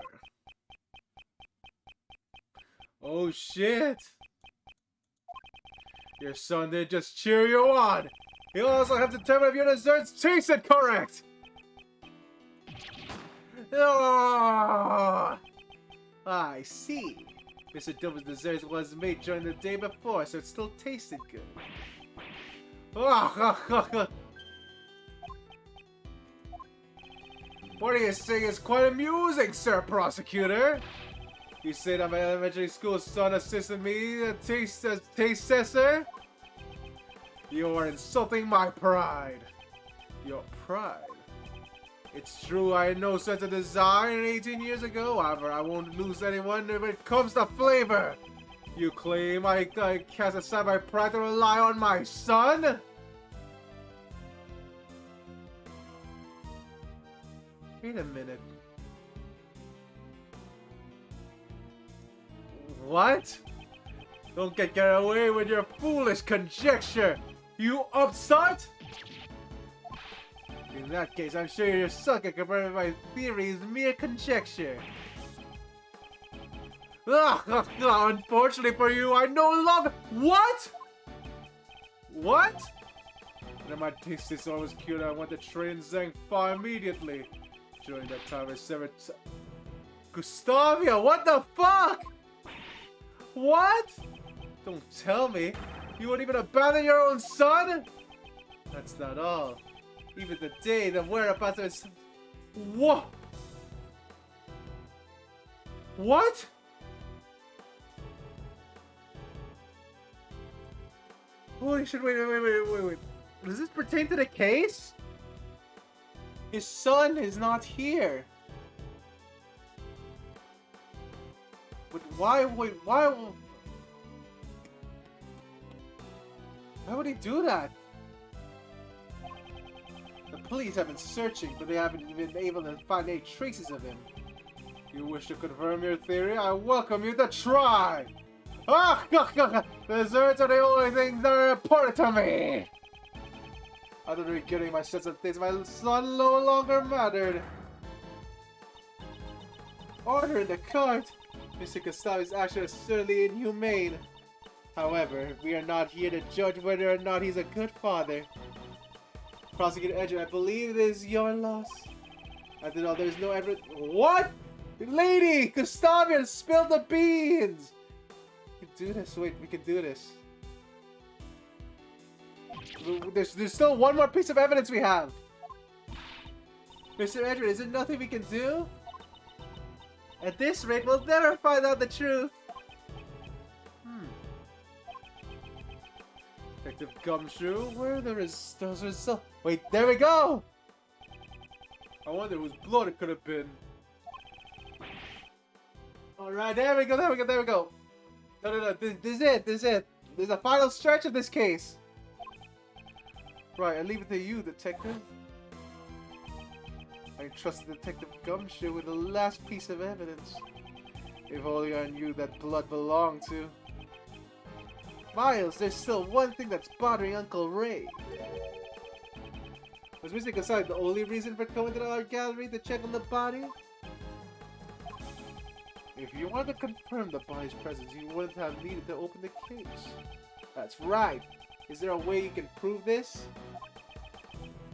Oh shit! Your son didn't just cheer you on. He also had to determine if your desserts tasted correct. Oh, I see. Mr. Dover's desserts was made during the day before, so it still tasted good. What are you saying is quite amusing, Sir Prosecutor? You say that my elementary school son assisted me as taste tester? You are insulting my pride. Your pride? It's true I had no sense of design 18 years ago, however, I won't lose anyone when it comes to flavor. You claim I cast aside my pride to rely on my son? Wait a minute. What? Don't get away with your foolish conjecture, you upstart! In that case, I'm sure your son can confirm my theory is mere conjecture. Unfortunately for you, I no longer— What? What? When my taste disorder was cured, I went to train Zhang Fa immediately. During that time, I severed— Gustavia, what the fuck? What? Don't tell me. You wouldn't even abandon your own son? That's not all. Even the day the whereabouts of his— What? What? Holy shit, wait. Does this pertain to the case? His son is not here. But why would he do that? The police have been searching, but they haven't been able to find any traces of him. You wish to confirm your theory? I welcome you to try! Desserts are the only things that are important to me! After regaining my sense of things, my son no longer mattered. Order in the cart! Mr. Gustavi's action is certainly inhumane. However, we are not here to judge whether or not he's a good father. Prosecutor Edger, I believe it is your loss. After all, there's no evidence— What? Lady! Gustavia spilled the beans! We can do this. Wait, we can do this. There's still one more piece of evidence we have. Mr. Edger, is there nothing we can do? At this rate, we'll never find out the truth. Detective Gumshoe, where there is those results? Wait, there we go! I wonder whose blood it could have been. Alright, there we go. No, this is it. There's a final stretch of this case. Right, I leave it to you, Detective. I trust Detective Gumshoe with the last piece of evidence. If only I knew that blood belonged to. Miles, there's still one thing that's bothering Uncle Ray. Was Mr. Gustavi the only reason for coming to the art gallery to check on the body? If you wanted to confirm the body's presence, you wouldn't have needed to open the case. That's right. Is there a way you can prove this?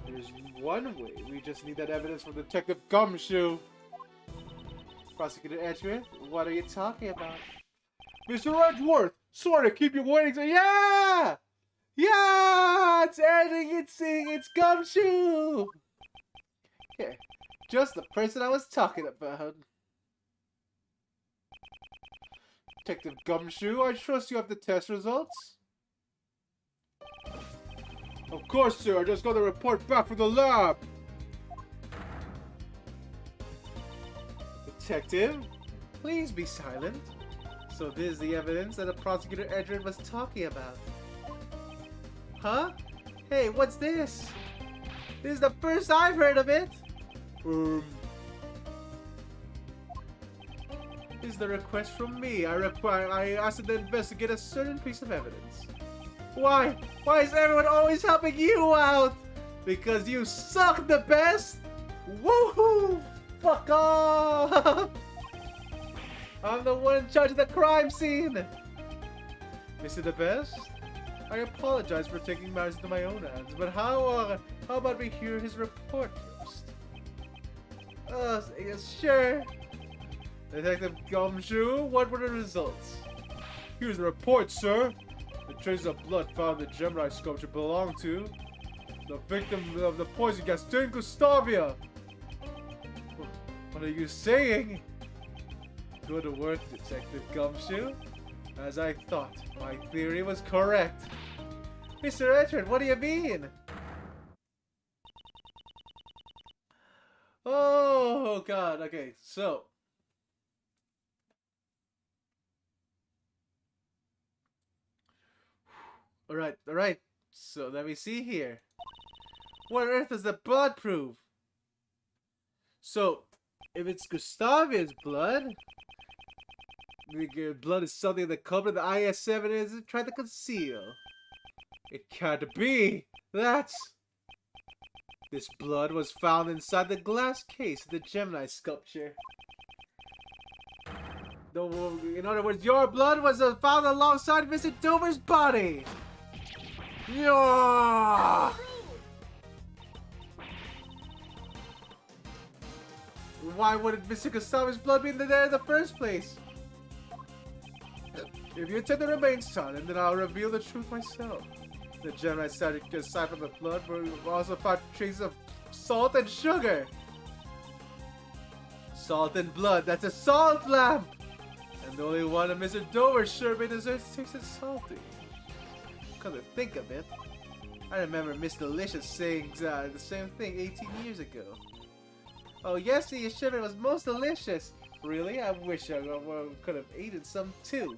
There's one way. We just need that evidence from Detective Gumshoe. Prosecutor Edgeworth, what are you talking about? Mr. Edgeworth! Sorry to keep you waiting. So yeah! Yeah! It's ending. It's Gumshoe! Yeah, just the person I was talking about. Detective Gumshoe, I trust you have the test results. Of course, sir. I just got the report back from the lab. Detective, please be silent. So this is the evidence that the prosecutor Edred was talking about. Huh? Hey, what's this? This is the first I've heard of it. This is the request from me. I asked them to investigate a certain piece of evidence. Why? Why is everyone always helping you out? Because you suck the best? Woohoo! Fuck off! I'm the one in charge of the crime scene! Mr. The Best? I apologize for taking matters into my own hands, but how about we hear his report first? Sure. Detective Gumshoe, what were the results? Here's the report, sir. The traces of blood found in the Gemini sculpture belong to the victim of the poison gas during Gustavia. What are you saying? Good work, Detective Gumshoe. As I thought, my theory was correct. Mr. Richard, what do you mean? Oh, God. Okay, so. Alright. So, let me see here. What on earth does the blood prove? So, if it's Gustavia's blood, the blood is something the cover of the IS-7 is trying to conceal. It can't be! This blood was found inside the glass case of the Gemini sculpture. In other words, your blood was found alongside Mr. Dover's body! Yeah! Why wouldn't Mr. Gustavio's blood be there in the first place? If you intend to remain silent, then I'll reveal the truth myself. The Gemini started aside from the blood, but we also found traces of salt and sugar. Salt and blood, that's a salt lamp! And only one of Mr. Dover's sherbet desserts tasted salty. Come to think of it, I remember Miss Delicious saying the same thing 18 years ago. Oh yes, your sherbet was most delicious. Really? I wish I could have eaten some too.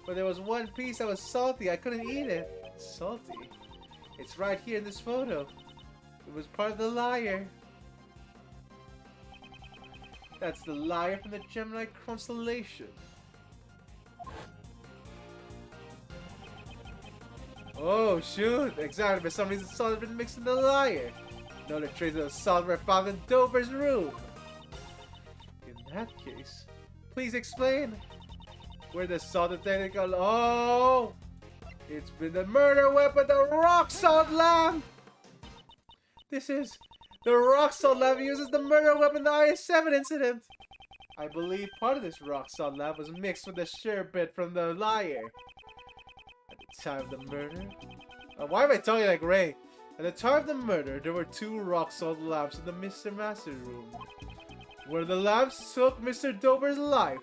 But there was one piece that was salty. I couldn't eat it. Salty? It's right here in this photo. It was part of the lyre. That's the lyre from the Gemini constellation. Oh shoot! Exactly. For some reason, salt had been mixed in the lyre. Another traces of salt were found in Dover's room. In that case, please explain. Where the salt detector got? Oh! It's been the murder weapon, the rock salt lamp! This is the rock salt lamp uses the murder weapon, the IS-7 incident. I believe part of this rock salt lamp was mixed with the sherbet from the lyre. At the time of the murder... why am I telling you like Ray? At the time of the murder, there were 2 rock salt lamps in the Mr. Master's room, where the lamps took Mr. Dover's life.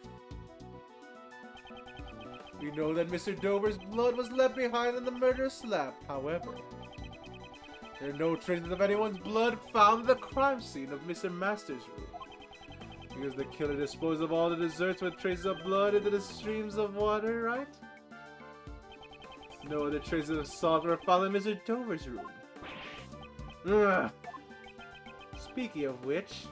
We know that Mr. Dover's blood was left behind in the murderous lamp. However, there are no traces of anyone's blood found in the crime scene of Mr. Master's room, because the killer disposed of all the desserts with traces of blood into the streams of water, right? No other traces of salt were found in Mr. Dover's room. Ugh. Speaking of which,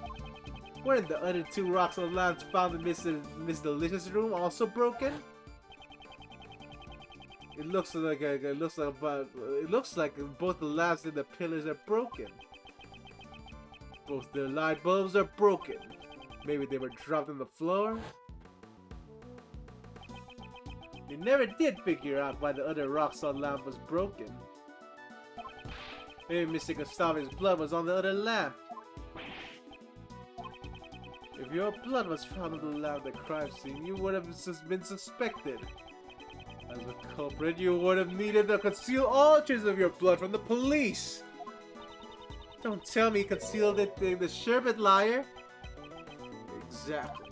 weren't the other 2 rocks and lamps found in Miss Delicious' room also broken? It looks like both the lamps and the pillars are broken. Both the light bulbs are broken. Maybe they were dropped on the floor. They never did figure out why the other rock salt lamp was broken. Maybe Mr. Gustavio's blood was on the other lamp. If your blood was found on the lamp at the crime scene, you would have been suspected. As a culprit, you would have needed to conceal all traces of your blood from the police. Don't tell me you concealed it in the sherbet lyre. Exactly.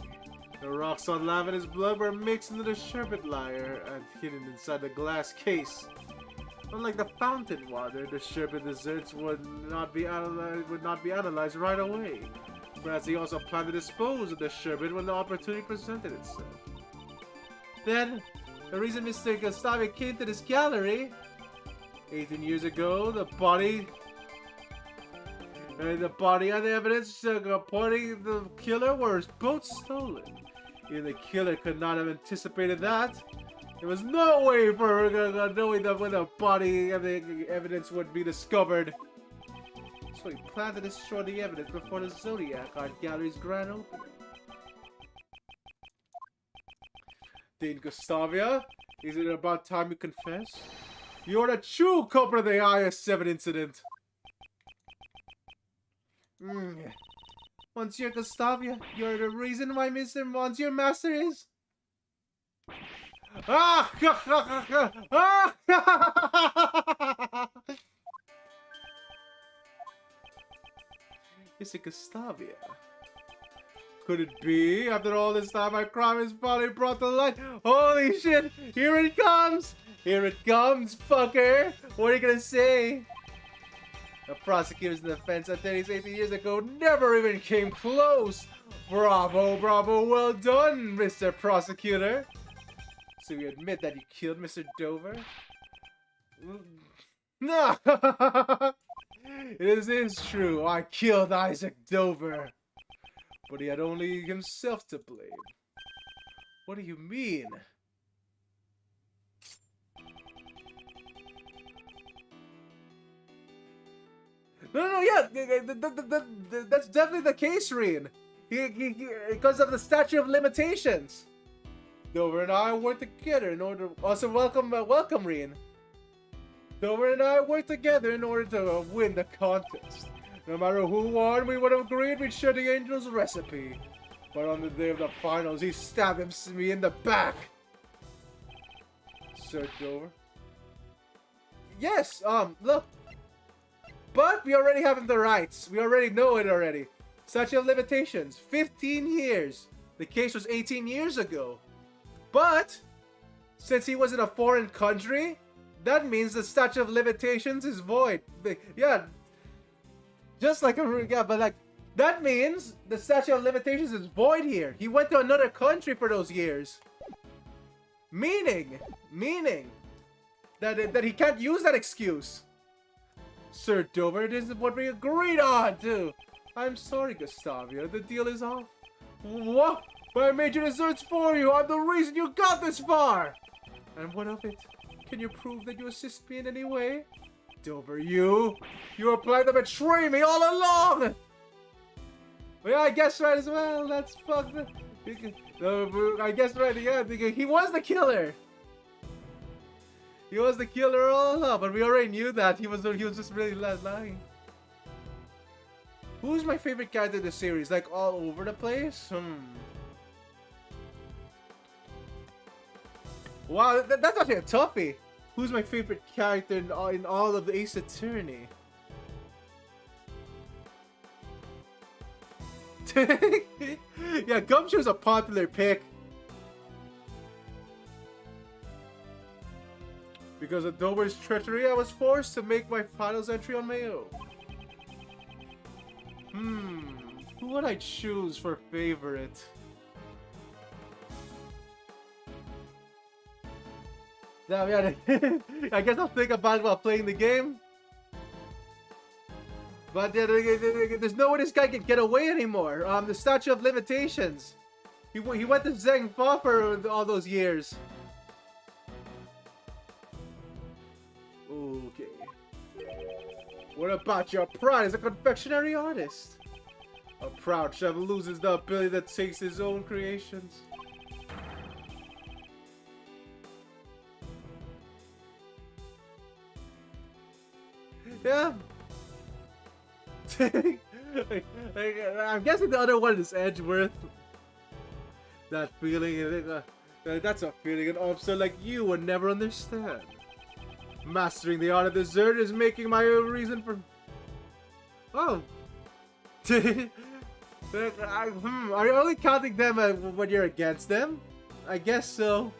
The rock salt lamp and his blood were mixed into the sherbet lyre and hidden inside the glass case. Unlike the fountain water, the sherbet desserts would not be analyzed right away. Perhaps he also planned to dispose of the sherbet when the opportunity presented itself. Then, the reason Mr. Gustavio came to this gallery 18 years ago, the body and the evidence supporting the killer were both stolen. Even the killer could not have anticipated that. There was no way for knowing that when the body evidence would be discovered. So he planned to destroy the evidence before the Zodiac Art Gallery's grand opening. Dean Gustavia, is it about time you confess? You're the true culprit of the IS-7 incident. Monsieur Gustavia, you're the reason why Monsieur Master is... Ah! Is it Gustavia? Could it be? After all this time, my crime is finally brought to light. Holy shit! Here it comes! Here it comes, fucker! What are you gonna say? The prosecutors in the defense that 18 years ago never even came close! Bravo, bravo, well done, Mr. Prosecutor! So you admit that you killed Mr. Dover? No! It is true, I killed Isaac Dover. But he had only himself to blame. What do you mean? No, yeah, that's definitely the case, Reen. Because of the statute of limitations. Dover and I worked together in order. Also, welcome, Reen. Dover and I worked together in order to win the contest. No matter who won, we would have agreed we'd share the Angel's recipe. But on the day of the finals, he stabbed me in the back. Sir Dover. Yes, look. But we already have the rights. We already know it already. Statute of limitations, 15 years. The case was 18 years ago. But, since he was in a foreign country, that means the statute of limitations is void. Yeah, just like but like, that means the statute of limitations is void here. He went to another country for those years. Meaning that he can't use that excuse. Sir Dover, this is what we agreed on, too. I'm sorry, Gustavia. The deal is off. What? But I made your desserts for you. I'm the reason you got this far. And what of it? Can you prove that you assist me in any way? Dover, you were planning to betray me all along. Well, yeah, I guess right as well. That's fucked up. I guess right, yeah. He was the killer. He was the killer all along, but we already knew that. He was just really lying. Who's my favorite character in the series? Like, all over the place? Wow, that's actually a toughie. Who's my favorite character in all of the Ace Attorney? Yeah, Gumshoe's a popular pick. Because of Dover's treachery, I was forced to make my finals entry on my own. Who would I choose for favorite? Yeah, I guess I'll think about it while playing the game. But there's no way this guy can get away anymore. The statute of limitations. He went to Zheng Fa for all those years. Okay. What about your pride as a confectionery artist? A proud chef loses the ability to taste his own creations. Yeah. I'm guessing the other one is Edgeworth. That feeling, that's a feeling an officer like you would never understand. Mastering the art of dessert is making my own reason for... Oh. Are you only counting them when you're against them? I guess so.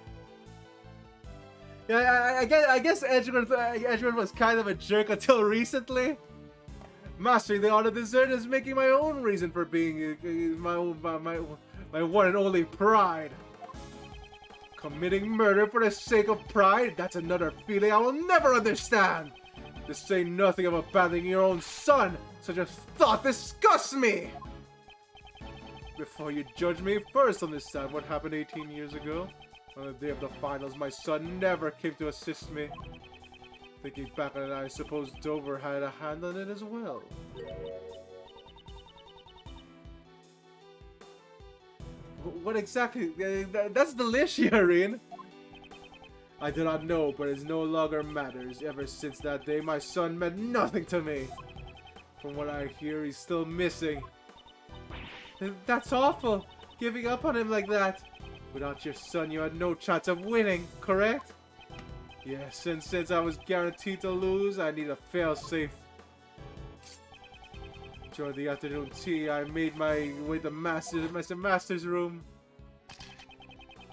Yeah, I guess Edgeworth was kind of a jerk until recently. Mastering the art of dessert is making my own reason for being my one and only pride. Committing murder for the sake of pride? That's another feeling I will never understand. To say nothing of abandoning your own son. Such a thought disgusts me. Before you judge me, first understand what happened 18 years ago. On the day of the finals, my son never came to assist me. Thinking back on it, I suppose Dover had a hand on it as well. What exactly? That's Delicia, Rin. I do not know, but it no longer matters. Ever since that day, my son meant nothing to me. From what I hear, he's still missing. That's awful, giving up on him like that. Without your son, you had no chance of winning, correct? Yes, and since I was guaranteed to lose, I need a fail-safe. During the afternoon tea, I made my way to Master's room.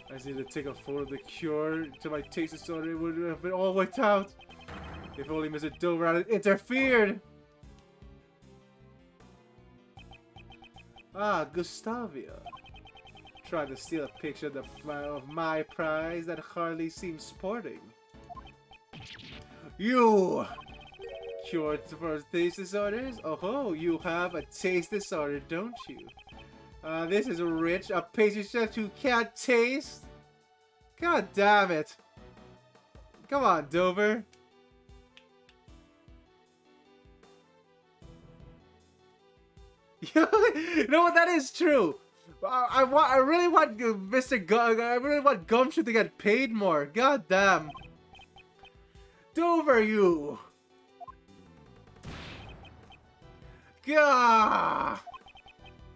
I just need to take a photo of the cure to my taste disorder. It would have been all wiped out. If only Mr. Dover had interfered. Ah, Gustavia. Trying to steal a picture of my prize that hardly seems sporting. You! Cured for taste disorders? Oh, you have a taste disorder, don't you? This is rich. A pastry chef who can't taste? God damn it. Come on, Dover. You know what? That is true. I really want I really want Gumshoe to get paid more. God damn. Dover, you. Gah!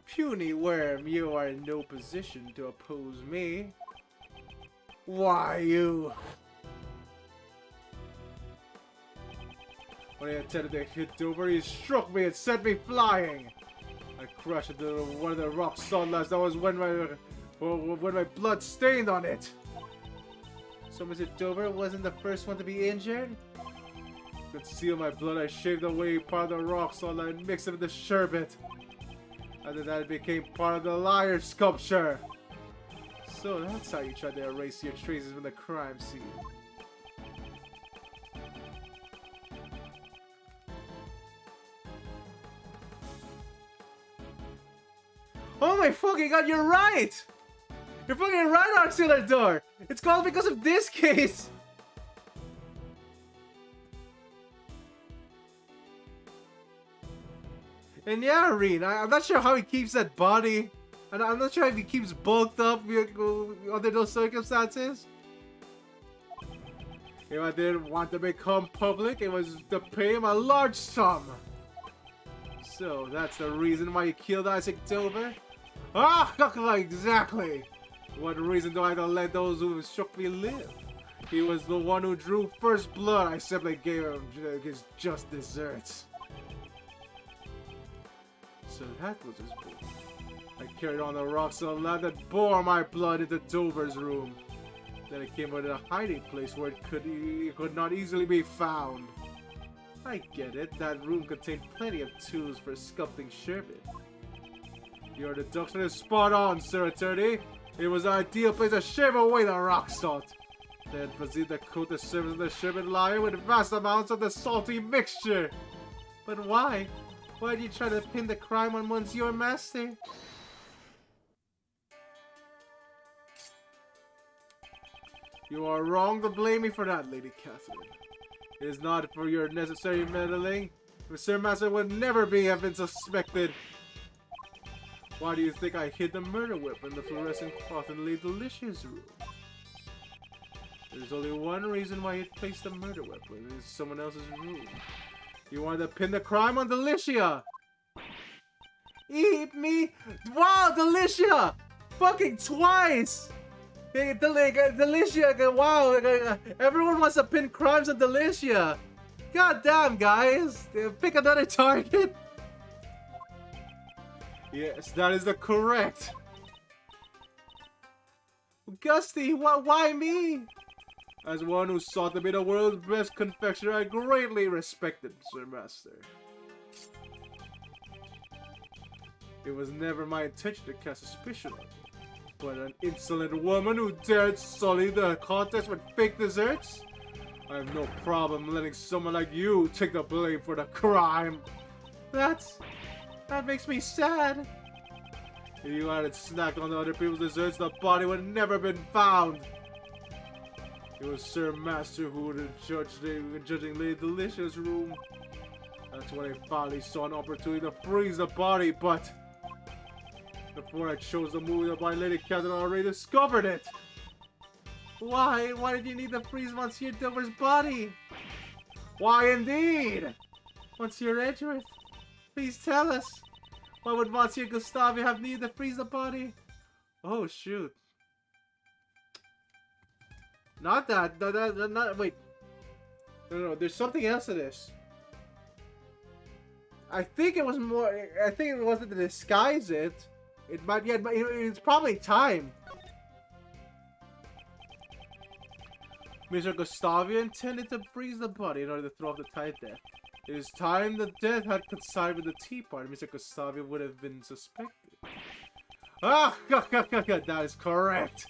Puny worm, you are in no position to oppose me. Why, you? When I attempted to hit Dover, he struck me and sent me flying. I crashed into one of the rock sawdust. That was when my blood stained on it. So Mr. Dover wasn't the first one to be injured? To conceal my blood, I shaved away part of the rock sawdust and mixed it with the sherbet. After that, it became part of the liar sculpture. So that's how you tried to erase your traces from the crime scene. Oh my fucking god, you're right! You're fucking right, Auxiliary Door! It's called because of this case! And yeah, Reen, I'm not sure how he keeps that body. And I'm not sure if he keeps bulked up under those circumstances. If I didn't want to become public, it was to pay him a large sum. So that's the reason why you killed Isaac Dover? Ah, exactly. What reason do I have to let those who struck me live? He was the one who drew first blood. I simply gave him his just desserts. So that was his blood. I carried on the rocks so loud that bore my blood into Dover's room. Then it came out in a hiding place where it could not easily be found. I get it. That room contained plenty of tools for sculpting sherbet. Your deduction is spot on, Sir Attorney. It was an ideal place to shave away the rock salt. Then proceed to coat the surface of the sherbet liar with vast amounts of the salty mixture. But why? Why did you try to pin the crime on Monsieur Master? You are wrong to blame me for that, Lady Catherine. It is not for your necessary meddling. Monsieur Master would never have been suspected. Why do you think I hid the murder weapon in the fluorescent cloth in Lady Delicia's room? There's only one reason why you'd placed the murder weapon in someone else's room. You wanted to pin the crime on Delicia! Eat me! Wow, Delicia! Fucking twice! Hey, Delicia, wow, everyone wants to pin crimes on Delicia! God damn, guys! Pick another target! Yes, that is the correct! Gusty, why me? As one who sought to be the world's best confectioner, I greatly respected Sir Master. It was never my intention to cast suspicion on him. But an insolent woman who dared sully the contest with fake desserts? I have no problem letting someone like you take the blame for the crime. That makes me sad. If you hadn't snacked on the other people's desserts, the body would never have been found. It was Sir Master who would have judging Lady Delicious' room. That's when I finally saw an opportunity to freeze the body, but before I chose the move, the by Lady Catherine already discovered it. Why? Why did you need to freeze Monsieur Dover's body? Why indeed? Monsieur Edgeworth, please tell us. Why would Monsieur Gustavio have needed to freeze the body? Oh shoot. Not that. Not wait. No, there's something else to this. I think it was more. I think it wasn't to disguise it. It might be. It's probably time. Mr. Gustavio intended to freeze the body in order to throw off the tide death. It is time the death had coincided with the tea party. Mr. Gustavio would have been suspected. Ah, that is correct.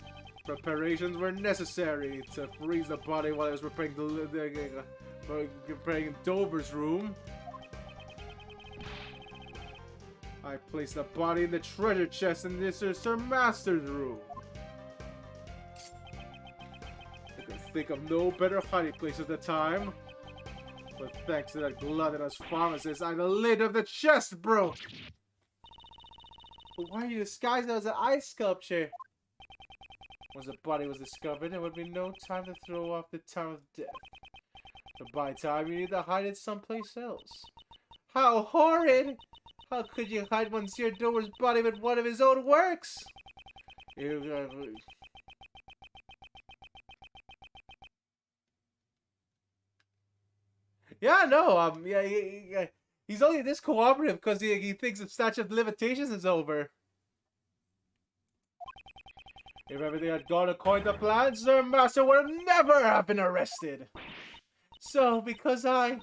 Preparations were necessary to freeze the body while I was preparing Dover's room. I placed the body in the treasure chest in this Sir Master's room. I could think of no better hiding place at the time. But thanks to that gluttonous pharmacist, the lid of the chest broke. But why are you disguised as an ice sculpture? Once the body was discovered, there would be no time to throw off the Tower of Death. But by time you need to hide it someplace else. How horrid! How could you hide Monsieur Dover's body with one of his own works? Yeah, no, yeah, he's only this cooperative because he thinks the statute of limitations is over. If everything had gone according to plan, Sir Master would have never have been arrested. So, because I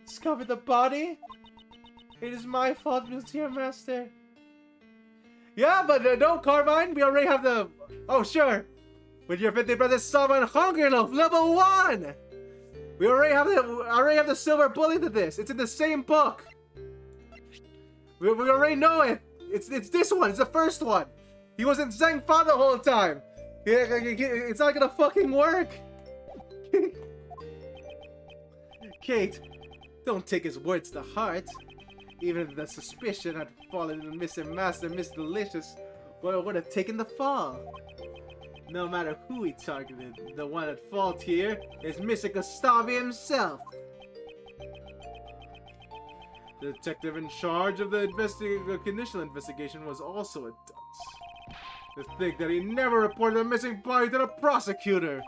discovered the body, it is my fault, Monsieur Master. Yeah, but no, Carmine, we already have the... Oh, sure. With your 50 brothers, Saba and Hunger Loaf, level 1! We already have the silver bullet to this. It's in the same book. We already know it. It's this one. It's the first one. He was in Zhengfa the whole time. It's not gonna fucking work. Kate, don't take his words to heart. Even if the suspicion had fallen on Mr. Master, Miss Delicious would have taken the fall. No matter who he targeted, the one at fault here is Mr. Gustavio himself. The detective in charge of the initial investigation was also a dunce. To think that he never reported a missing body to the prosecutor.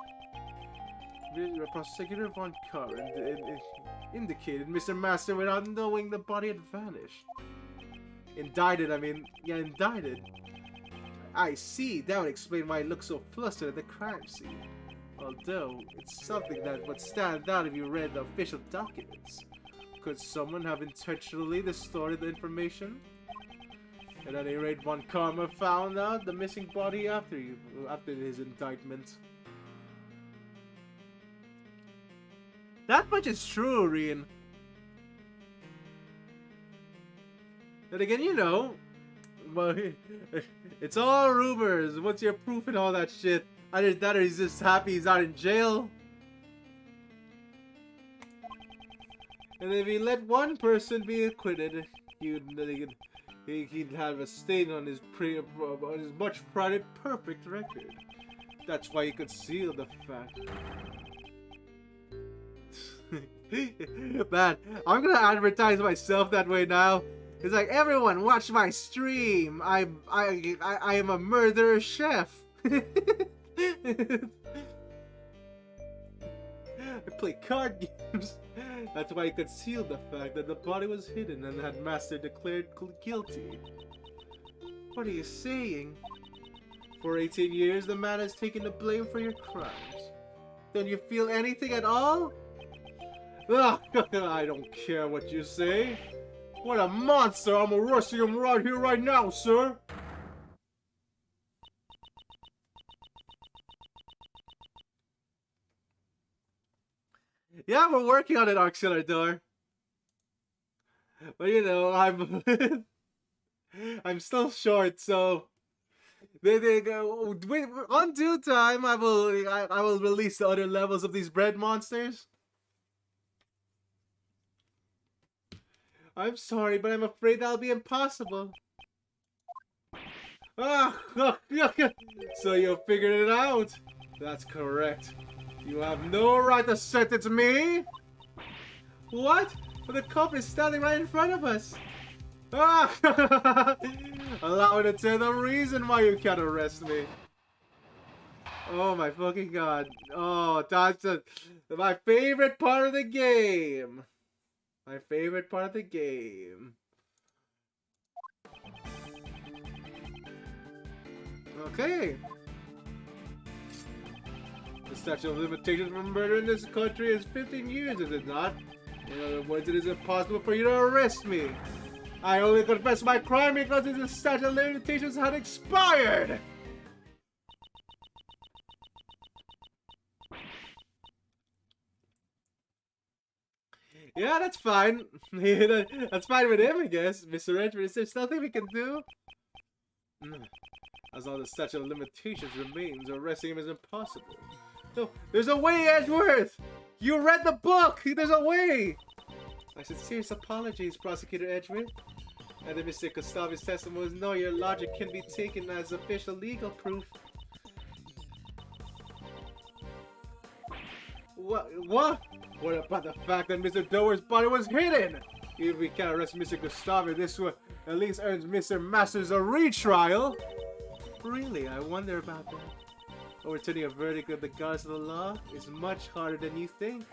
The prosecutor Von Carr indicated Mr. Master without knowing the body had vanished. Indicted. I see, that would explain why he looked so flustered at the crime scene. Although, it's something that would stand out if you read the official documents. Could someone have intentionally distorted the information? At any rate, Von Karma found out the missing body after his indictment. That much is true, Rien. Then again, you know, well, it's all rumors. What's your proof and all that shit? Either that or he's just happy he's not in jail. And if he let one person be acquitted, he'd have a stain on his much prided perfect record. That's why he could seal the fact. Man, I'm gonna advertise myself that way now. It's like, everyone, watch my stream. I am a murderer chef. I play card games. That's why he concealed the fact that the body was hidden and had Master declared guilty. What are you saying? For 18 years, the man has taken the blame for your crimes. Don't you feel anything at all? Ugh, I don't care what you say. What a monster! I'm arresting him right here, right now, sir! Yeah, we're working on it, Auxiliary Door. But you know, I'm still short, so They go. On due time, I will release the other levels of these bread monsters. I'm sorry, but I'm afraid that'll be impossible. Ah, so you figured it out. That's correct. You have no right to sentence me. What? But the cop is standing right in front of us. Ah! Allow me to tell the reason why you can't arrest me. Oh my fucking god. Oh, that's my favorite part of the game. My favorite part of the game. Okay. The statute of limitations for murder in this country is 15 years, is it not? In other words, it is impossible for you to arrest me. I only confessed my crime because the statute of limitations had expired! Yeah, that's fine. That's fine with him, I guess. Mr. Edgeworth, is there nothing we can do? As long as the statute of limitations remains, arresting him is impossible. No, there's a way, Edgeworth! You read the book! There's a way! My sincerest apologies, Prosecutor Edgeworth. And then Mr. Gustavi's testimony was no, your logic can be taken as official legal proof. What? What about the fact that Mr. Doer's body was hidden? If we can't arrest Mr. Gustavi, this will at least earns Mr. Masters a retrial. Really, I wonder about that. Overturning a verdict of the gods of the law is much harder than you think.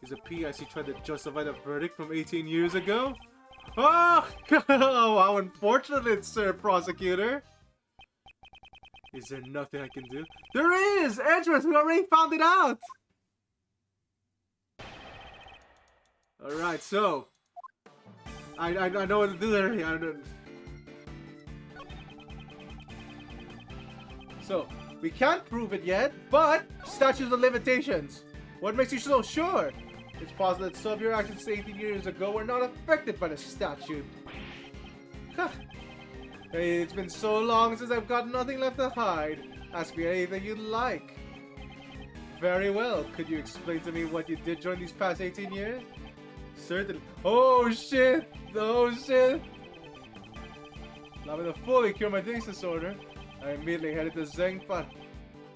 Is a PIC trying to justify the verdict from 18 years ago? Oh, how unfortunate, Sir Prosecutor. Is there nothing I can do? There is! Edgeworth, we already found it out! Alright, so... I know what to do there. So, we can't prove it yet, but statutes of limitations. What makes you so sure? It's possible that some of your actions 18 years ago were not affected by the statute. Huh. Hey, it's been so long since I've got nothing left to hide. Ask me anything you'd like. Very well. Could you explain to me what you did during these past 18 years? Certainly. Oh shit! Oh shit! Allow me to fully cure my drinking disorder. I immediately headed to Zengpa.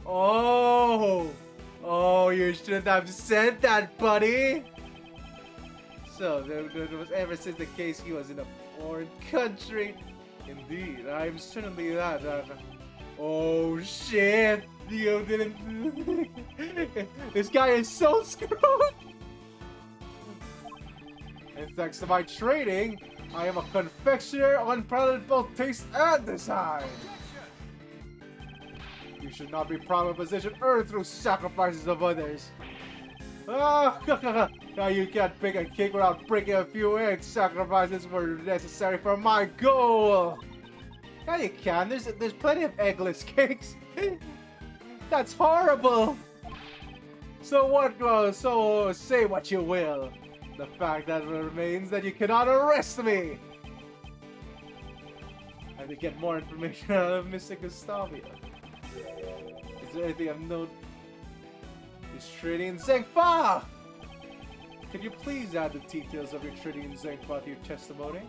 Oh! Oh, you shouldn't have said that, buddy! So, there was ever since the case he was in a foreign country. Indeed, I'm certainly that. Oh shit! You didn't. This guy is so screwed! And thanks to my training, I am a confectioner unparalleled both taste and design. You should not be proud of a position earned through sacrifices of others. Ah, now you can't bake a cake without breaking a few eggs. Sacrifices were necessary for my goal. Yeah, you can. There's plenty of eggless cakes. That's horrible. So what? So say what you will. The fact that remains that you cannot arrest me. And to get more information out of Mr. Gustavia. Is there anything of note? He's trading in Zengfa! Can you please add the details of your trading in Zengfa to your testimony?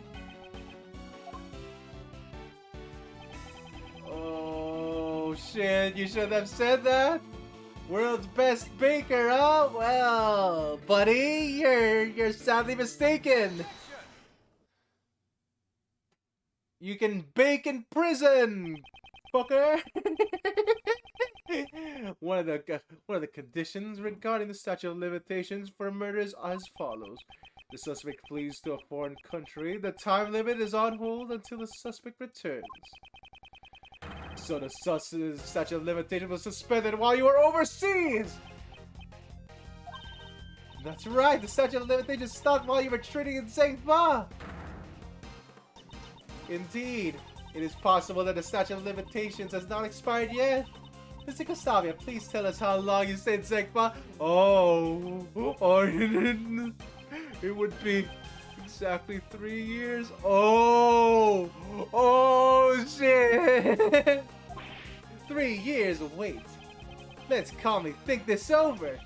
Oh shit, you should have said that? World's best baker, huh? Well, buddy, you're sadly mistaken. You can bake in prison, fucker. One of the conditions regarding the statute of limitations for murder is as follows: the suspect flees to a foreign country. The time limit is on hold until the suspect returns. So the statute of limitations was suspended while you were overseas. That's right. The statute of limitations stopped while you were trading in Zengfa. Indeed, it is possible that the statute of limitations has not expired yet. Mr. Gustavia, please tell us how long you stayed in Zengfa. Oh, it would be Exactly 3 years. Oh! Oh, shit! 3 years of wait. Let's calmly think this over.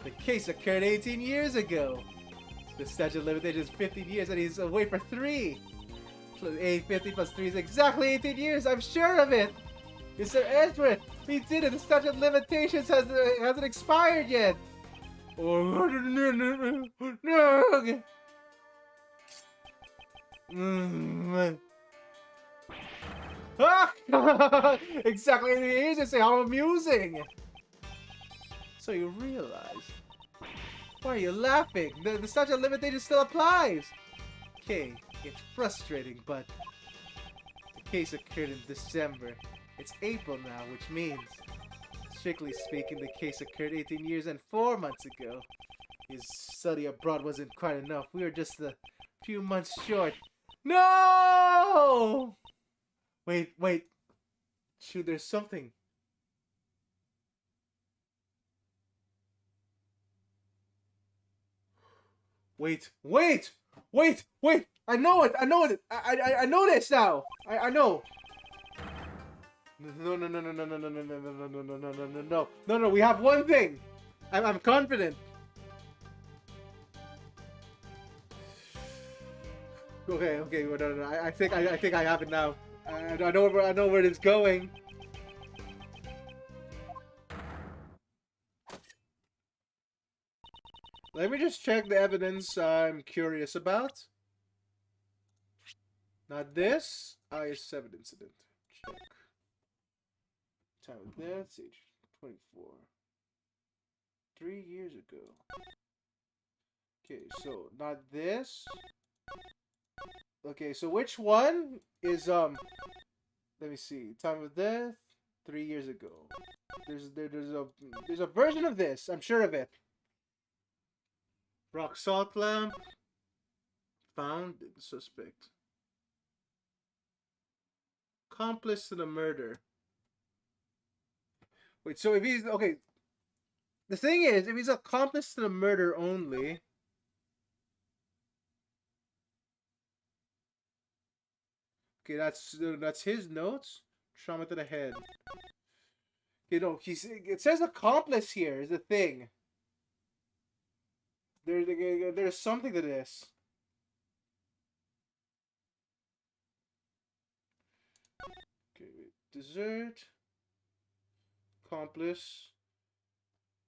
The case occurred 18 years ago. The statute of limitations is 15 years and he's away for 3. 850 plus 3 is exactly 18 years, I'm sure of it! Mr. Edward, we did it! The statute of limitations hasn't expired yet! Oh, no! Exactly 18 years, you say, how amusing! So you realize... Why are you laughing? The statute of limitations still applies! Okay, it's frustrating, but... The case occurred in December. It's April now, which means... Strictly speaking, the case occurred 18 years and 4 months ago. His study abroad wasn't quite enough. We were just a few months short. No! Wait. Shoot, there's something. Wait! I know it! I know this now! I know! No, we have one thing! I'm confident! Okay, no. I think I have it now. I know where it's going. Let me just check the evidence I'm curious about. Not this. IS-7 incident. Check. Time of death, age 24. 3 years ago. Okay, so not this. Okay, so which one is let me see. Time of death 3 years ago. There's a version of this. I'm sure of it. Rock salt lamp found suspect. Accomplice to the murder. Wait, so if he's okay. The thing is, if he's accomplice to the murder only. Okay, that's his notes. Trauma to the head. You know, it says accomplice here is the thing. There's something to this. Okay, wait. Dessert. Accomplice.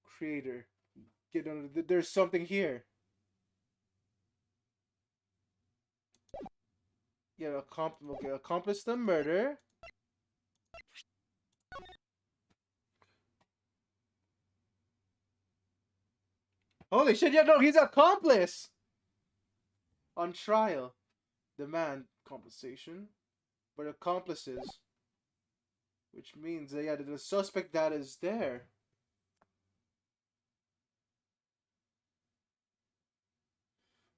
Creator. There's something here. Yeah, accomplice the murder. Holy shit, yeah, no, he's an accomplice! On trial. Demand compensation. But accomplices. Which means that, yeah, the suspect that is there.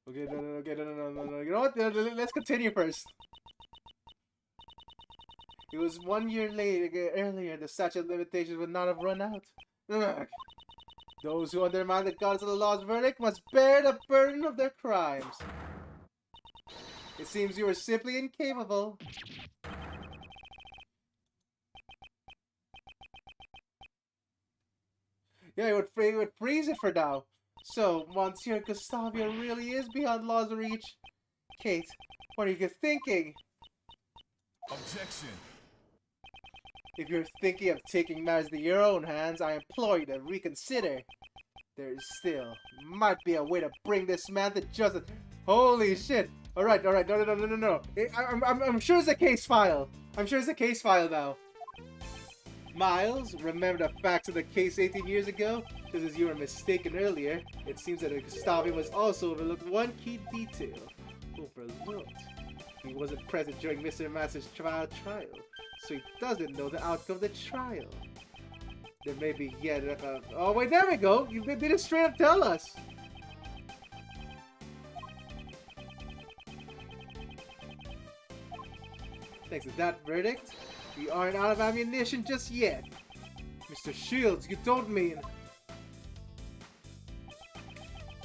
Okay, no. You know what? Let's continue first. It was 1 year earlier. The statute of limitations would not have run out. Ugh. Those who undermine the gods of the law's verdict must bear the burden of their crimes. It seems you were simply incapable. Yeah, it would freeze it for now. So, Monsieur Gustavio really is beyond law's reach. Kate, what are you thinking? Objection. If you're thinking of taking matters into your own hands, I implore you to reconsider. There still might be a way to bring this man to justice. Holy shit! Alright, no. I'm sure it's a case file. I'm sure it's a case file now. Miles, remember the facts of the case 18 years ago? Just as you were mistaken earlier, it seems that Gustavio was also overlooked one key detail. Overlooked? He wasn't present during Mr. Masters' trial, so he doesn't know the outcome of the trial. There may be yet oh wait, there we go! They didn't straight up tell us! Thanks to that verdict, we aren't out of ammunition just yet. Mr. Shields, you don't mean...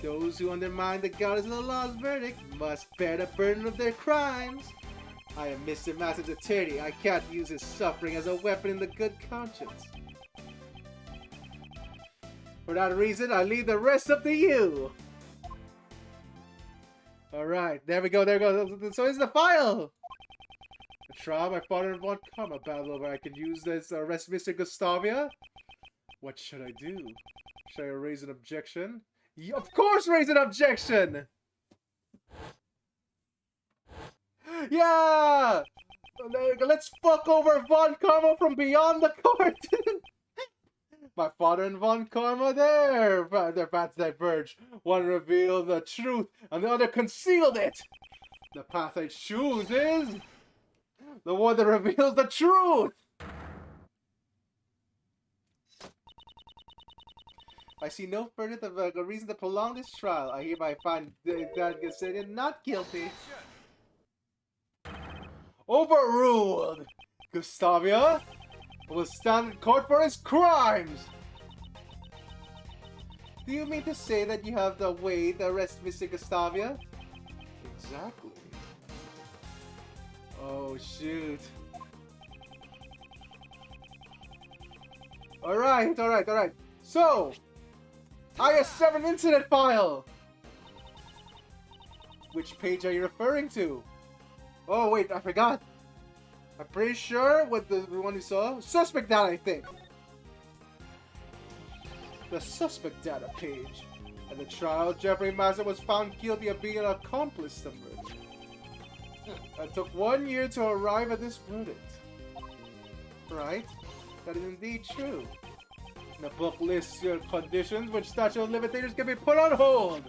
Those who undermine the goddess of the law's verdict must bear the burden of their crimes. I am Mr. Master's attorney. I can't use his suffering as a weapon in the good conscience. For that reason, I leave the rest up to you. Alright, there we go, there we go. So is the file. The trial my father and Von Karma battle over. I can use this to arrest Mr. Gustavia. What should I do? Should I raise an objection? Of course raise an objection! Yeah! Let's fuck over Von Karma from beyond the court! My father and Von Karma, their paths diverge. One revealed the truth, and the other concealed it. The path I choose is the one that reveals the truth. I see no further reason to prolong this trial. I hereby find that Gasenian not guilty. Overruled. Gustavia will stand in court for his crimes! Do you mean to say that you have the way to arrest Mr. Gustavia? Exactly. Oh, shoot. Alright. So, I have 7 incident file! Which page are you referring to? Oh, wait, I forgot. I'm pretty sure what the one you saw. Suspect data, I think. The suspect data page. At the trial, Jeffrey Mazza was found guilty of being an accomplice to murder. It took 1 year to arrive at this verdict. Right? That is indeed true. The book lists your conditions which statute of limitations can be put on hold.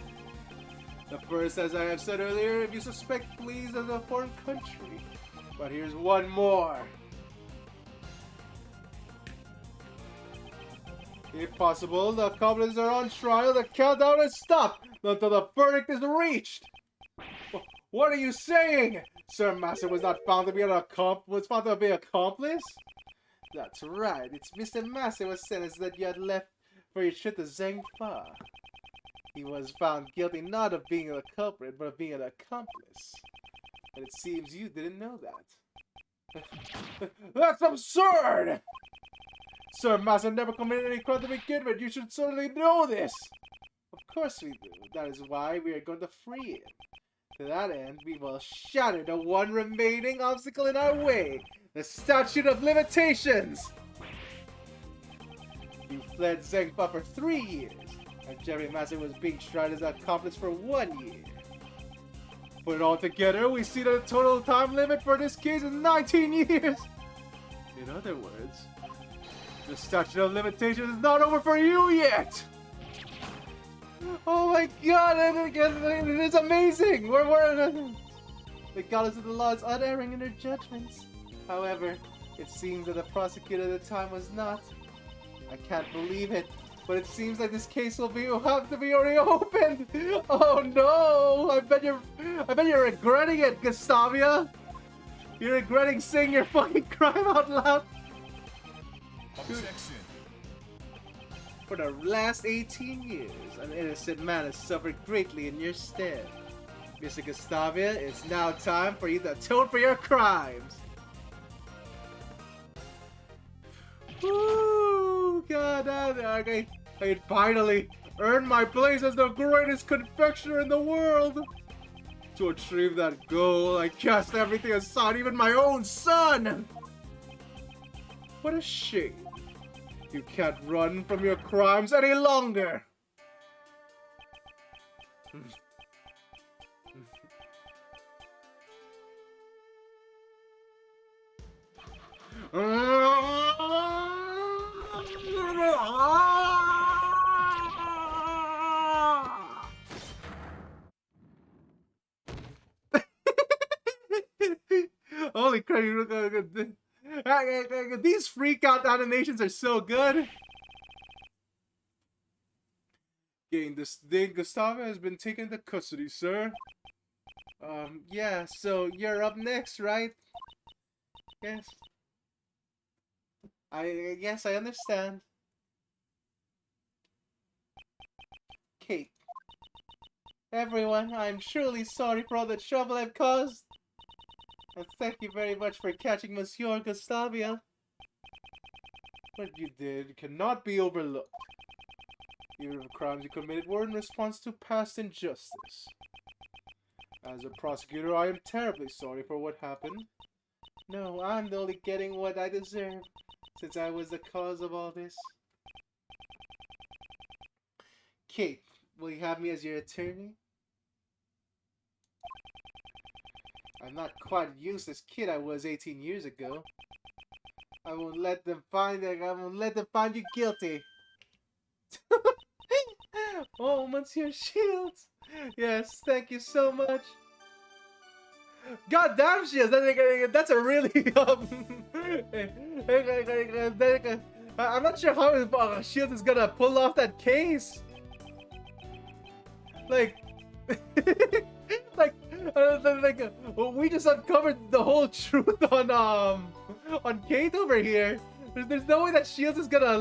The first, as I have said earlier, if you suspect fleas of a foreign country. But here's one more. If possible, the accomplices are on trial. The countdown is stopped until the verdict is reached. What are you saying? Sir Master was not found to be an accomplice? That's right. It's Mr. Master was sentenced that you had left for your trip to Zhengfa. He was found guilty not of being a culprit, but of being an accomplice. And it seems you didn't know that. That's absurd! Sir Master never committed any crime to begin with. You should certainly know this. Of course we do. That is why we are going to free him. To that end, we will shatter the one remaining obstacle in our way. The statute of limitations! You fled Zhengfa for 3 years. And Jerry Master was being tried as an accomplice for 1 year. Put it all together, we see that the total time limit for this case is 19 years! In other words, the statute of limitations is not over for you yet! Oh my god, it is amazing! The goddess of the law is unerring in her judgments. However, it seems that the prosecutor at the time was not. I can't believe it. But it seems like this case will have to be reopened. Oh no! I bet you're regretting it, Gustavia. You're regretting saying your fucking crime out loud. Objection. For the last 18 years, an innocent man has suffered greatly in your stead. Mr. Gustavia, it's now time for you to atone for your crimes. Woo! God, I finally earned my place as the greatest confectioner in the world. To achieve that goal, I cast everything aside, even my own son. What a shame. You can't run from your crimes any longer. Holy crap, these freak out animations are so good. Dane Gustavo has been taken into custody, sir. Yeah, so you're up next, right? Yes. Yes, I understand. Kate. Everyone, I'm truly sorry for all the trouble I've caused. And thank you very much for catching Monsieur Gustavia. What you did cannot be overlooked. Even the crimes you committed were in response to past injustice. As a prosecutor, I am terribly sorry for what happened. No, I'm only getting what I deserve, since I was the cause of all this. Kate, will you have me as your attorney? I'm not quite a useless kid I was 18 years ago. I won't let them find you guilty. Oh, Monsieur Shields. Yes, thank you so much. God damn, Shields. That's a really I'm not sure how Shields is gonna pull off that case. Like, we just uncovered the whole truth on Kate over here. There's no way that Shields is gonna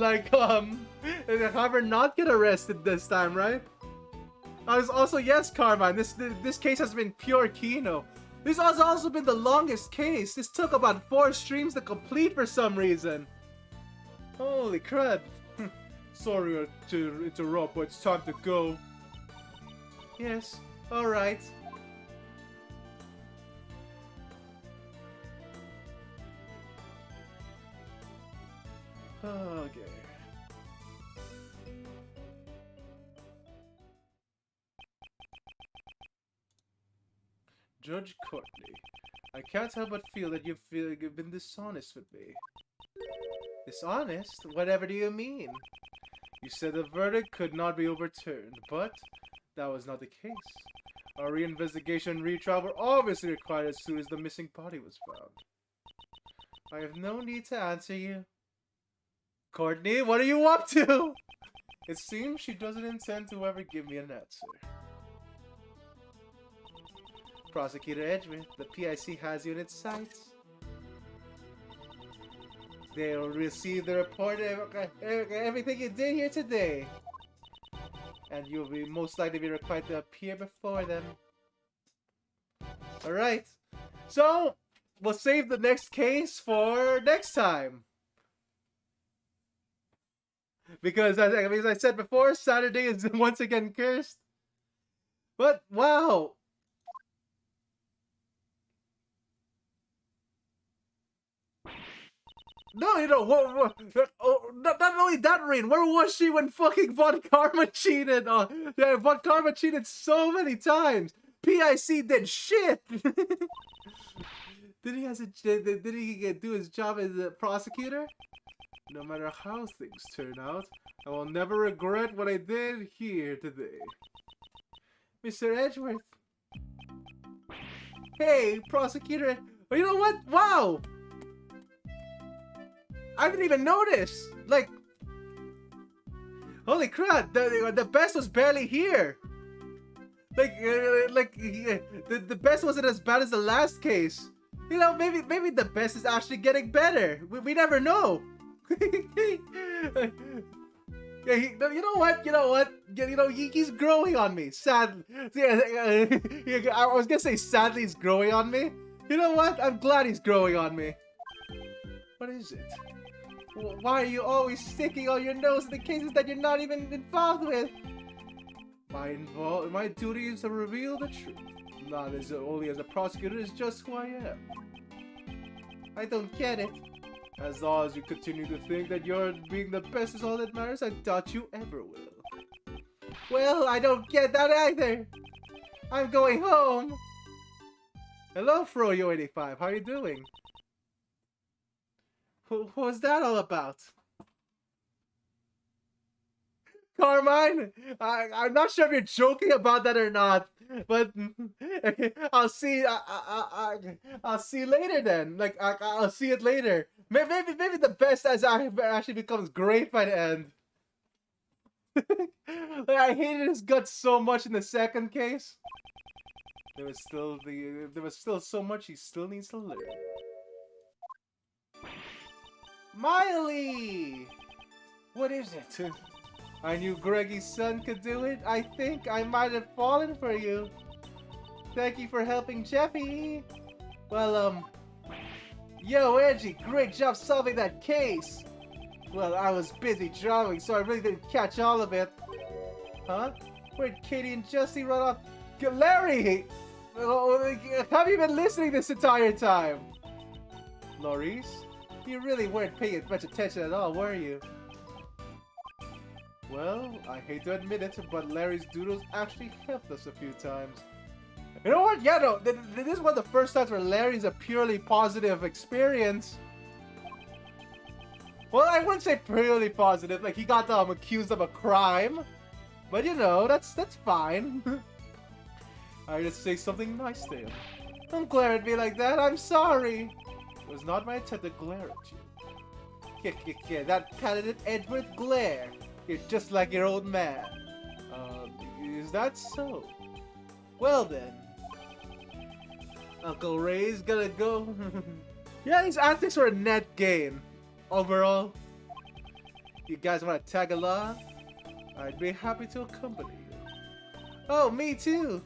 have her not get arrested this time, right? Also, yes, Carmine. This case has been pure Kino. This has also been the longest case. This took about 4 streams to complete for some reason. Holy crud! Sorry to interrupt, but it's time to go. Yes. All right. Okay. Judge Courtney, I can't help but feel that you've been dishonest with me. Dishonest? Whatever do you mean? You said the verdict could not be overturned, but that was not the case. A reinvestigation and retrial were obviously required as soon as the missing body was found. I have no need to answer you. Courtney, what are you up to? It seems she doesn't intend to ever give me an answer. Prosecutor Edgeworth, the PIC has you in its sights. They'll receive the report of everything you did here today. And you'll be most likely be required to appear before them. Alright. So, we'll save the next case for next time. Because as I said before, Saturday is once again cursed. But, wow. No, you know, not only that, Rain, where was she when fucking Von Karma cheated? Yeah, Von Karma cheated so many times. PIC did shit. Did he do his job as a prosecutor? No matter how things turn out, I will never regret what I did here today. Mr. Edgeworth. Hey, prosecutor. Oh, you know what? Wow! I didn't even notice! Like... Holy crap, the best was barely here! The best wasn't as bad as the last case. You know, maybe the best is actually getting better. We never know. Yeah, you know what? He's growing on me. Sad. I was gonna say sadly he's growing on me. You know what? I'm glad he's growing on me. What is it? Why are you always sticking all your nose in the cases that you're not even involved with? My duty is to reveal the truth. Not as only as a prosecutor, it's just who I am. I don't get it. As long as you continue to think that you're being the best is all that matters, I doubt you ever will. Well, I don't get that either. I'm going home. Hello, Froyo85. How are you doing? What was that all about? Carmine, I'm not sure if you're joking about that or not, but I'll see. I'll see later then. Like I'll see it later. Maybe the best as actually becomes great by the end. Like, I hated his guts so much in the second case. There was still so much he still needs to learn. Miley! What is it? I knew Greggy's son could do it. I think I might have fallen for you. Thank you for helping Jeffy. Well, yo, Angie, great job solving that case. Well, I was busy drawing, so I really didn't catch all of it. Huh? Where'd Katie and Jesse run off? Larry! Have you been listening this entire time? Maurice? You really weren't paying much attention at all, were you? Well, I hate to admit it, but Larry's doodles actually helped us a few times. You know what? Yeah, no, this is one of the first times where Larry's a purely positive experience. Well, I wouldn't say purely positive. Like, he got accused of a crime. But, you know, that's fine. I just say something nice to him. Don't glare at me like that. I'm sorry. It was not my intent to glare at you. Yeah, that candidate Edward Glare. You're just like your old man. Is that so? Well then. Uncle Ray's gonna go. Yeah, these antics were a net gain. Overall. You guys wanna tag along? I'd be happy to accompany you. Oh, me too!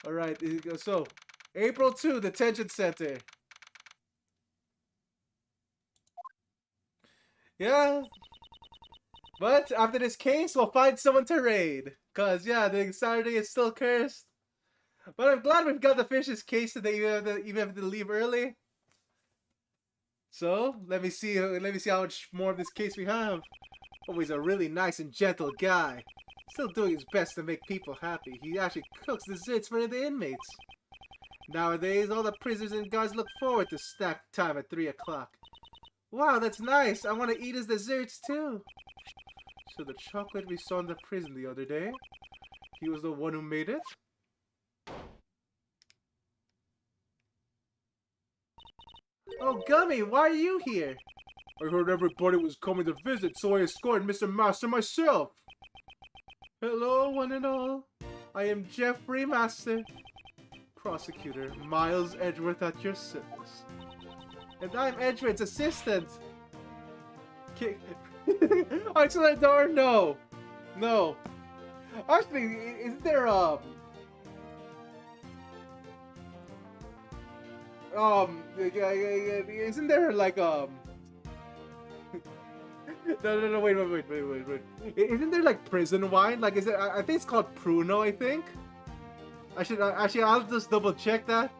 Alright, so April 2, Detention Center. Yeah. But after this case, we'll find someone to raid. Cause yeah, the Saturday is still cursed. But I'm glad we've got to finish this case today, even have to leave early. So let me see how much more of this case we have. Oh, he's a really nice and gentle guy. Still doing his best to make people happy. He actually cooks desserts for the inmates. Nowadays, all the prisoners and guards look forward to snack time at 3 o'clock. Wow, that's nice. I want to eat his desserts too. So the chocolate we saw in the prison the other day, he was the one who made it? Oh, Gummy, why are you here? I heard everybody was coming to visit, so I escorted Mr. Master myself. Hello, one and all. I am Jeffrey Master, Prosecutor Miles Edgeworth at your service. And I'm Edgeworth's assistant. Excellent door? No. No. Actually, is there isn't there like no, wait. Isn't there like prison wine? Like, is it? I think it's called Pruno. I think. I'll just double check that.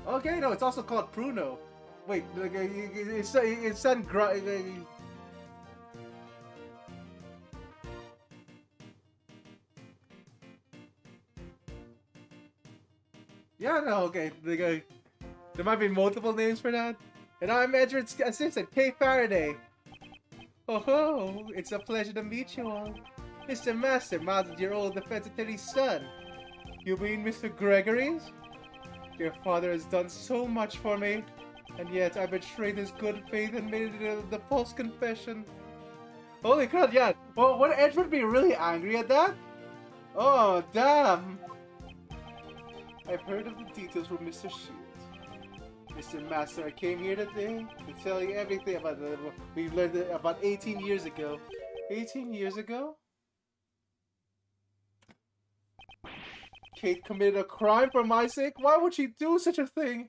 Okay, no, it's also called Pruno. Wait, like it said yeah, no, okay. There might be multiple names for that. And I'm Edward's assistant, Kay Faraday. Oh ho, it's a pleasure to meet you all. Mr. Master, Miles is your old defense attorney's son. You mean Mr. Gregory's? Your father has done so much for me, and yet I betrayed his good faith and made the false confession. Holy crap, yeah. Well, would Edward be really angry at that? Oh, damn. I've heard of the details from Mr. Shields. Mr. Master, I came here today to tell you everything about we learned about 18 years ago. 18 years ago? Kate committed a crime for my sake? Why would she do such a thing?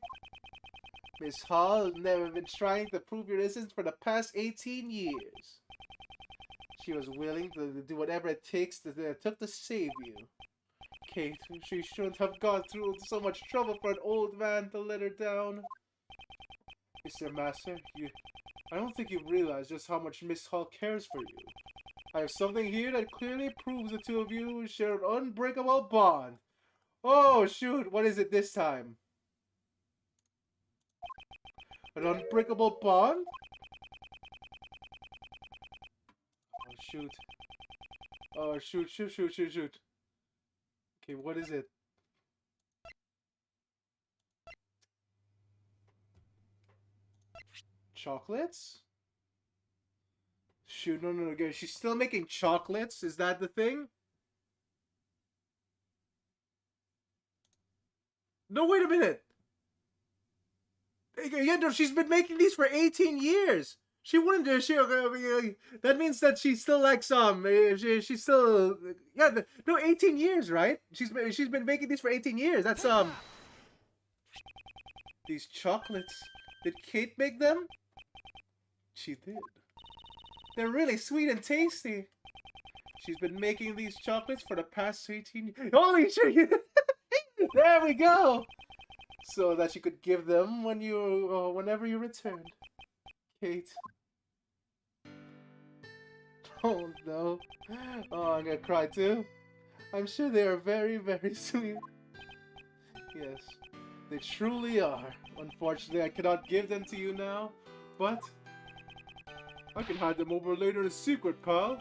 Miss Hall has never been trying to prove your innocence for the past 18 years. She was willing to do whatever it took to save you. Kate, she shouldn't have gone through so much trouble for an old man to let her down. Mr. Master, I don't think you realize just how much Miss Hall cares for you. I have something here that clearly proves the two of you share an unbreakable bond. Oh, shoot, what is it this time? An unbreakable bond? Oh, shoot. Oh, shoot. Okay, what is it? Chocolates? Shoot, no, again. She's still making chocolates? Is that the thing? No, wait a minute. Yeah, no, she's been making these for 18 years. She wouldn't do. That means that she still likes she's still no 18 years, right? She's been making these for 18 years. That's these chocolates. Did Kate make them? She did. They're really sweet and tasty. She's been making these chocolates for the past 18 years. Holy shit! There we go. So that you could give them when whenever you returned. Kate. Oh no. Oh, I'm gonna cry too. I'm sure they are very, very sweet. Yes, they truly are. Unfortunately, I cannot give them to you now, but I can hide them over later in secret, pal.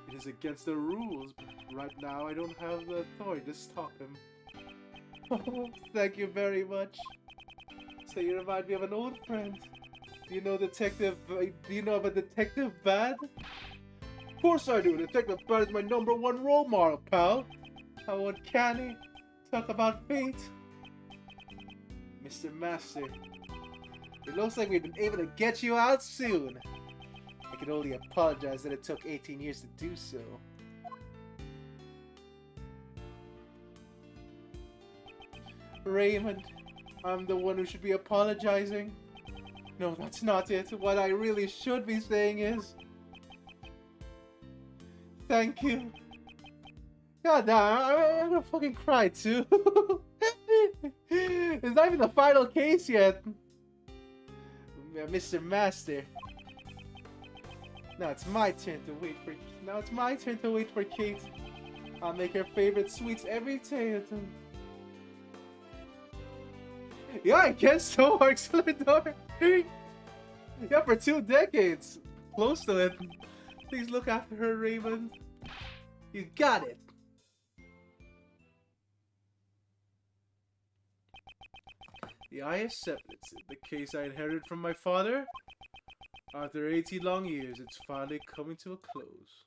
It is against the rules, but right now I don't have the authority to stop him. Oh, thank you very much. So you remind me of an old friend. Do you know Detective? Do you know of a Detective Bad? Of course I do. Detective Bad is my #1 role model, pal. How uncanny. Talk about fate. Mr. Master, it looks like we've been able to get you out soon. I can only apologize that it took 18 years to do so. Raymond, I'm the one who should be apologizing. No, that's not it. What I really should be saying is... Thank you. God damn, I'm gonna fucking cry too. It's not even the final case yet. Mr. Master. Now it's my turn to wait for Kate. I'll make her favorite sweets every day. Yeah, I guess so, Arxelador. Yeah, for 2 decades. Close to it. Please look after her, Raymond. You got it. Yeah, I accept it. The case I inherited from my father. After 18 long years, it's finally coming to a close.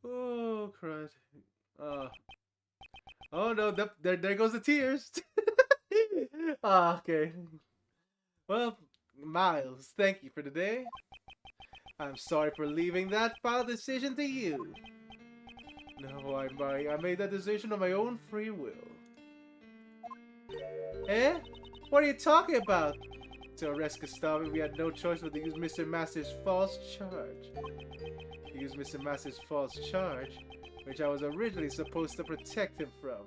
Oh, crud. Oh no, there goes the tears. Okay. Well, Miles, thank you for today. I'm sorry for leaving that final decision to you. No, I made that decision on my own free will. Eh? What are you talking about? To arrest Gustavo, we had no choice but to use Mr. Master's false charge. To use Mr. Master's false charge, which I was originally supposed to protect him from.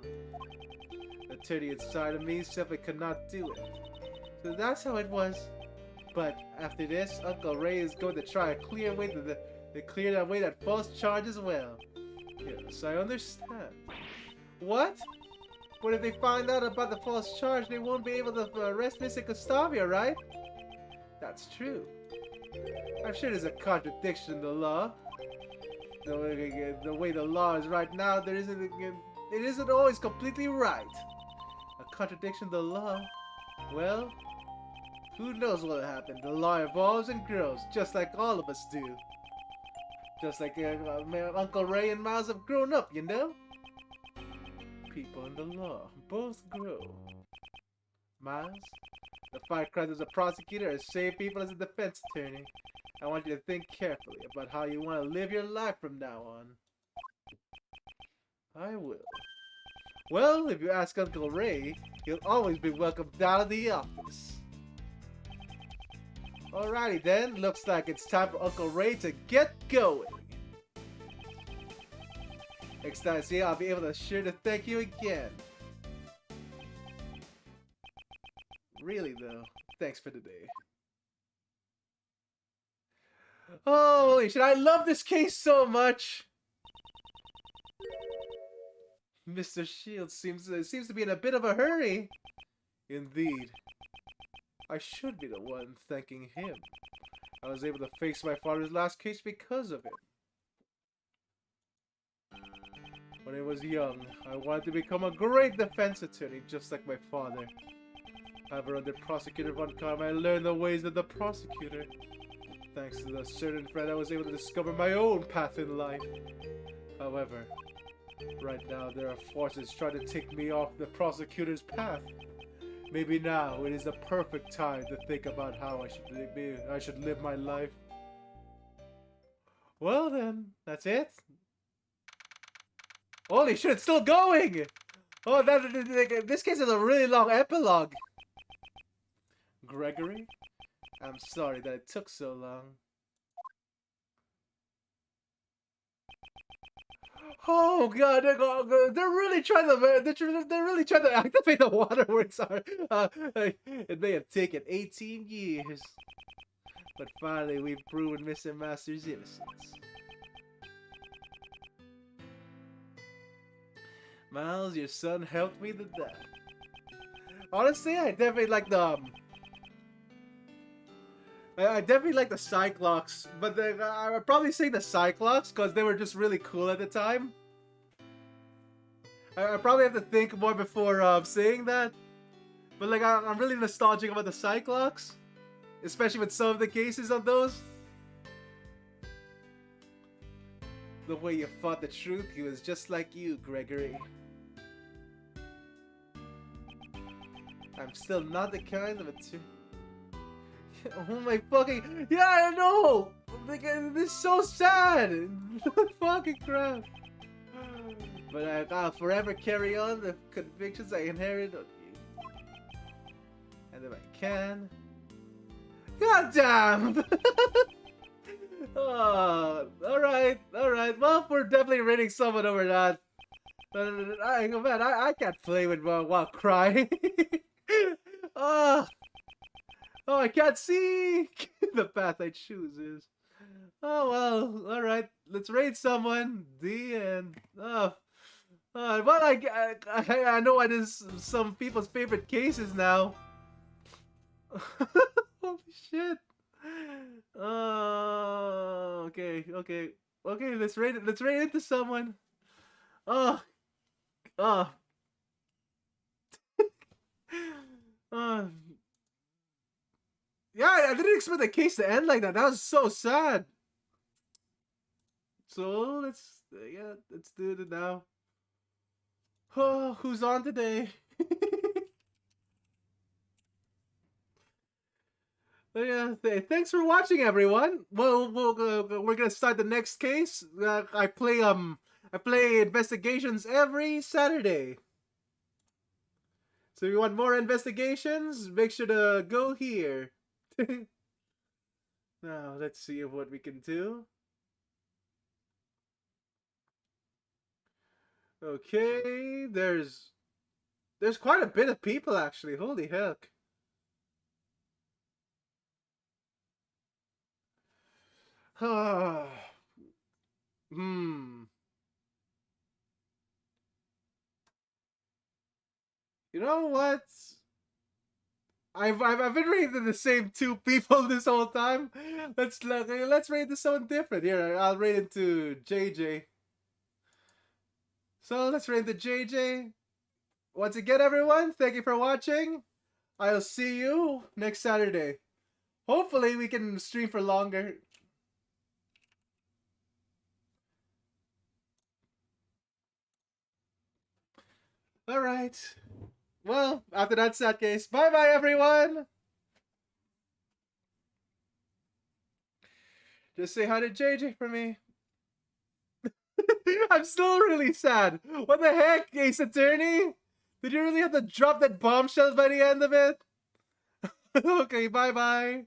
The attorney inside of me simply could not do it. So that's how it was. But after this, Uncle Ray is going to try to clear away that false charge as well. Yes, I understand. What? But if they find out about the false charge, they won't be able to arrest Mr. Gustavia, right? That's true. I'm sure there's a contradiction in the law. The way the law is right now, it isn't always completely right. A contradiction in the law? Well, who knows what'll happen? The law evolves and grows, just like all of us do. Just like Uncle Ray and Miles have grown up, you know? People in the law both grow. Miles, the fight crimes as a prosecutor as same people as a defense attorney. I want you to think carefully about how you want to live your life from now on. I will. Well, if you ask Uncle Ray, he'll always be welcome down at the office. Alrighty then, looks like it's time for Uncle Ray to get going. Next time I see you, I'll be able to sure to thank you again. Really though, thanks for today. Holy shit, I love this case so much! Mr. Shields seems to be in a bit of a hurry. Indeed. I should be the one thanking him. I was able to face my father's last case because of him. When I was young, I wanted to become a great defense attorney just like my father. However, under Prosecutor Von Karma, I learned the ways of the prosecutor. Thanks to the certain friend, I was able to discover my own path in life. However, Right now, there are forces trying to take me off the prosecutor's path. Maybe now it is the perfect time to think about how I should live my life. Well then, that's it. Holy shit, it's still going! Oh, this case is a really long epilogue. Gregory, I'm sorry that it took so long. Oh god, they're really trying to they're really trying to activate the waterworks. It may have taken 18 years, but finally we've proven Mr. Master's innocence. Miles, your son helped me to death. Honestly, I definitely like the I definitely like the Cyclops, but I would probably say the Cyclops because they were just really cool at the time. I probably have to think more before saying that. But like, I'm really nostalgic about the Cyclops, especially with some of the cases of those. The way you fought the truth, he was just like you, Gregory. I'm still not the kind of a oh my fucking... Yeah, I know! This is so sad! Fucking crap. But I'll forever carry on the convictions I inherited on you. And if I can... God damn! Oh, alright. Well, we're definitely rating someone over that. Man, I can't play with while crying. Oh, I can't see the path I choose is. Oh well, all right. Let's rate someone. The end. Oh, well, I know it is some people's favorite cases now. Holy shit. Okay. Let's rate it. Let's rate it to someone. Oh. Yeah, I didn't expect the case to end like that. That was so sad. So let's do it now. Oh, who's on today? Yeah, thanks for watching, everyone. Well, we're gonna start the next case. I play investigations every Saturday. So if you want more investigations, make sure to go here. Now, let's see what we can do. Okay, there's quite a bit of people actually. Holy heck. You know what? I've been rating the same two people this whole time. Let's rate this someone different. Here, I'll rate it to JJ. So let's rate it to JJ. Once again, everyone, thank you for watching. I'll see you next Saturday. Hopefully, we can stream for longer. All right. Well, after that sad case, bye-bye, everyone! Just say hi to JJ for me. I'm still really sad. What the heck, Ace Attorney? Did you really have to drop that bombshell by the end of it? Okay, bye-bye.